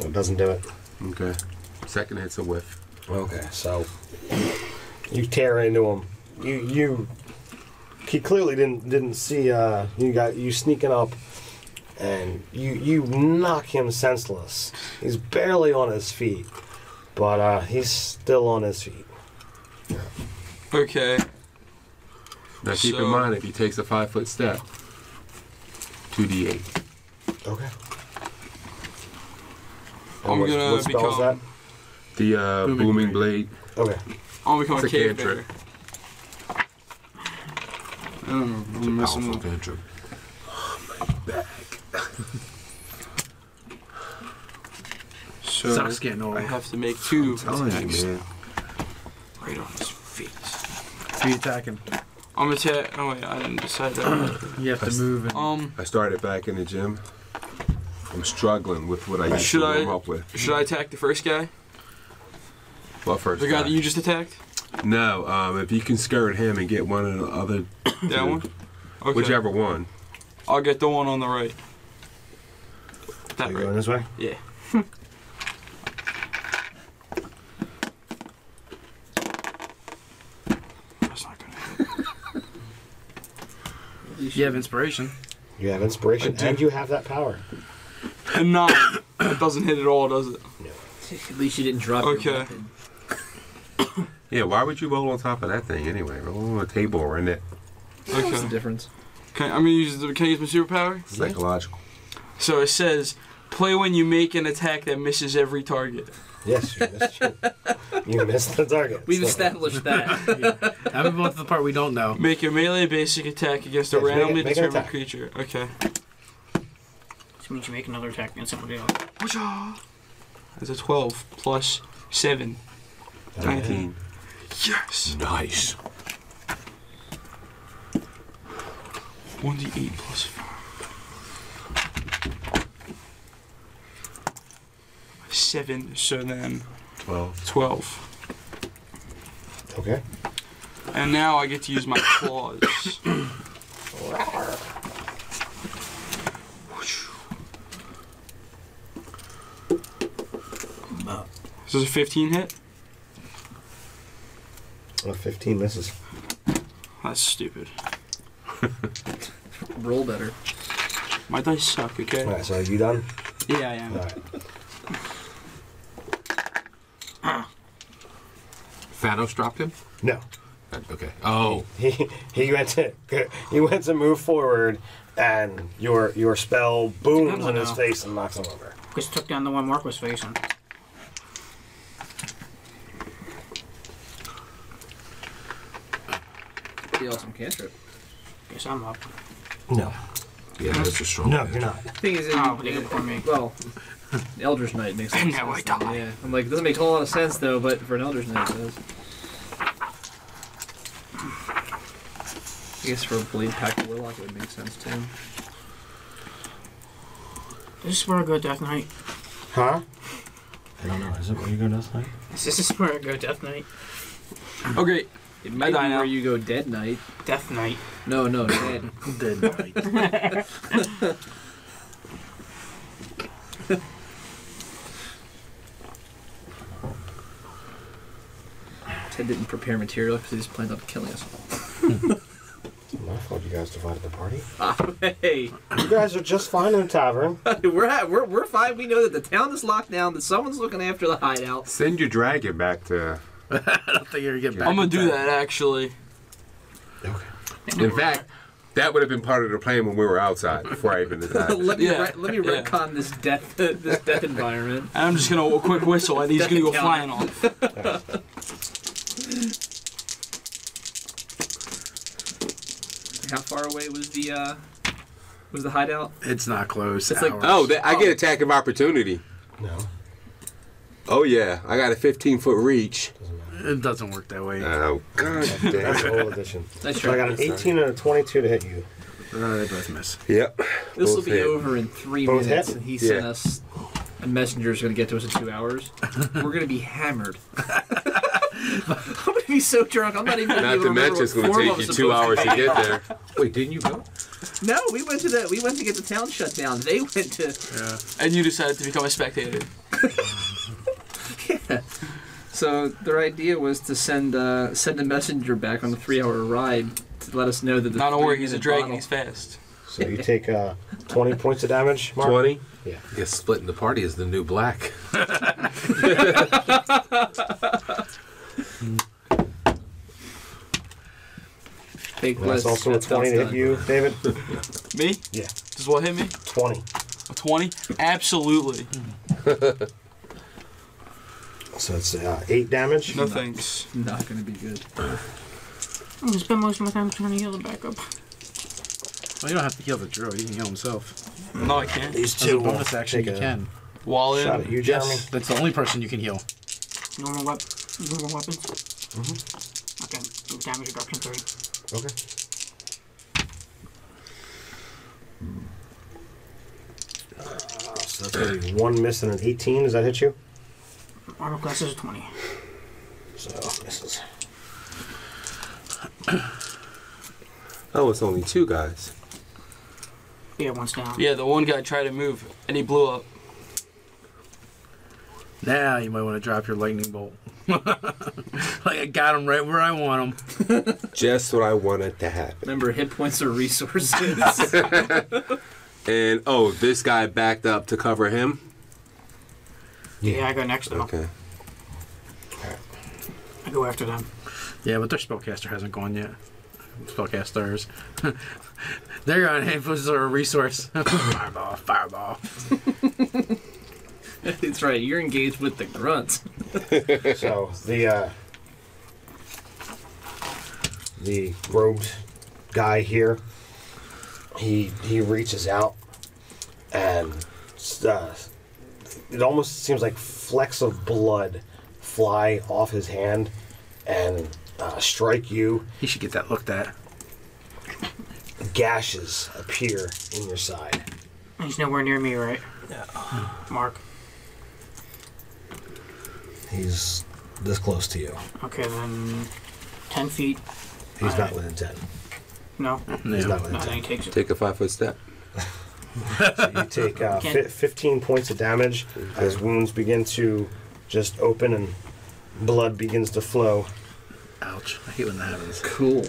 Well, it doesn't do it. Okay. Second hit's a whiff. Okay, so you tear into him. He clearly didn't see you sneaking up, and you knock him senseless. He's barely on his feet, but he's still on his feet. Okay. Now keep in So- mind, if he takes a 5-foot step, 2d8. Okay. I'm what, gonna what spell is that? become. The booming blade. Okay. I'll become a It's a cave cantrip. bear. I don't know. I'm messing Powerful with. cantrip. So Sucks getting old. I have to make 2 Telling attacks you, man. right on his face. Who you attacking? I'm attack. Oh wait, I didn't decide that. You have to move and I started back in the gym. I'm struggling with what I used Should to I- warm up with. Should I attack the first guy? Well, first The guy that you just attacked? No, if you can skirt him and get one of the other That two, one? Okay. whichever one. I'll get the one on the right. That Are you right. going this way? Yeah. That's not gonna hit. you have inspiration. You have inspiration, I do. and you have that power. A 9. That doesn't hit at all, does it? At least you didn't drop Okay. your weapon. Yeah, why would you roll on top of that thing anyway? Roll on a table or in it. What's the Okay. difference? Can I use my superpower? Psychological. So it says, play when you make an attack that misses every target. Yes, you missed the target. We've So- established that. I'm about to the part we don't know. Make a melee basic attack against a Yes, make it- randomly make an determined attack. creature. Okay. This means you make another attack against somebody else. That's a 12 plus 7. 19. Yes! Nice. 1d8 plus 4. 7, so then 12. 12. Okay. And now I get to use my claws. Is this a 15 hit? 15 misses. That's stupid. Roll better. My dice suck, okay? All right, so are you done? Yeah, I am. All right. Thanos dropped him? No. Okay. Oh. He went to move forward, and your spell booms in his face and knocks him over. Just took down the one Mark was facing. pretty awesome cantrip. Guess I'm up. No. Yeah, that's a strong. No, you're not. The thing is, Oh, they go before me. well, Eldritch Knight makes sense. Now I die. Yeah, I'm like, it doesn't make a whole lot of sense though, but for an Eldritch Knight, it does. I guess for a Blade Pack Warlock, it would make sense too. This is where I go Death Knight. Huh? I don't know. Is it where you go this night? This is where I go Death Knight. Okay. It might die be now. where you go Dead Knight. Death Knight. No, dead. Dead Knight. Ted didn't prepare material because he just planned on killing us. It's my fault you guys divided the party. Hey, You guys are just fine in the tavern. we're fine. We know that the town is locked down. That someone's looking after the hideout. Send your dragon back to. I don't think you're gonna get back. I'm gonna do that actually. Okay. In fact, that would have been part of the plan when we were outside before I even decided. let me Yeah. retcon this death environment. And I'm just gonna a quick whistle and he's gonna go flying off. How far away was the hideout? It's not close. It's like- Hours. Oh, I get attack of opportunity. No. Oh yeah, I got a 15-foot reach. It doesn't work that way. Oh god That's damn. the whole edition. Nice So I got an 18 and a 22 to hit you. They both miss. Yep. This will Both be hit. over in 3 Both minutes, hit? and he sent Yeah. us. A messenger is going to get to us in 2 hours. We're going to be hammered. I'm going to be so drunk. I'm not even going to be Not able to to remember mention what it's going form to I take you was 2 supposed hours to be. get there. Wait, didn't you go? No, we went to get the town shut down. They went to. Yeah. And you decided to become a spectator. Yeah. So their idea was to send a messenger back on a 3-hour ride to let us know that the. Not don't worry, he's a 3-minute dragon, bottle- he's fast. So you take 20 points of damage, Mark? 20? Yeah. Yeah, splitting the party is the new black. Take And that's less. also a That's 20 to hit done. you, David? Me? Yeah. Does what hit me? 20. A 20? Absolutely. So it's 8 damage. No thanks. Not going to be good. I'm gonna spend most of my time trying to heal the backup. Well, you don't have to heal the druid. He can heal himself. No, I can't. These As a two bonus action, take you a can. Wall shot at in. you, Jeremy. Yes, that's the only person you can heal. Normal weapons. Okay. Do damage reduction 3. Okay. So that's going to be 1 miss and an 18. Does that hit you? Armor class is a 20. So misses. Oh, it's only 2 guys. Yeah, one's down. Yeah, the one guy tried to move and he blew up. Now you might want to drop your lightning bolt. Like I got him right where I want him. Just what I wanted to happen. Remember, hit points are resources. And oh, this guy backed up to cover him. Yeah, I go next to them. Okay. I go after them. Yeah, but their spellcaster hasn't gone yet. Spellcasters. They're going, hey, this is our resource. Fireball, fireball. That's right. You're engaged with the grunts. So the robed guy here, he reaches out and it almost seems like flecks of blood fly off his hand and strike you. He should get that looked at. Gashes appear in your side. He's nowhere near me, right? No. Mark. He's this close to you. Okay, then 10 feet. He's not Alright. within 10. No. He's not No, within then 10. he takes it. Take a 5-foot step. So you take 15 points of damage as wounds begin to just open and blood begins to flow. Ouch. I hate when that happens. Cool.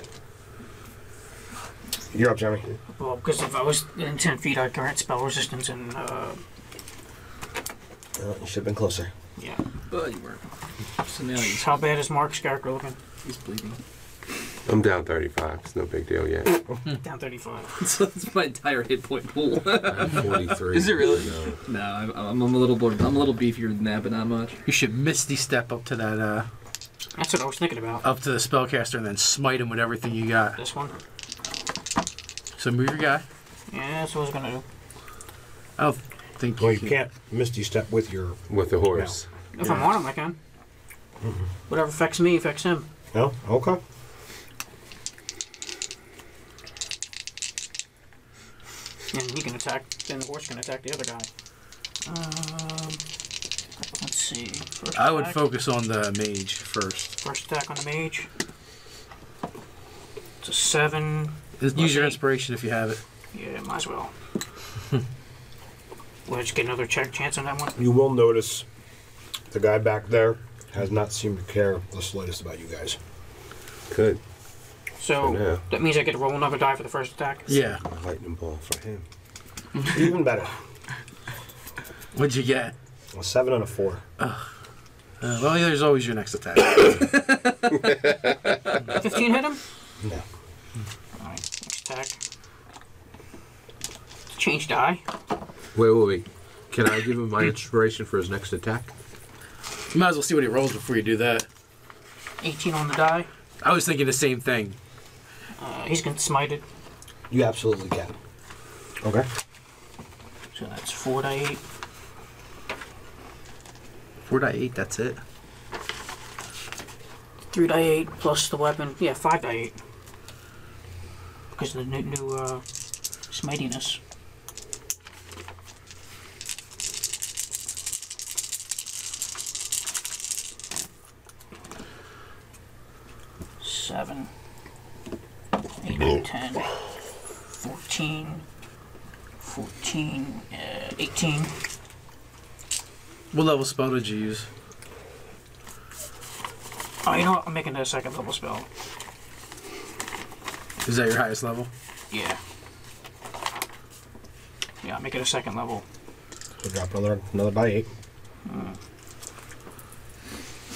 You're up, Jeremy. Well, because if I was in 10 feet, I'd grant spell resistance and, You should have been closer. yeah. But you weren't. So now he's How bad is Mark's character looking? bleeding. I'm down 35. It's no big deal yet. Down 35. So that's my entire hit point pool. 43. Is it really? No, I'm a little beefier than that, but not much. You should misty step up to that That's what I was thinking about. up to the spellcaster and then smite him with everything you got. This one. So move your guy. Yeah, that's what I was gonna do. I don't think Well, you can't Misty Step with your... With the horse. If I want him, I can. Whatever affects me affects him. No? Okay. And he can attack. Then the horse can attack the other guy. Let's see. First I would attack. focus on the mage first. First attack on the mage. It's a 7. Use your inspiration if you have it. Yeah, might as well. We'll just get another chance on that one. You will notice the guy back there has not seemed to care the slightest about you guys. Good. So Yeah. that means I get to roll another die for the first attack. Yeah. A lightning ball for him. Even better. What'd you get? A 7 and a 4. Well, there's always your next attack. 15 hit him? No. Alright, next attack. Change die. Wait. Can I give him my inspiration for his next attack? You might as well see what he rolls before you do that. 18 on the die. I was thinking the same thing. He's gonna smite it. You absolutely can. Okay. So that's 4 die 8. 4.8, that's it. 3 die 8 plus the weapon. Yeah, 5 die 8. Because of the new smitiness. Seven, 8, 9, 10, 14, 18. What level spell did you use? Oh, you know what? I'm making that a second level spell. Is that your highest level? Yeah. Yeah, I'll make it a second level. So drop another by 8.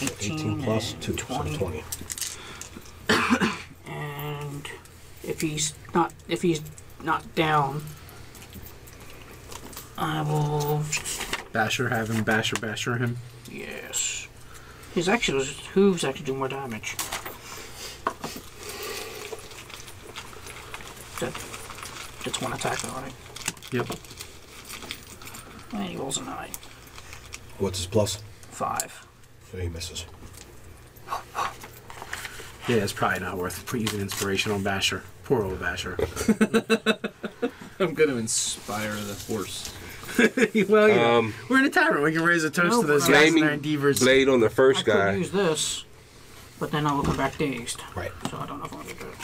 18 plus and 2, 20. so 20. And if he's not down, I will. Basher, have him basher him. Yes. His hooves actually do more damage. That's one attack, though, right? Yep. And he rolls a 9. What's his plus? 5. So he misses. Yeah, it's probably not worth using inspiration on Basher. Poor old Basher. I'm going to inspire the horse. Well, you know, we're in a tavern. We can raise a toast to those Flaming asinine divers. blade on the I first could guy. use this, but then I will come back dazed. Right. So I don't know if I'm going to do it.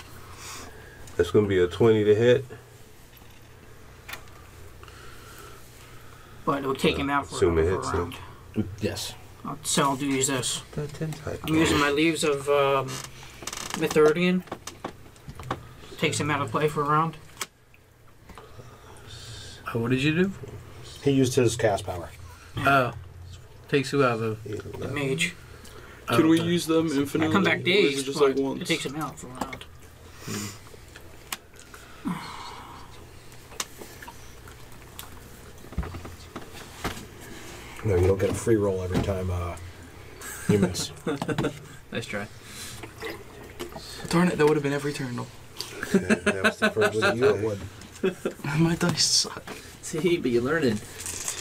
That's going to be a 20 to hit. But it would take him out for assume it a hits him. round. Yes. So I'll do use this. The 10 type. I'm using my Leaves of Mithridian. Takes him out of play for a round. What did you do? He used his cast power. Oh. Takes you out of The mage. Can we use them infinitely? I come back or is it dazed, just but like once? it takes him out for a round. No, you don't get a free roll every time you miss. Nice try. Darn it, that would have been every turn though. That was the first Was it you or would? My dice suck. See, but you learn it.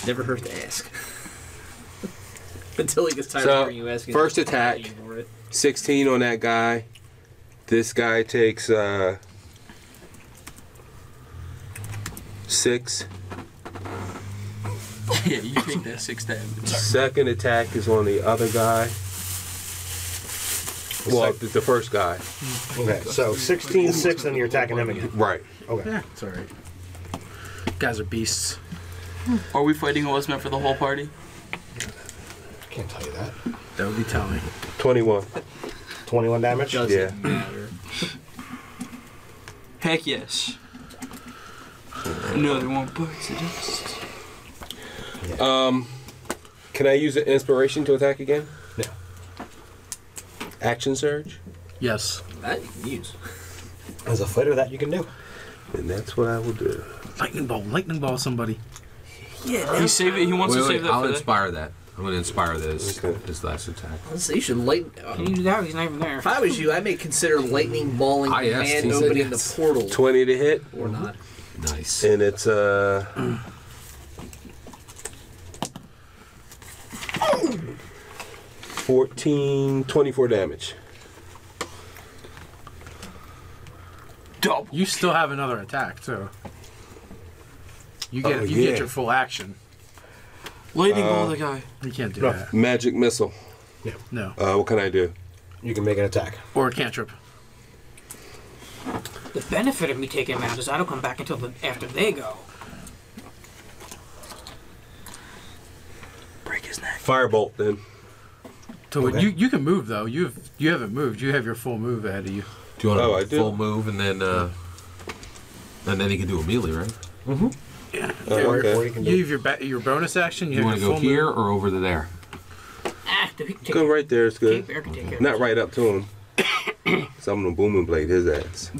Never hurt to ask. Until he gets tired So, of hearing you asking. first attack. 16 on that guy. This guy takes 6. Yeah, you take that 6 damage. Second attack is on the other guy. Well, the first guy. Okay, so 16, 6, and you're attacking him again. Right. Okay. Yeah, it's alright. Guys are beasts. Are we fighting Ozma for the whole party? Can't tell you that. That would be telling. 21. 21 damage? Doesn't Yeah. matter. Heck yes. No, they won't bite the dust. Can I use an inspiration to attack again? No. Action surge? Yes. That you can use. As a fighter, that you can do. And that's what I will do. Lightning ball somebody. He save it. He wants to Wait, save that I'll for that. inspire that. I'm going to inspire this last attack. Let's see, you should light. Can you do that? He's not even there. If I was you, I may consider lightning balling Ah, yes, and he said opening yes. the portal 20 to hit, or not. Nice. and it's 24 damage. Double. You still have another attack too. You Oh, get yeah. your full action. Lightning ball the guy. You can't do that. Magic missile. No. What can I do? You can make an attack. Or a cantrip. The benefit of me taking him out is I don't come back until after they go. Break his neck. Firebolt then. So Okay. you can move though. You haven't moved. You have your full move ahead of you. Do you want I a do. full move and then he can do a melee, right? Yeah. Or Okay. you can You do. have your bonus action. You You have want to your go full here move. or over to there? Go right there. It's good. Cape Bear can take care of Not it. right up to him. So I'm gonna boom and blade his ass.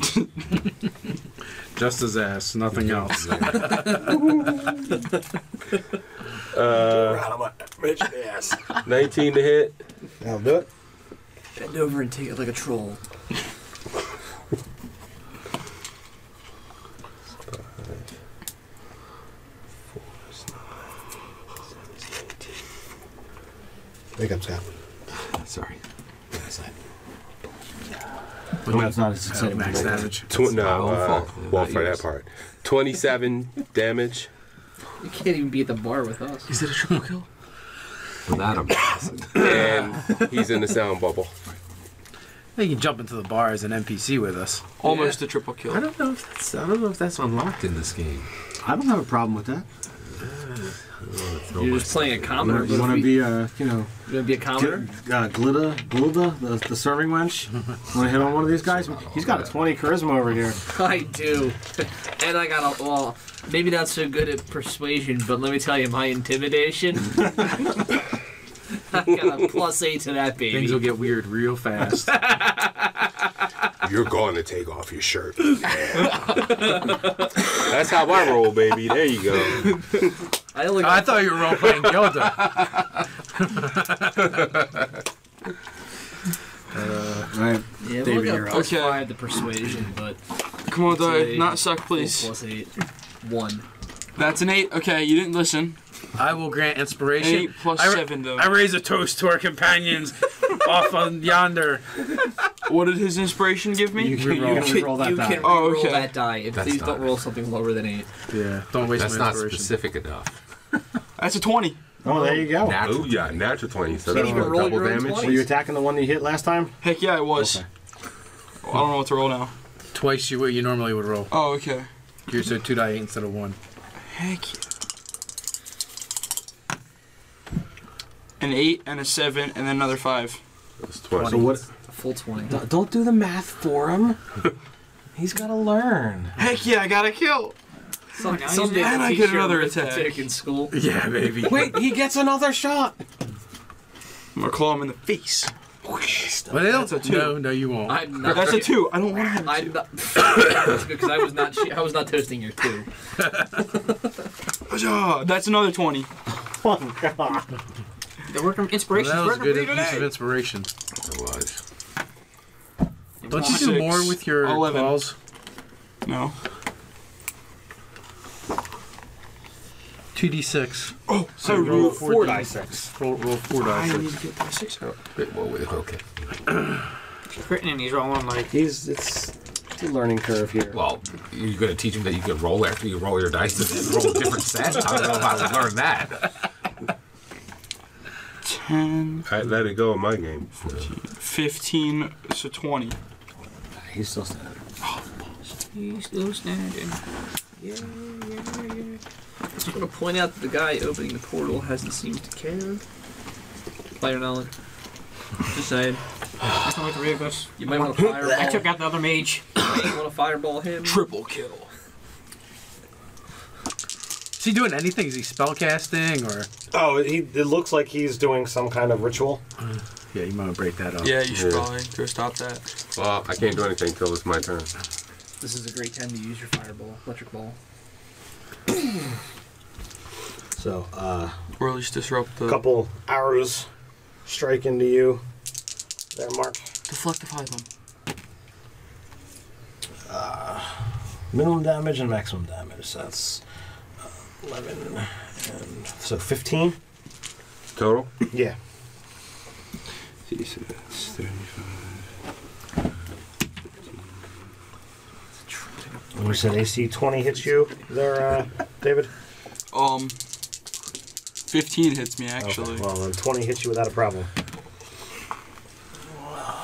Just his ass, nothing else. Right on my bitch ass. 19 to hit. That'll do it. Bend over and take it like a troll. Wake up, Scott. Sorry. That's not as exciting. Max damage. my own fault. Well, Not for that yours. part. 27 damage. You can't even be at the bar with us. Is it a triple kill? With that, I'm passing. And he's in the sound bubble. You can jump into the bar as an NPC with us. Almost a triple kill. I don't know if that's unlocked in this game. I don't have a problem with that. You're just playing a commoner. You want to be a, You want to be a commoner? Glida, the serving wench? Want to hit on one of these guys? He's got a 20 charisma over here. I do. And I got a, well, maybe not so good at persuasion, but let me tell you, my intimidation. I got a +8 to that baby. Things will get weird real fast. You're going to take off your shirt. That's how I roll, baby. There you go. I thought you were role playing Gilda. Right. Yeah, David, we'll you're get up. +5 to persuasion, but Come on, die. It's a- Not suck, please. +8. 1. That's an 8. Okay, you didn't listen. I will grant inspiration. 8 plus I 7, though. I raise a toast to our companions off on yonder. What did his inspiration give me? You can roll that You die. can Oh, roll okay. that die, and That's please not- don't roll something lower than 8. Yeah, don't waste That's my not inspiration. specific enough. That's a 20. Oh, there you go. Natural. Oh, yeah, natural 20. So Can't that's even what, roll double your own damage. 20. Were you attacking the one that you hit last time? Heck yeah, it was. Okay. I don't know what to roll now. Twice what you normally would roll. Oh, okay. You're so 2 die 8 instead of 1. Heck yeah. An 8 and a 7 and then another 5. That's 20. So what? A full 20. Don't do the math for him. He's got to learn. Heck yeah, I got a kill. now Someday And they'll I teach get you another arithmetic attack. in school. Yeah, baby. Wait, he gets another shot. I'm gonna claw him in the face. But they don't. That's a 2. No, you won't. I'm not. That's a 2. I don't want to have a 2. I'm not. That's good because I was not toasting your 2. That's another 20. Oh, God. They're working Well, inspiration's that was a working good for you use of today. inspiration. It was. Don't you do 6, more with your 11. claws? No. 2d6. Oh, So I roll rolled 4 die d6. 6. Roll 4 die I need 6. to get my 6 out. Okay. He's critting and he's rolling like It's a learning curve here. Well, you're going to teach him that you can roll after you roll your dice and then roll a different set? I don't know if I would learn that. 10, I let it go in my game. 15, so 20. He's still standing. he's still standing. Yeah. I just want to point out that the guy opening the portal hasn't seemed to care. By your knowledge. Just saying. That's not like 3 of us. You might want to fireball. I took out the other mage. You want to fireball him? Triple kill. Is he doing anything? Is he spellcasting or? Oh, it looks like he's doing some kind of ritual. Yeah, you might break that up. Yeah, you should Yeah. probably go stop that. Well, I can't do anything until it's my turn. This is a great time to use your fireball, electric ball. So So, Or at least disrupt the. a couple arrows strike into you. There, Mark. Deflectify them. Minimum damage and maximum damage. So that's 11 and so 15. Total? Yeah. See, so that's 35. And we said AC 20 hits you there, David? 15 hits me actually. Okay, well, then 20 hits you without a problem.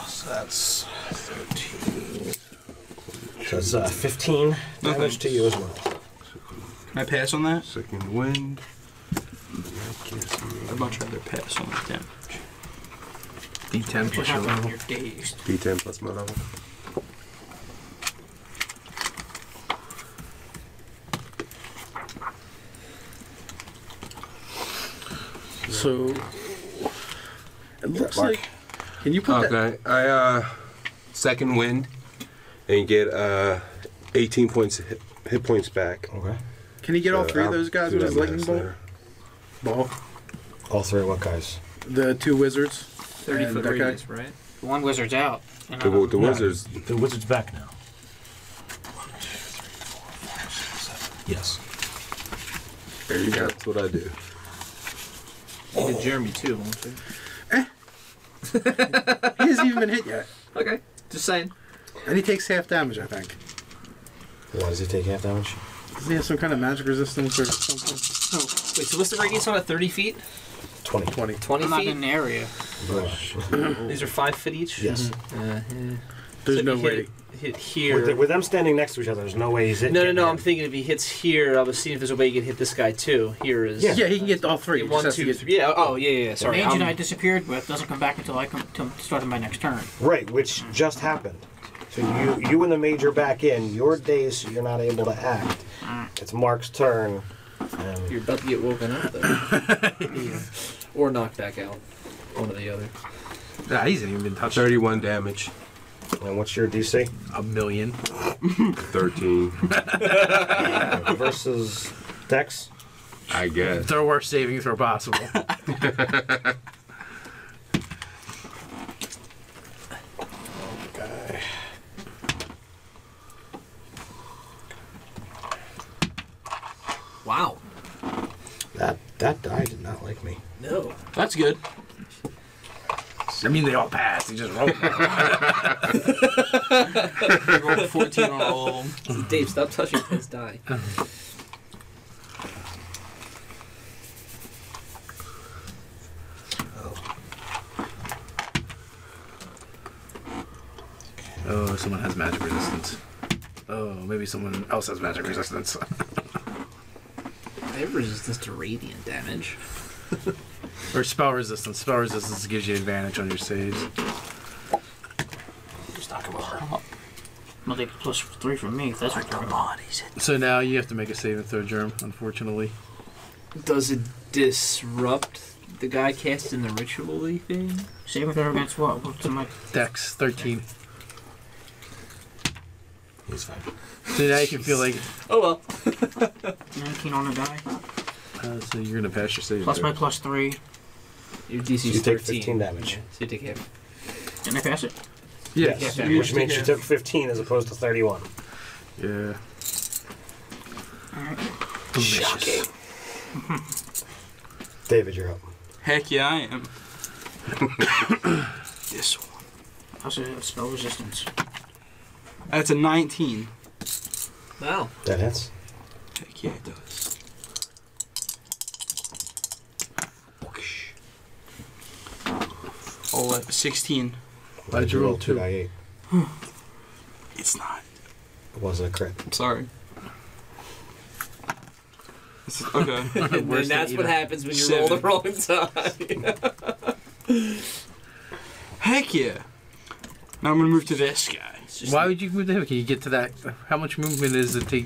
So that's 13. So it's 15 damage to you as well. Can I pass on that? Second wind. I'd much rather pass on that damage. D10 What plus your happened level. when you're dazed? D10 plus my level. So it looks like. Can you put that? Okay, I second wind and get 18 points hit points back. Okay. Can he get all So three of I'll those guys do with his that lightning math bolt? later. Ball. All three what guys? The two wizards. 30-foot that guy? radius, right? One wizard's out. And The wizards. The wizard's back now. Yes. There you go. That's what I do. You did Jeremy too, won't you? He hasn't even been hit yet. Okay, just saying. And he takes half damage, I think. Why does he take half damage? Does he have some kind of magic resistance or something? Wait, so what's the radius on it? 30 feet? 20. 20. 20 I'm not feet? in the area. These are 5 foot each? Yes. There's So no if you way. hit here. With them standing next to each other, there's no way he's hitting. No. I'm thinking if he hits here, I was seeing if there's a way you could hit this guy too. Here is. Yeah, he can get all three. He just One, has to two, get- three. Yeah. Oh, yeah. The Sorry. mage that I disappeared with doesn't come back until I come to start my next turn. Right, which just happened. So you and the mage are back in. You're dazed, so you're not able to act. It's Mark's turn. And You're about to get woken up though. Or knocked back out. One or the other. Nah, he hasn't even been touched. 31 damage. and what's your DC? 1,000,000. 13. Versus Dex? I guess. It's our worst saving throw possible. Okay. Wow. That die did not like me. No. That's good. I mean, they all passed. He just rolled. I rolled 14 on all of them. Dave, stop touching his die. Oh, someone has magic resistance. Oh, maybe someone else has magic resistance. I have resistance to radiant damage. Or spell resistance. Spell resistance gives you advantage on your saves. Just knock him over. Well, they get +3 from me if that's what you're about. So now you have to make a saving throw, Germ, unfortunately. Does it disrupt the guy casting the ritual-y thing? Saving throw against what? What's my Dex, 13. He's fine. So now you can feel like... Oh well. 19 on the die? so you're going to pass your saving Plus throw. my +3. Your DC So is you take 13. 15 damage. So you take half. Didn't I pass it? Yes, Yeah, which means you took 15 as opposed to 31. Yeah. Alright. Shocking. David, you're up. Heck yeah, I am. This one. How's it spell resistance? That's a 19. Wow. That hits. Heck yeah, it does. Oh, 16. Why'd you roll 2? 2d8. It's not. It wasn't a crit. I'm sorry. Okay. And Worse than that's what either. happens when you roll the 7. wrong die. Heck yeah. Now I'm gonna move to this guy. Why would you move to him? Can you get to that? How much movement is it to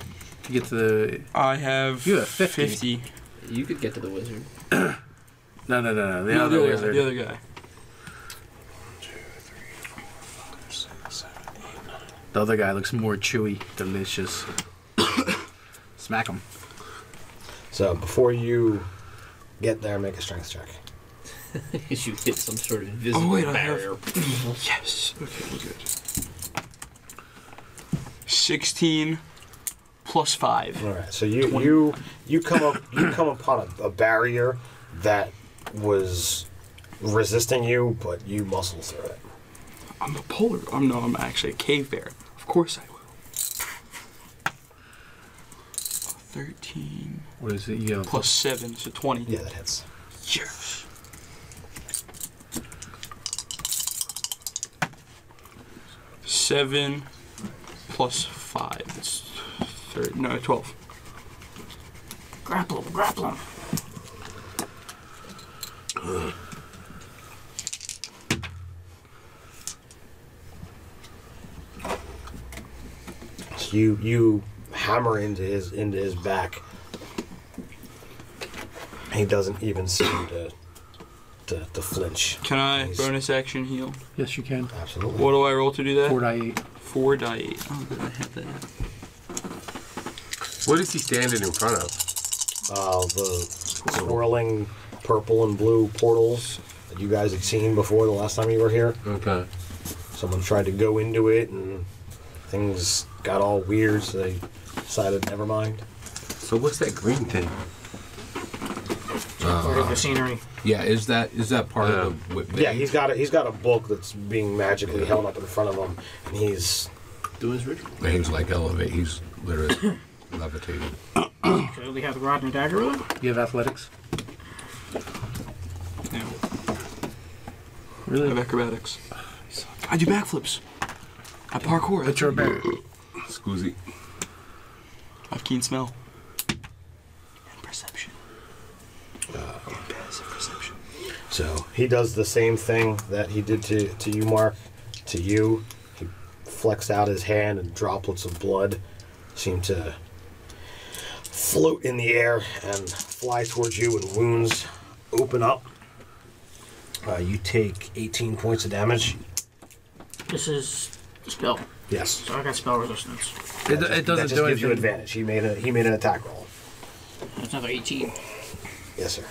get to the... I have, You have 50. 50. You could get to the wizard. No. The No, other the wizard. other guy. The other guy looks more chewy, delicious. Smack him. So before you get there, make a strength check. You hit some sort of invisible barrier. Yes. Okay, good. 16 plus 5. All right, so you come upon a barrier that was resisting you, but you muscle through it. I'm a polar. I'm actually a cave bear. Of course I will. 13 What is it? You have plus 7, so 20. Yeah, that hits. Yes. Seven plus 5. It's 12. Grapple him. So you hammer into his back. He doesn't even seem to flinch. Can I bonus action heal? Yes, you can. Absolutely. What do I roll to do that? 4 die 8. 4 die 8. Oh, good, I have that. What is he standing in front of? The swirling purple and blue portals that you guys had seen before the last time you were here. Okay. Someone tried to go into it and things got all weird, so they decided never mind. So what's that green thing? Part of the scenery. Yeah, is that part of the? Yeah, he's got a book that's being magically held up in front of him, and he's Doing his ritual. He's like elevate. He's literally levitating. So we have the rod and dagger with him? You have athletics? Yeah. Really? I have acrobatics. I do backflips. I parkour. But you're a bear. Scoozy. I have keen smell. And perception. Passive perception. so he does the same thing that he did to you, Mark. To you, he flexed out his hand, and droplets of blood seem to float in the air and fly towards you, and wounds open up. You take 18 points of damage. This is a spell. Yes. So I got spell resistance. It That doesn't just do gives you anything. advantage. He made an attack roll. That's another 18. Yes, sir.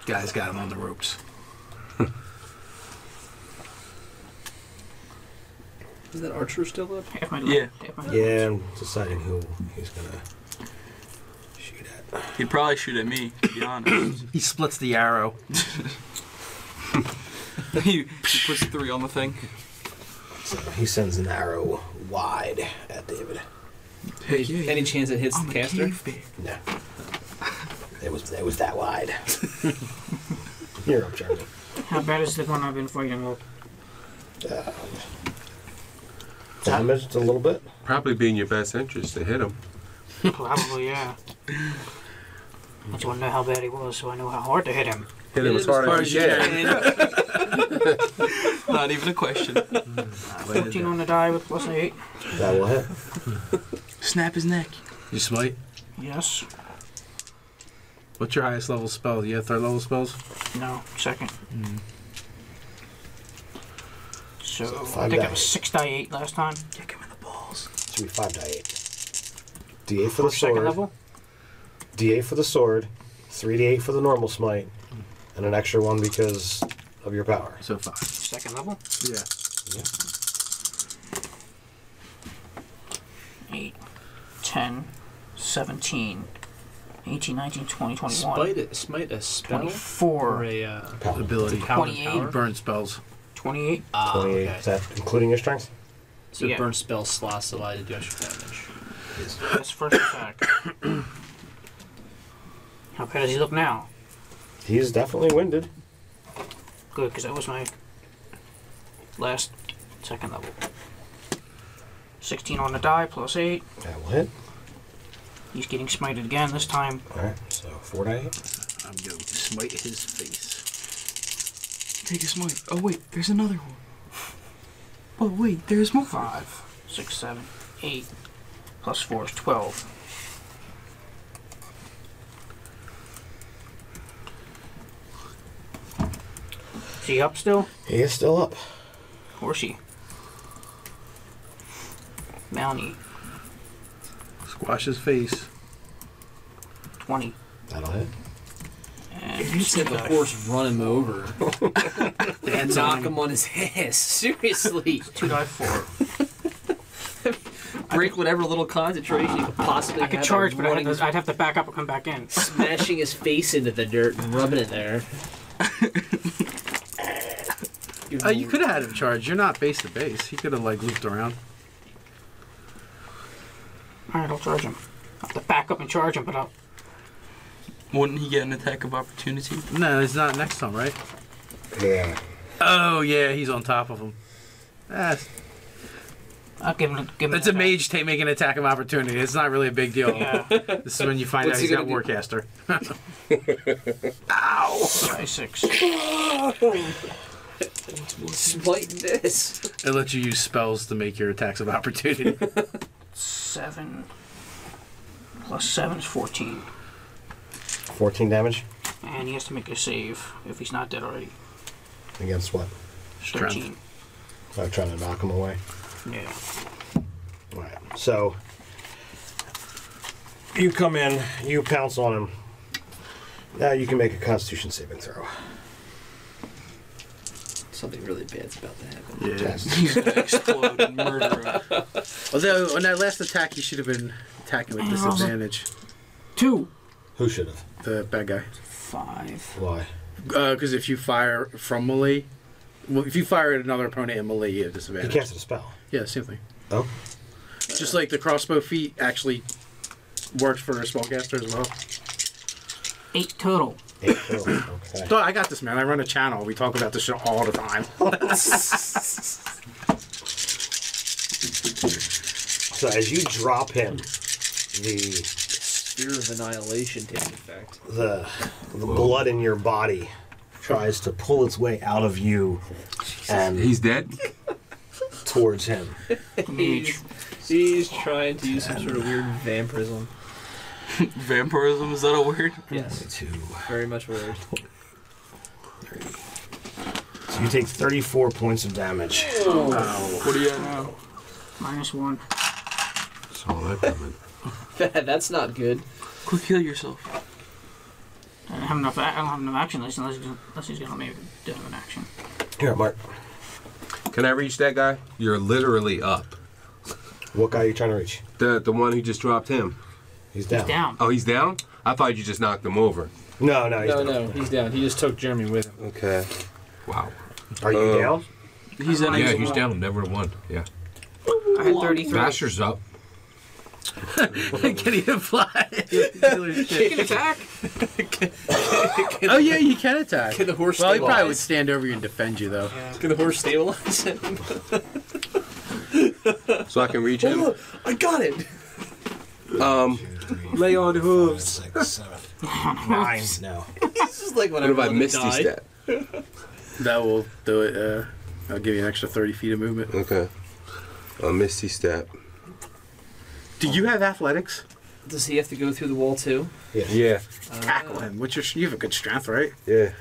Guys got him on the ropes. Is that archer still up? Half my Yeah. half my Yeah, I'm deciding who he's gonna shoot at. He'd probably shoot at me, to be honest. He splits the arrow. he puts 3 on the thing. So he sends an arrow wide at David. Hey, Any chance it hits I'm the a caster? cave bear. No. It was that wide. You're up, Jeremy. How bad is the one I've been fighting with? Damaged a little bit. Probably be in your best interest to hit him. Probably, yeah. I just want to know how bad he was so I know how hard to hit him. Hit him as hard as you can. Not even a question. 14 on the die with plus 8. That will hit. Snap his neck. You smite? Yes. What's your highest level spell? Do you have 3rd level spells? No, second. So, I five think die. I was 6 die 8 last time. Kick him in the balls. Should be 5 die 8. D8 for the Second sword. level? D8 for the sword. 3d8 for the normal smite. And an extra one because of your power. So 5. Second level? Yeah. 8, 10, 17, 18, 19, 20, 21. Smite a spell 24. or a Ability. power 28. Burn spells. 28. 28. okay. Is that including your strength? So Yeah. burn spell slots allow you to do extra damage. That's first attack. How bad does he look now? He's definitely winded. Good, because that was my last second level. 16 on the die, plus 8. That will hit. He's getting smited again this time. Alright, so 4 die 8. I'm going to smite his face. Take a smite. Oh wait, there's another one. Oh wait, there's more. 5, 6, 7, 8. Plus 4 is 12. Is he up still? He is still up. Horsey. Mountie. Squash his face. 20. That'll hit. And You just had the horse run him over. Dance Knock on him on his ass. Seriously. 2d4. Break whatever little concentration you could possibly I could have charge, by but running I'd have to back up and come back in. smashing his face into the dirt and rubbing it there. You could have had him charge. You're not base to base. He could have like looped around. Alright, I'll charge him. I'll have to back up and charge him, but I'll... Wouldn't he get an attack of opportunity? No, it's not next time, right? Yeah. Oh yeah, he's on top of him. I'll give him It's a mage making an attack of opportunity. It's not really a big deal. Yeah. This is when you find What's out he he's got gonna do? Warcaster. Ow! 6. Smite this. It lets you use spells to make your attacks of opportunity. 7 plus 7 is 14. 14 damage? And he has to make a save if he's not dead already. Against what? 13. I'm trying to knock him away. Yeah. Alright, so you come in, you pounce on him. Now you can make a Constitution saving throw. Something really bad's about to happen. Yeah. He's gonna explode and murder him. Although on that last attack, you should have been attacking with disadvantage. 2. Who should have? The bad guy. 5. Why? Because if you fire from melee, well, if you fire at another opponent in melee, you have He disadvantage. casted a spell. Yeah, same thing. Oh? Just like the crossbow feat actually works for a spellcaster as well. 8 total. 8 total. Okay. So I got this, man. I run a channel. We talk about this shit all the time. So as you drop him, the Spear of Annihilation takes effect. the blood in your body tries to pull its way out of you and He's dead? towards him. He's trying to use some sort of weird vampirism. Vampirism, is that a word? Yes, 2. very much weird. So you take 34 points of damage. What are you at now? -1. Saw that coming. That's not good. Quick, heal yourself. I don't have enough action unless he's gonna make a an action. Here, Mark. Can I reach that guy? You're literally up. What guy are you trying to reach? The one who just dropped him. He's down. He's down. Oh, he's down? I thought you just knocked him over. No, he's down. No, he's down. He just took Jeremy with him. Okay. Wow. Are you down? He's at Yeah, he's down. Never won. Yeah. I had 33. Basher's up. Can he fly? He can attack. Oh yeah, you can attack. Can the horse Well, he stabilize? probably would stand over you and defend you, though. Can the horse stabilize him? So I can reach him. I got it. Lay on the hooves. 6, 7, 9. No. This is like when What I about wanted to Misty die. Step? That will do it. I'll give you an extra 30 feet of movement. Okay. A Misty Step. Do you have athletics? Does he have to go through the wall too? Yeah. Tackle him. You have a good strength, right? Yeah.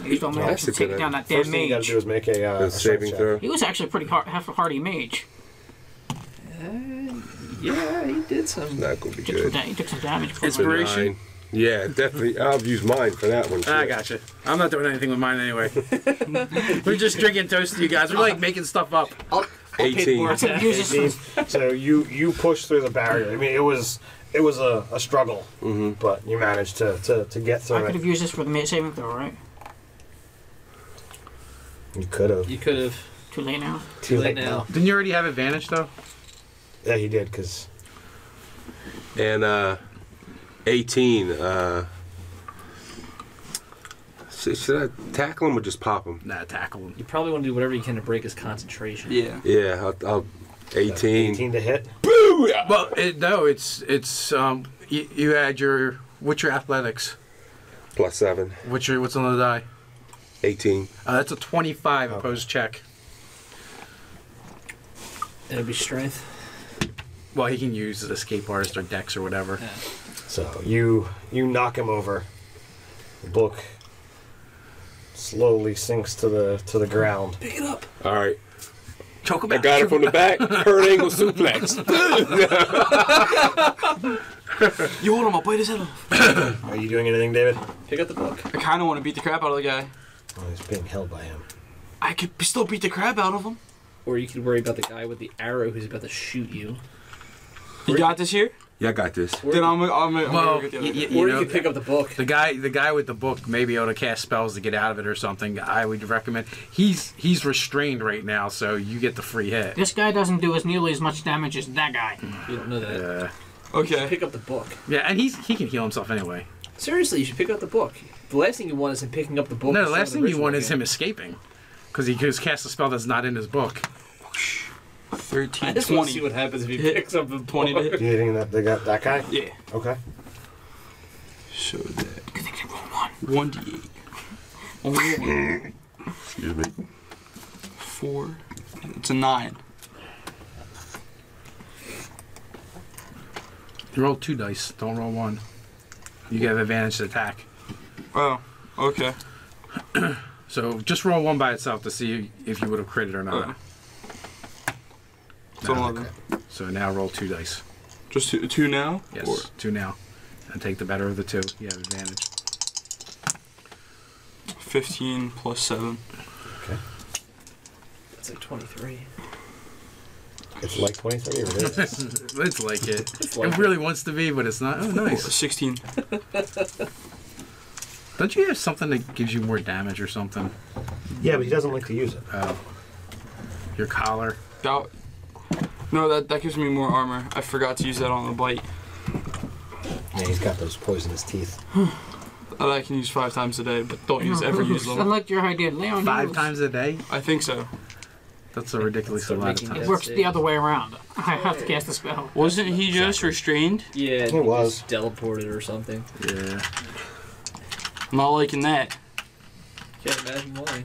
Used all my That's action a to take good down that First damn thing you gotta mage. do is make a A strength saving check. throw. He was actually pretty half a hardy mage. Yeah, he did some. Not gonna be He took good. some damage. It's Inspiration? 9. Yeah, definitely. I'll use mine for that one. I gotcha. I'm not doing anything with mine anyway. We're just drinking toast to you guys. We're like making stuff up. I'll pay the 18. more attack. Use this So you push through the barrier. I mean, it was a struggle, but you managed to get I through could it. have used this for the saving throw, right? You could have. You could have. Too late now. Too late now. Didn't you already have advantage, though? Yeah, he did, because And 18. Should I tackle him or just pop him? Nah, tackle him. You probably want to do whatever you can to break his concentration. Yeah. Yeah, I'll 18. 18 to hit. Well, it's you had what's your athletics? Plus 7. What's on the die? 18. That's a 25 opposed check. It'll be strength. Well, he can use the escape artist or dex or whatever. Yeah. So you knock him over. The book slowly sinks to the ground. Pick it up. All right. Choke him I out. got it from the back. Hurt angle suplex. You hold him, I'll bite his head off. Are you doing anything, David? Pick up the book. I kind of want to beat the crap out of the guy. Oh, he's being held by him. I could still beat the crap out of him. Or you could worry about the guy with the arrow who's about to shoot you. You got this here? Yeah, I got this. Then I'm gonna Well, get the other guy. Or you know, could pick up the book. the guy with the book may be able to cast spells to get out of it or something. I would recommend. He's restrained right now, so you get the free hit. This guy doesn't do as nearly as much damage as that guy. You don't know that. Okay. Pick up the book. Yeah, and he can heal himself anyway. Seriously, you should pick up the book. The last thing you want is him picking up the book. No, and the last starting thing you want is ritual him escaping, because he could cast a spell that's not in his book. 13, again. I just want to 20. see what happens if he Hit. picks up the 20 to book. hit. Do you think that they got that guy? Yeah. Okay. So that. I think they roll 1d8. Only one. Excuse me. 4. It's a 9. You roll 2 dice. Don't roll 1. You get advantage to attack. Oh. Okay. So just roll 1 by itself to see if you would have critted or not. It's 11. So now roll 2 dice. Just two now? Yes, Or 2 now. And take the better of the 2. You have advantage. 15 plus 7. Okay. That's like 23. It's like 23 or it is. It's like it. like It really wants to be, but it's not. Oh, nice. 16. Don't you have something that gives you more damage or something? Yeah, but he doesn't like to use it. Oh. Your collar. No, that gives me more armor. I forgot to use that on the bite. Yeah, he's got those poisonous teeth. That I can use 5 times a day, but don't ever use I them. like your idea. Leon 5 times a day? I think so. That's a ridiculously Start lot of making times. It works the other way around. I have to cast a spell. Wasn't he just restrained? Yeah, It was. just teleported or something. Yeah. I'm not liking that. Can't imagine why.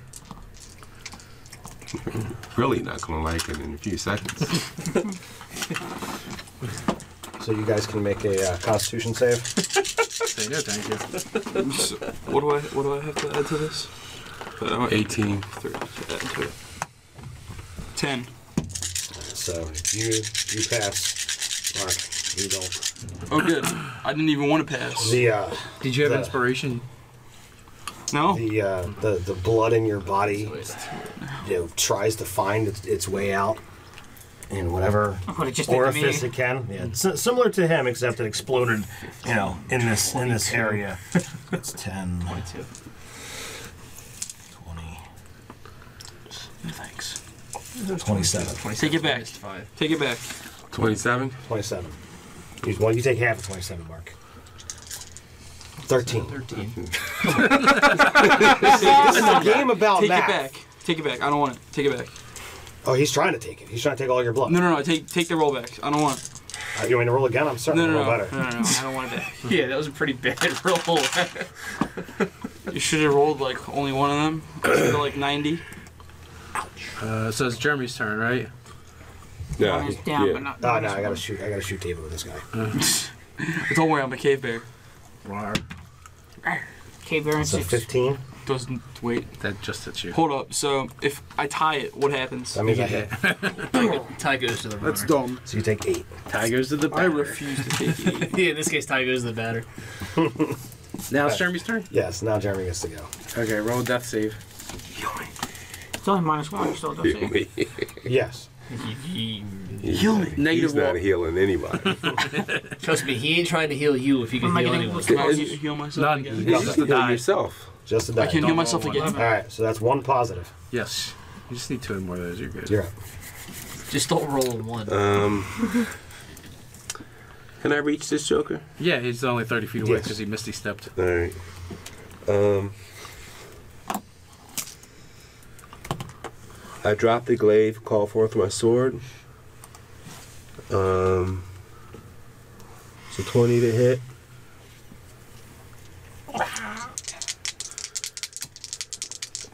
Really not gonna like it in a few seconds. So you guys can make a Constitution save. Say no, thank you. So, what do I have to add to this? 18. 10. So you pass. Mark, you don't. Oh, good. I didn't even want to pass. The Did you have The- inspiration? No? the blood in your body, tries to find its way out in whatever But it just did to me. orifice it can. Yeah, it's similar to him, except it exploded, in this area. It's 10, 22. 20, Thanks. 27. Take it back. 5. Take it back. 27. 27. You take half of 27, Mark. 13. 13. This is a game about Take math. it back. Take it back. I don't want it. Take it back. Oh, he's trying to take it. He's trying to take all your blood. No. Take the roll back. I don't want it. You want me to roll again? I'm starting No. to roll better. I don't want it back. Yeah, that was a pretty bad roll. You should have rolled like only one of them. Instead of like 90. So it's Jeremy's turn, right? Yeah. One is down, yeah. but not. Oh, no, I gotta shoot David with this guy. Don't worry, I'm a cave bear. Cave Bear and So 6. 15. Doesn't wait. That just hits you. Hold up. So if I tie it, what happens? That means I hit. Tie goes to the runner. That's dumb. So you take 8. Tigers to the I batter. refuse to take it. Yeah, in this case, tie goes to the batter. Now it's Jeremy's turn. Yes, now Jeremy gets to go. Okay, roll a death save. It's only -1. You still don't see. Yes. Heal me. He's Negative not 1. healing anybody. Trust me, he ain't trying to heal you if he can Am I heal getting anyone. Can I heal myself None. again? You No, just Heal die. yourself. Just a I die. can heal Don't myself roll again. one. Alright, so that's 1 positive. Yes. You just need 2 more of those. You're good. You're up. Just don't roll a 1. Can I reach this joker? Yeah, he's only 30 feet away Yes. because he misty stepped. All right. I drop the glaive, call forth my sword. So 20 to hit.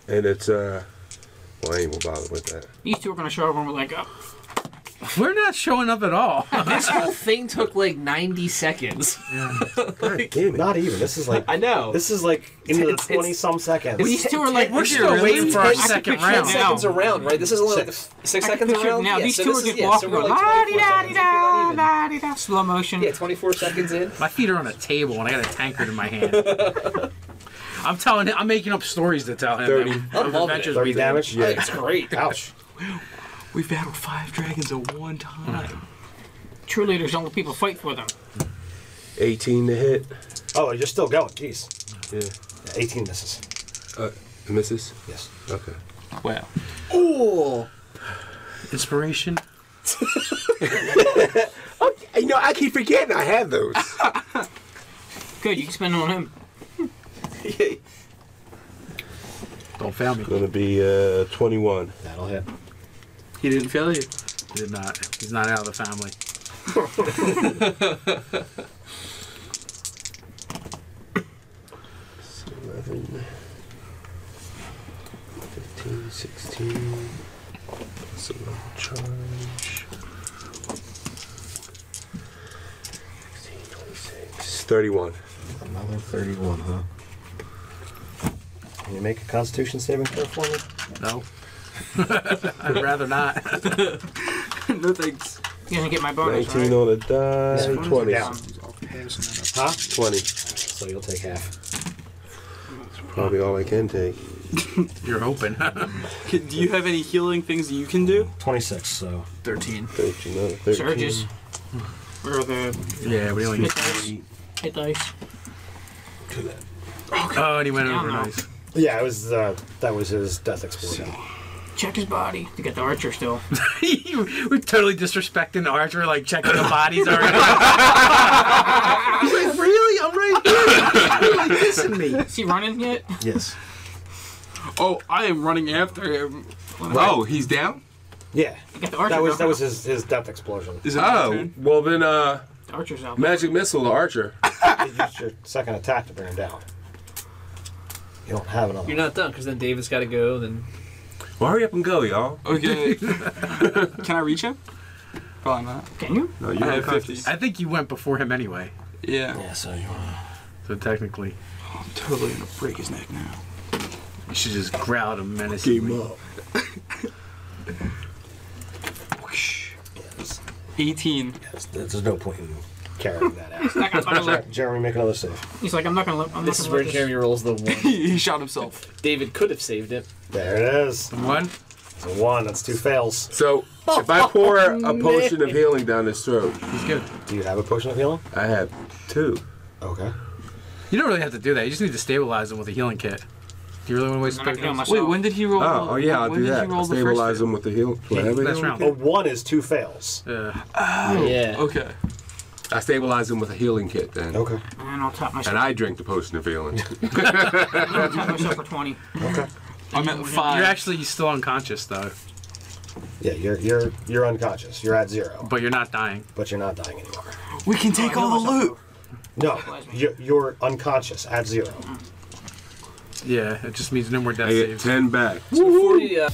And it's well, I ain't gonna bother with that. These two are gonna show up and we're like, oh. We're not showing up at all. This whole thing took like 90 seconds. God damn it. Not even. This is like I know. This is like into the It's- 20-some seconds. These two are like, We're still waiting for our second picture round. it 10 seconds now. a round, right? This is only like a 6 I seconds can a picture it round. now. Yeah, These so two this are is, just yeah, so walking, we're going, like 24 seconds. You're not even. la-di-da, slow motion. Yeah, 24 seconds in. My feet are on a table and I got a tankard in my hand. I'm telling him, I'm making up stories to tell him. 30. Of I'm loving adventures it. 30 we did. damage? Yeah, it's great. Ouch. We battled 5 dragons at one time. True leaders don't let people fight for them. 18 to hit. Oh, you're still going. Jeez. Yeah. Yeah, 18 misses. Misses? Yes. Okay. Wow. Ooh. Inspiration. You know, I keep forgetting I have those. Good, you can spend it on him. Don't fail me. Gonna be 21. That'll hit. He didn't fail you. He did not. He's not out of the family. 11, 15, 16. So charge. 16, 26. 31. Another 31, huh? Can you make a Constitution saving throw for me? No. I'd rather not. No thanks. You're gonna get my bonus, 19 right? on a die. Yeah. 20. Down. Huh? 20. So you'll take half. Probably all I can take. You're open. Do you have any healing things that you can do? 26, so 13. 13, another 13. Surges. Or the Yeah, we only hit need dice. Hit dice. Oh, and he went over Down, nice. yeah, it was that was his death explosion. Check his body to get the archer still. We're totally disrespecting Archer, like checking the bodies already. He's like, really? I'm right here. You're like dissing me. Is he running yet? Yes. Oh, I am running after him. Oh, he's down? Yeah. Get the archer. That was his death explosion. Is it my Oh, turn? well then, The archer's out. magic missile to Archer. You used your second attack to bring him down. You don't have another. You're not done, because then David's got to go, then... Well, hurry up and go, y'all. Okay. Can I reach him? Probably not. Can you? No, I you're have unconscious. 50. I think you went before him anyway. Yeah. Yeah, so you So technically, I'm totally gonna break his neck now. you should just growl at him menacingly. up. 18. Yes, there's no point in carrying that out. Like, I'm not gonna let, Jeremy, make another save. he's like, I'm not gonna let. I'm This not is gonna where let Jeremy rolls the 1. He shot himself. David could have saved it. There it is. One. It's a 1. That's 2 fails. So, if I pour a potion of healing down his throat, He's good. Do you have a potion of healing? I have 2. Okay. You don't really have to do that. You just need to stabilize him with a healing kit. Do you really want to waste I'm not gonna heal space? myself. Wait, when did he roll? Oh, yeah, I'll when do did that. He roll I'll the stabilize first him with the heal. Do I have a Last healing round. A kit? 1 is 2 fails. Yeah. Okay. I stabilize him with a healing kit then. Okay. And I'll tap myself. And I drink the potion of healing. I'll tap myself for 20. Okay. I'm at 5. You're actually still unconscious though, Yeah, you're unconscious. You're at 0, but you're not dying. but you're not dying anymore. We can take all the loot. No, you're unconscious at 0. Yeah, it just means no more death I get saves. 10 back. So before you,